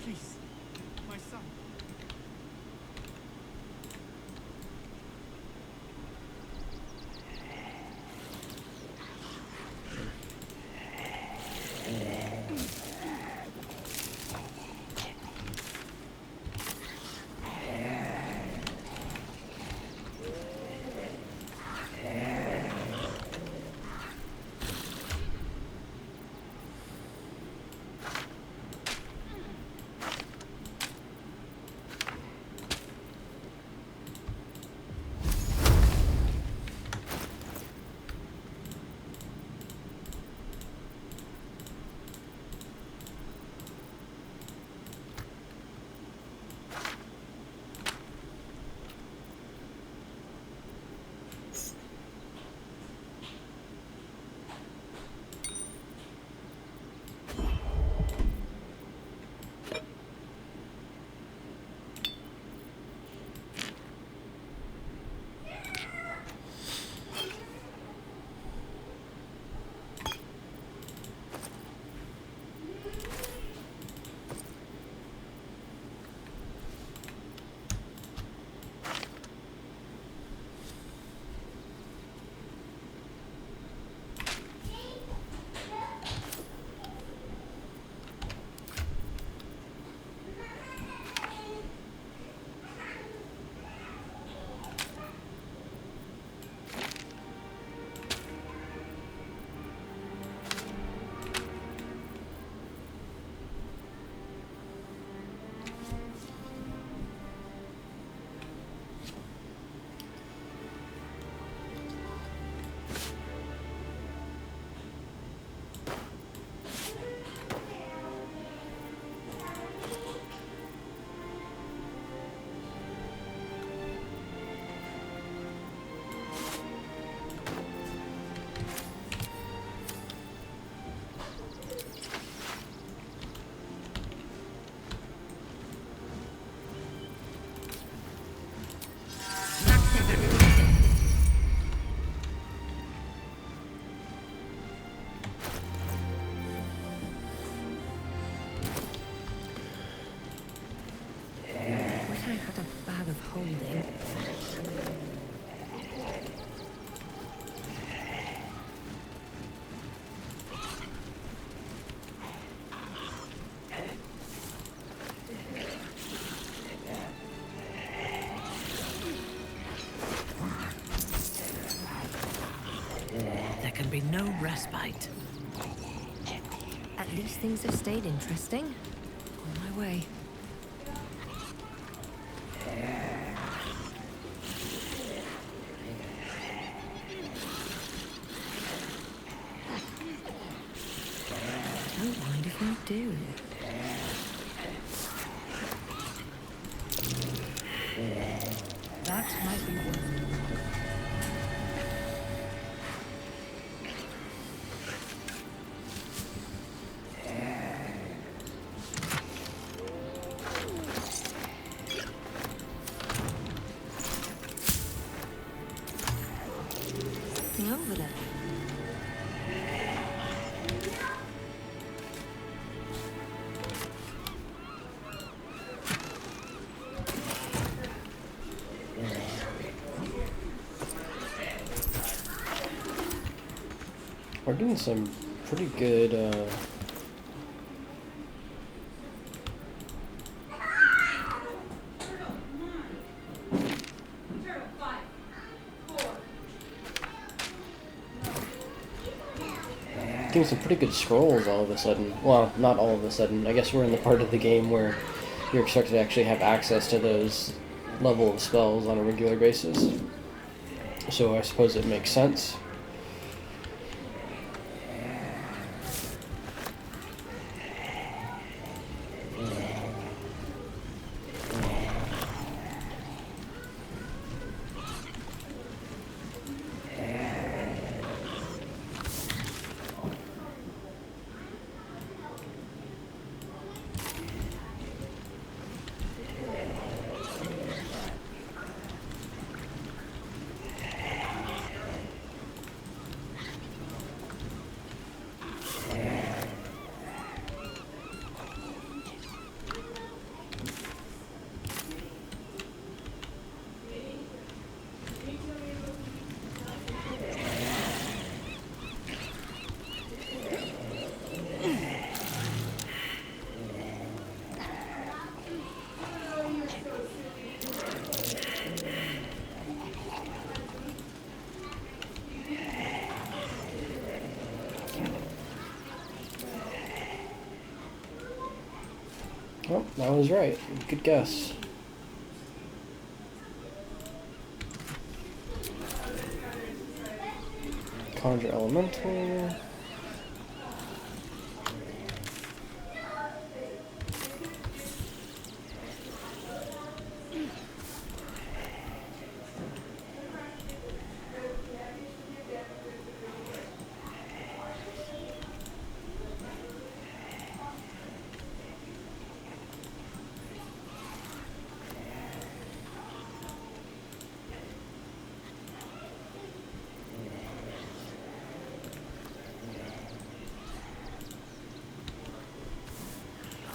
Please, my son. can be no respite. At least things have stayed interesting. On my way. Don't mind if I do. That might be worth it. Something over there. We're doing some pretty good, doing some pretty good scrolls all of a sudden. Well, not all of a sudden. I guess we're in the part of the game where you're expected to actually have access to those level of spells on a regular basis. So I suppose it makes sense. Oh, I was right. Good guess. Conjure Elemental.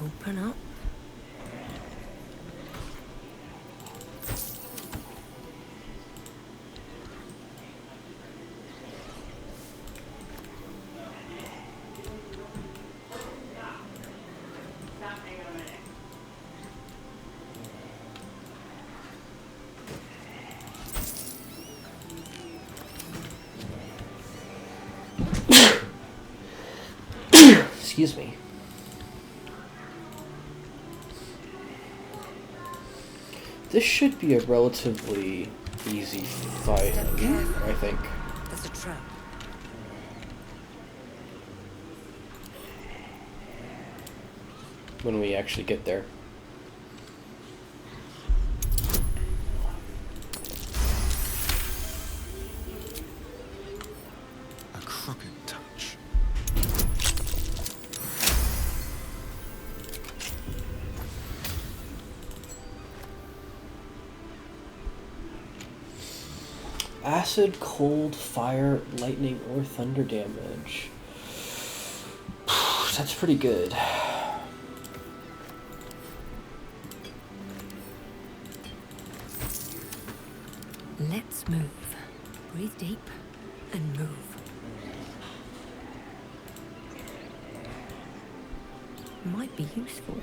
Open up. Excuse me. This should be a relatively easy fight, I think. There's a trap. When we actually get there. A crooked touch. Acid, cold, fire, lightning, or thunder damage. That's pretty good. Let's move. Breathe deep and move. Might be useful.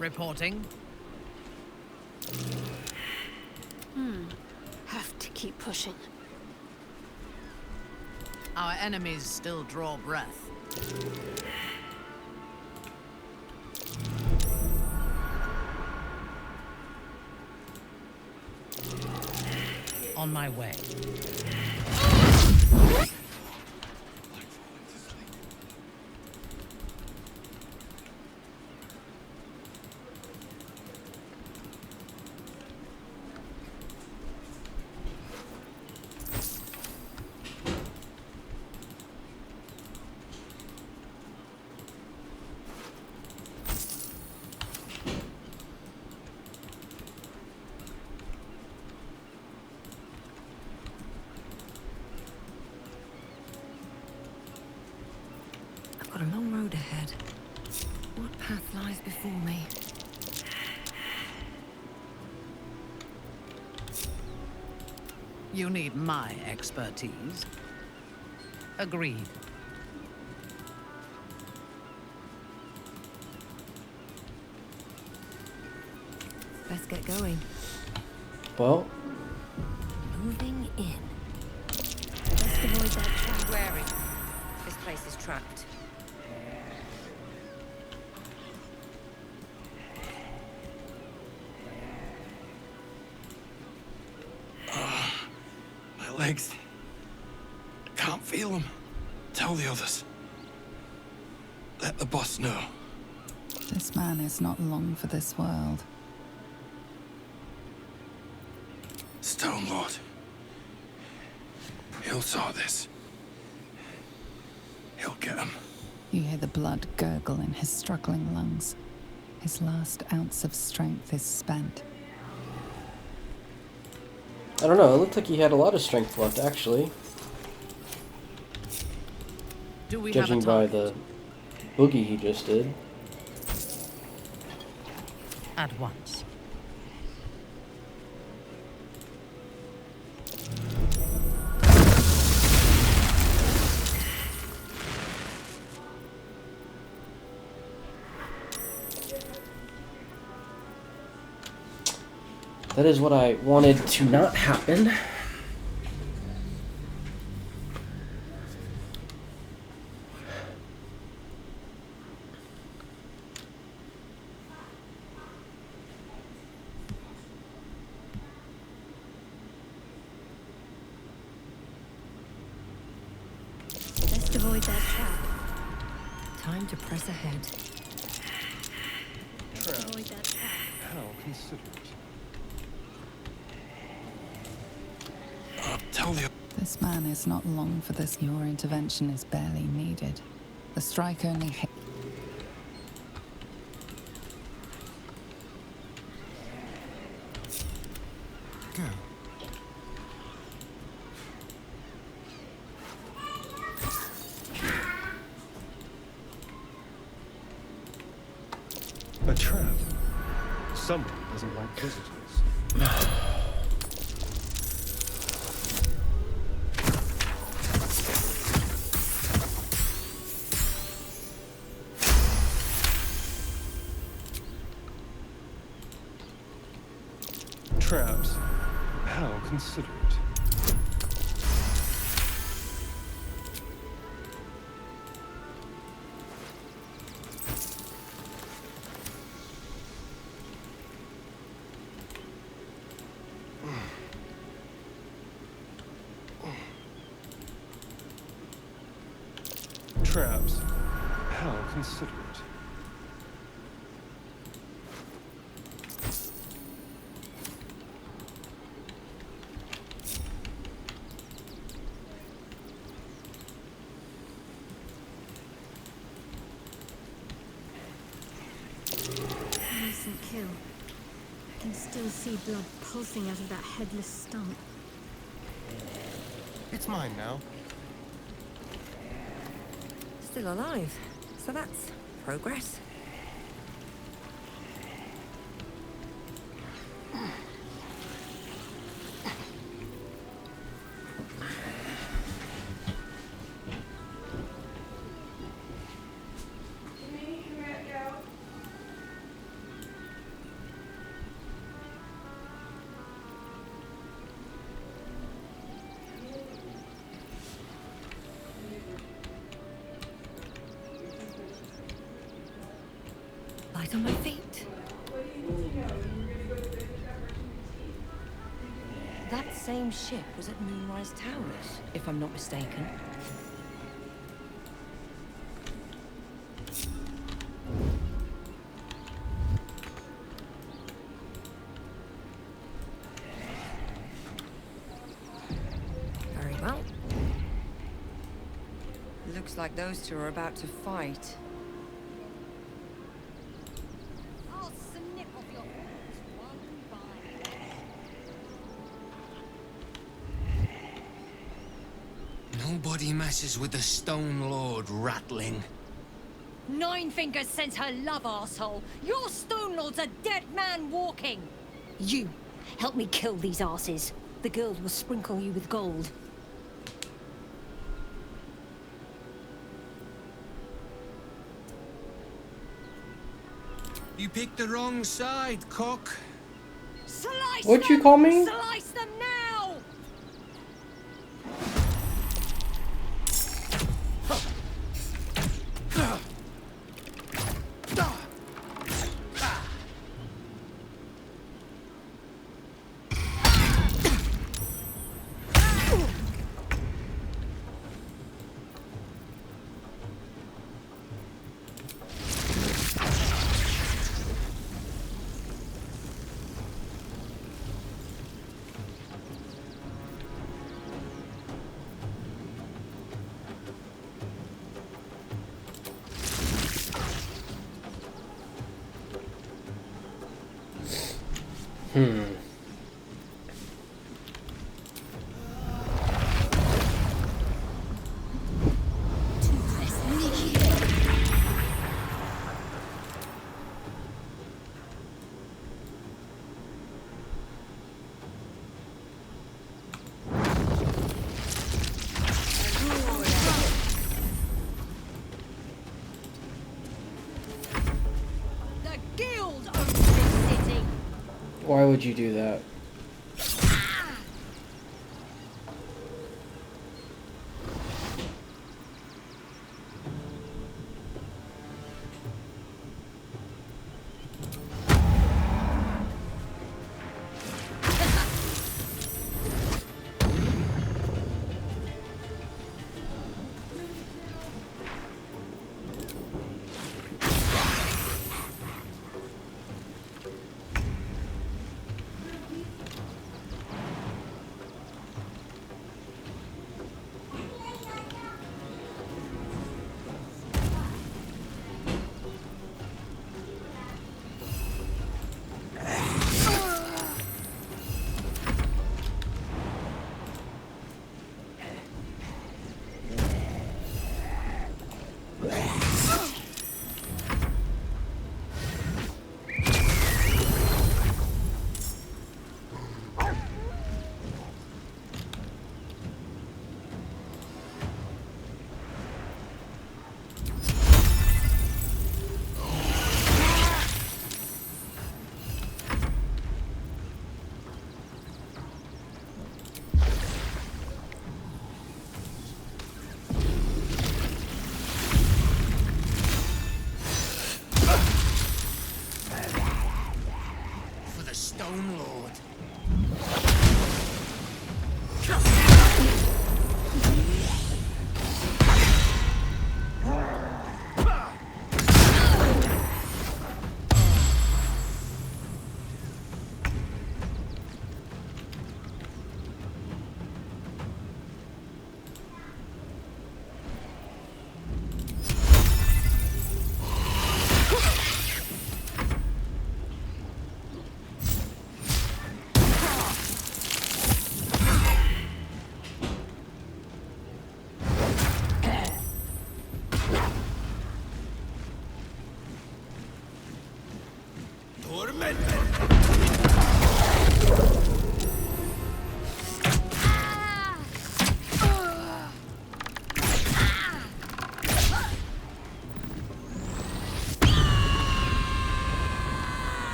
Reporting. Have to keep pushing. Our enemies still draw breath. On my way. I've got a long road ahead. What path lies before me? You need my expertise. Agreed. Let's get going. Well, Moving in. Let's avoid that trap. Wary. This place is trapped. My legs. I can't feel them. Tell the others. Let the boss know. This man is not long for this world. Stone Lord. He'll saw this. He'll get him. You hear the blood gurgle in his struggling lungs. His last ounce of strength is spent. I don't know, it looked like he had a lot of strength left, actually. Do we Judging have a by target? the boogie he just did. At once. That is what I wanted to not happen. Let's avoid that trap. Time to press ahead. Avoid that trap. How considerate. Tell the... This man is not long for this. Your intervention is barely needed. The strike only hit. Go. A trap. Someone doesn't like visitors. Traps. How considerate. Traps. How considerate. Innocent kill. I can still see blood pulsing out of that headless stump. It's mine now. Still alive. So that's progress. light on my feet. That same ship was at Moonrise Towers, if I'm not mistaken. Very well. Looks like those two are about to fight. I'll snip off your horns one by Nobody messes with the Stone Lord, Ratling. Nine Fingers sends her love, arsehole. Your Stone Lord's a dead man walking. You, help me kill these asses. The guild will sprinkle you with gold. You picked the wrong side, cock. Slice What'd them! you call me? Slice them now! Why would you do that? Stone Lord.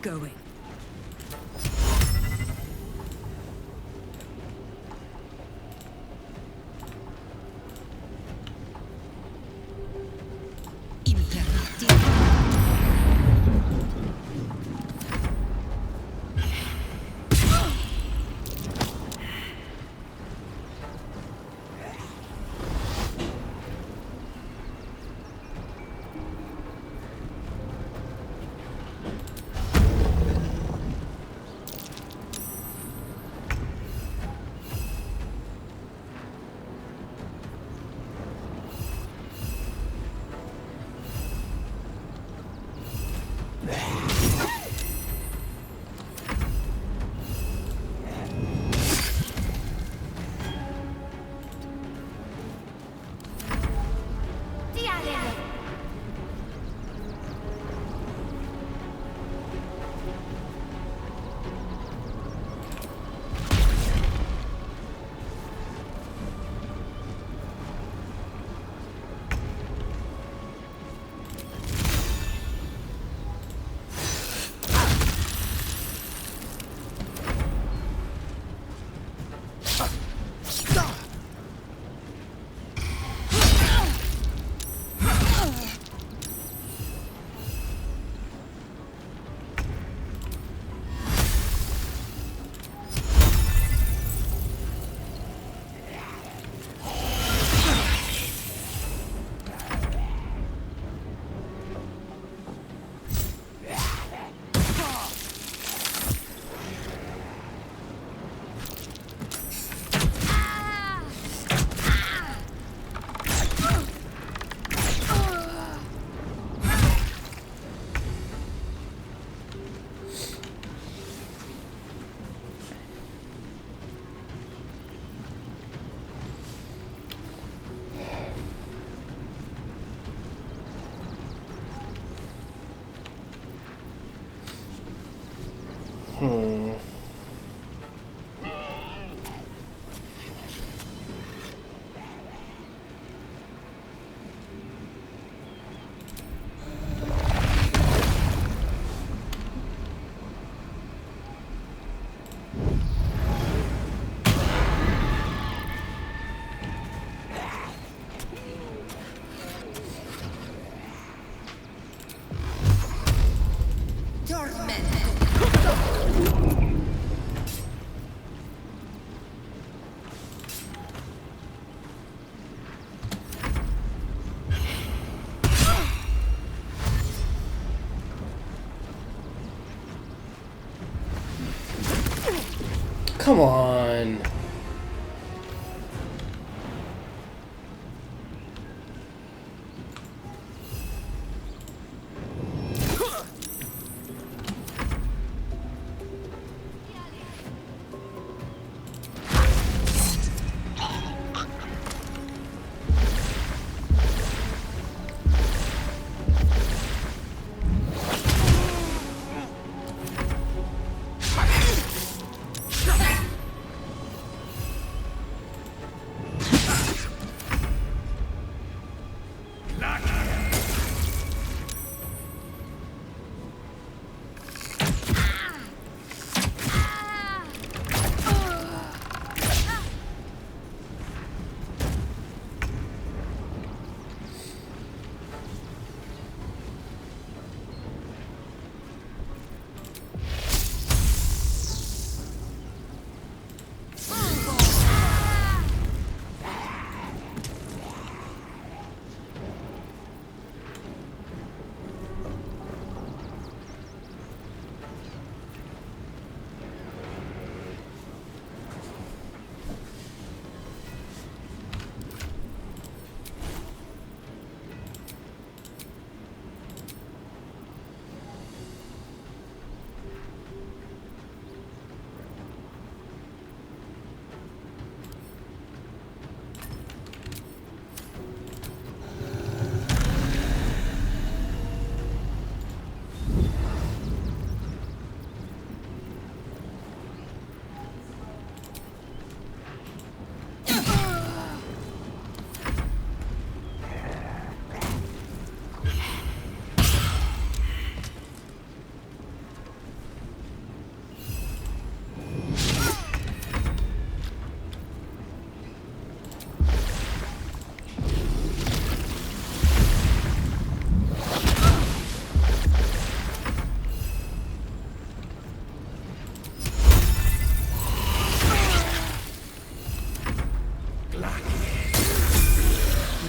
going. Come on.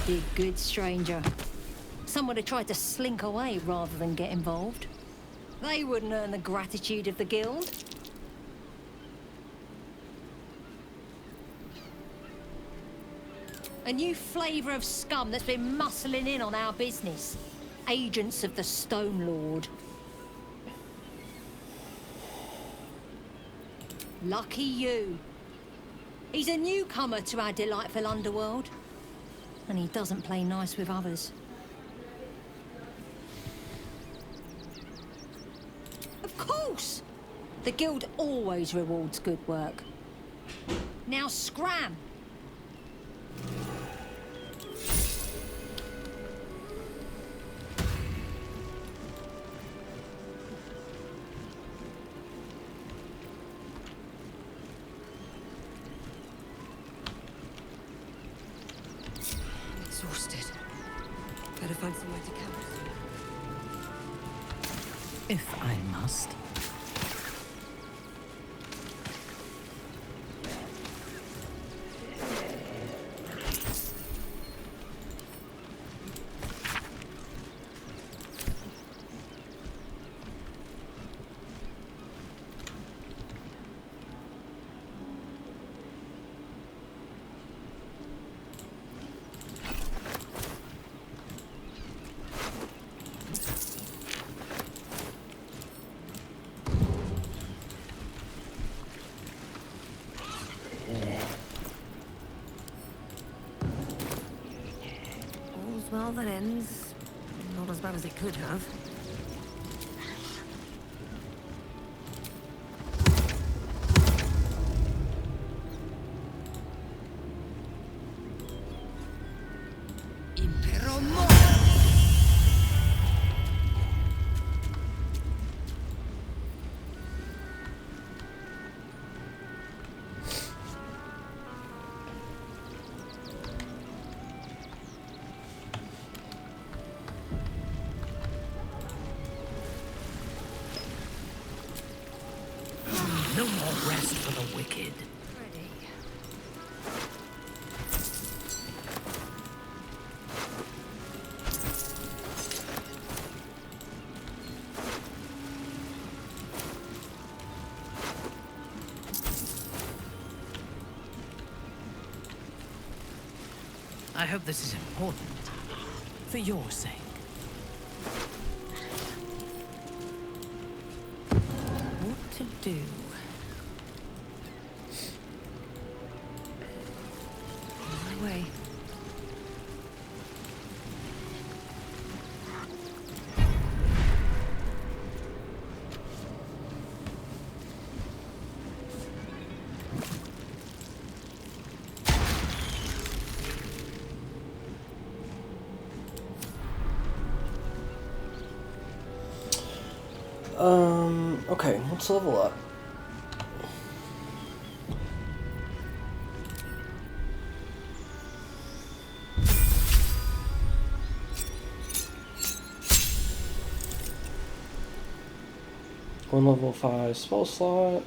did good, stranger. Some would have tried to slink away rather than get involved. They wouldn't earn the gratitude of the guild. A new flavour of scum that's been muscling in on our business. Agents of the Stone Lord. Lucky you. He's a newcomer to our delightful underworld. And he doesn't play nice with others. Of course! The guild always rewards good work. Now scram! Exhausted. Better find somewhere to camp. If I must. All's well that ends. Not as bad as it could have. No more rest for the wicked. I hope this is important. For your sake. What to do? On my way. Okay, let's level up. One level 5 spell slot.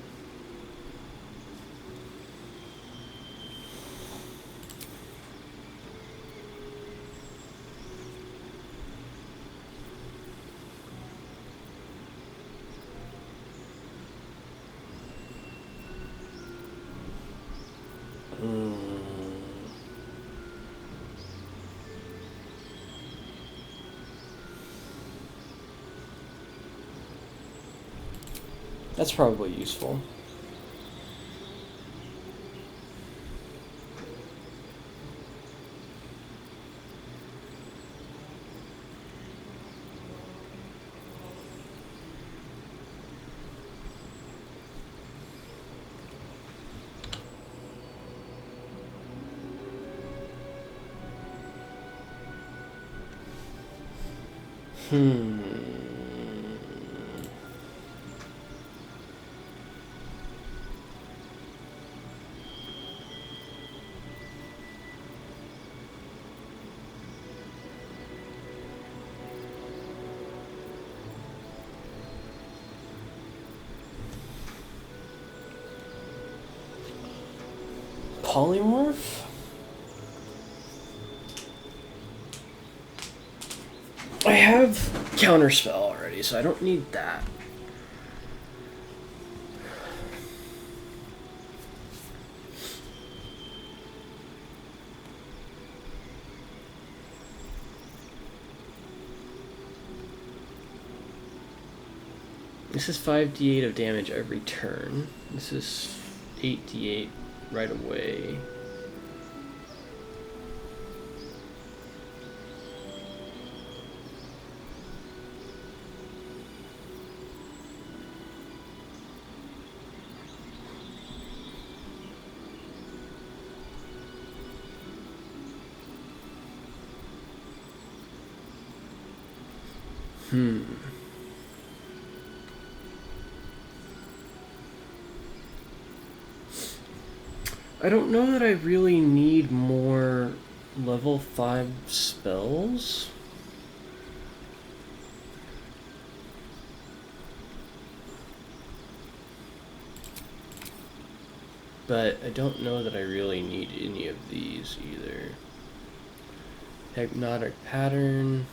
That's probably useful. Polymorph? have Counterspell already, so I don't need that. This is 5d8 of damage every turn. This is 8d8 right away. I don't know that I really need more level 5 spells. But I don't know that I really need any of these either. Hypnotic Pattern.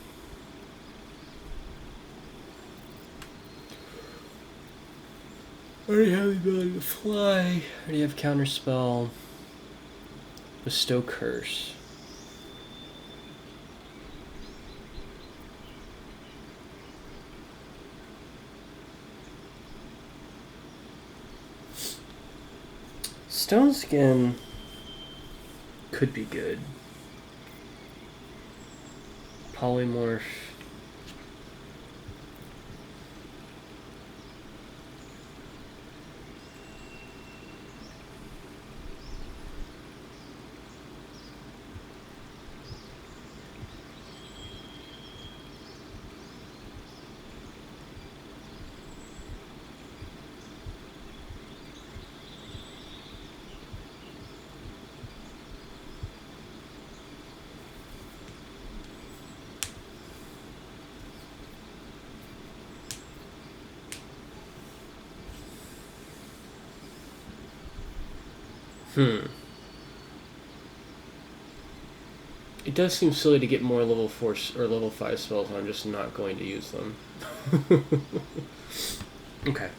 I already have the ability to fly. I already have Counterspell. Bestow Curse. Stone Skin could be good. Polymorph. It does seem silly to get more level 4 or level 5 spells, and I'm just not going to use them. Okay.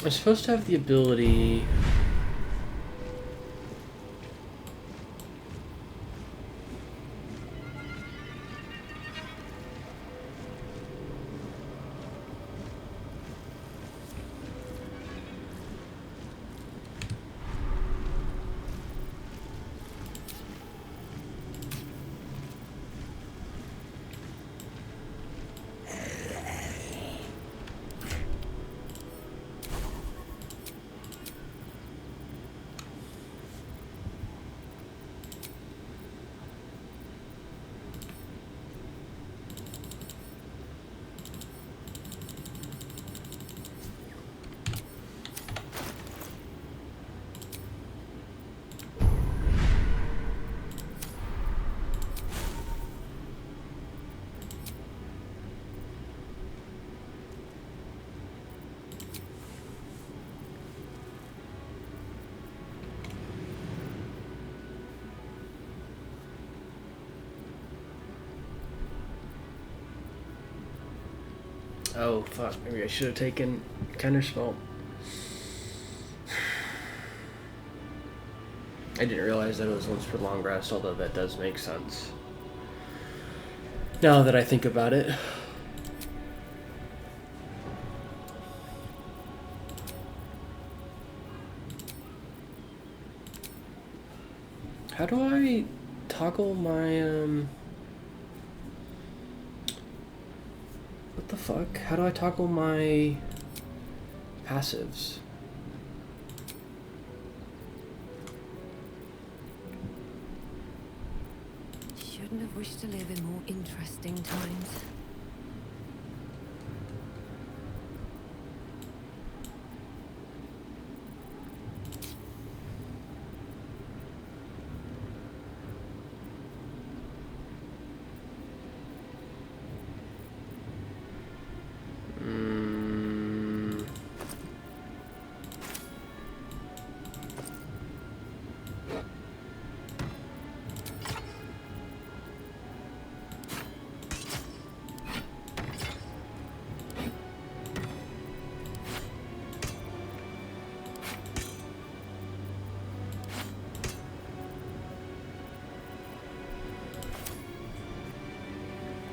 I'm supposed to have the ability... Oh, fuck. Maybe I should have taken Counterspell. I didn't realize that it was once per long rest, although that does make sense. Now that I think about it. How do I toggle my, what the fuck? How do I toggle my passives? Shouldn't have wished to live in more interesting times.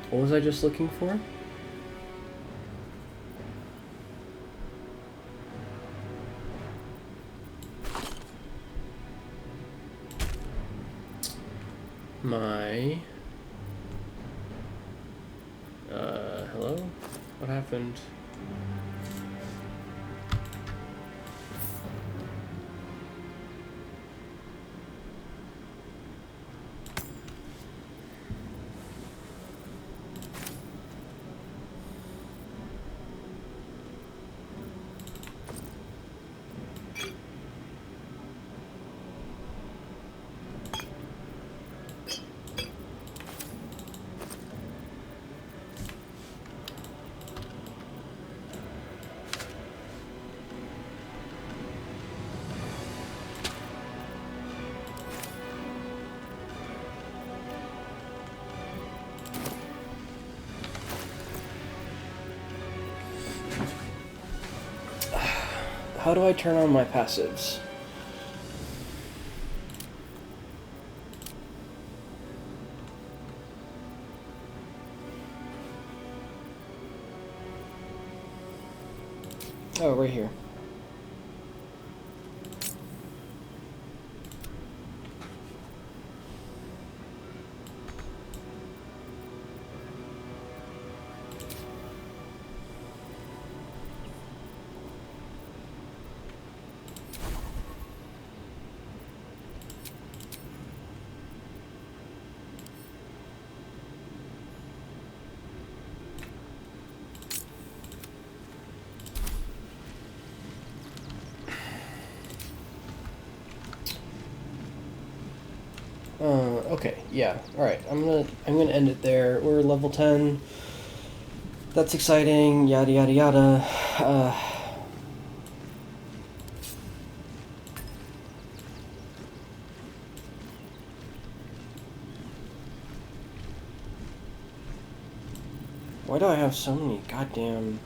What was I just looking for? My... hello? What happened? How do I turn on my passives? Oh, right here. Okay, yeah, alright, I'm gonna end it there. We're level 10. That's exciting, yada yada yada. Why do I have so many goddamn...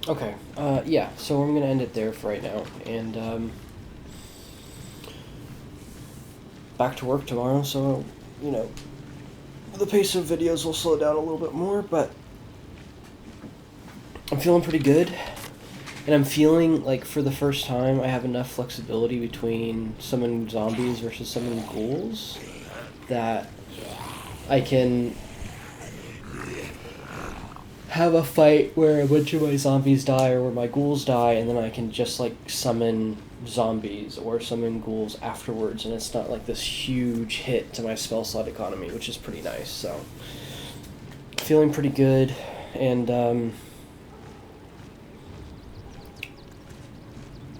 Okay, yeah, so I'm gonna end it there for right now, and, back to work tomorrow, so, you know, the pace of videos will slow down a little bit more, but I'm feeling pretty good. And I'm feeling like for the first time I have enough flexibility between summoning zombies versus summoning ghouls that I can have a fight where a bunch of my zombies die or where my ghouls die, and then I can just like summon zombies or summon ghouls afterwards, and it's not like this huge hit to my spell slot economy, which is pretty nice. So feeling pretty good, and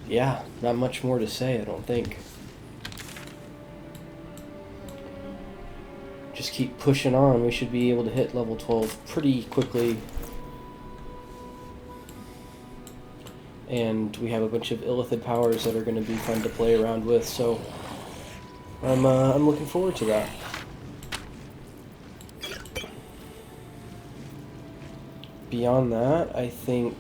yeah, not much more to say, I don't think. Just keep pushing on. We should be able to hit level 12 pretty quickly. And we have a bunch of illithid powers that are going to be fun to play around with, so I'm looking forward to that. Beyond that, I think...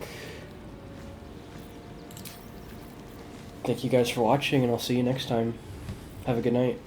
Thank you guys for watching, and I'll see you next time. Have a good night.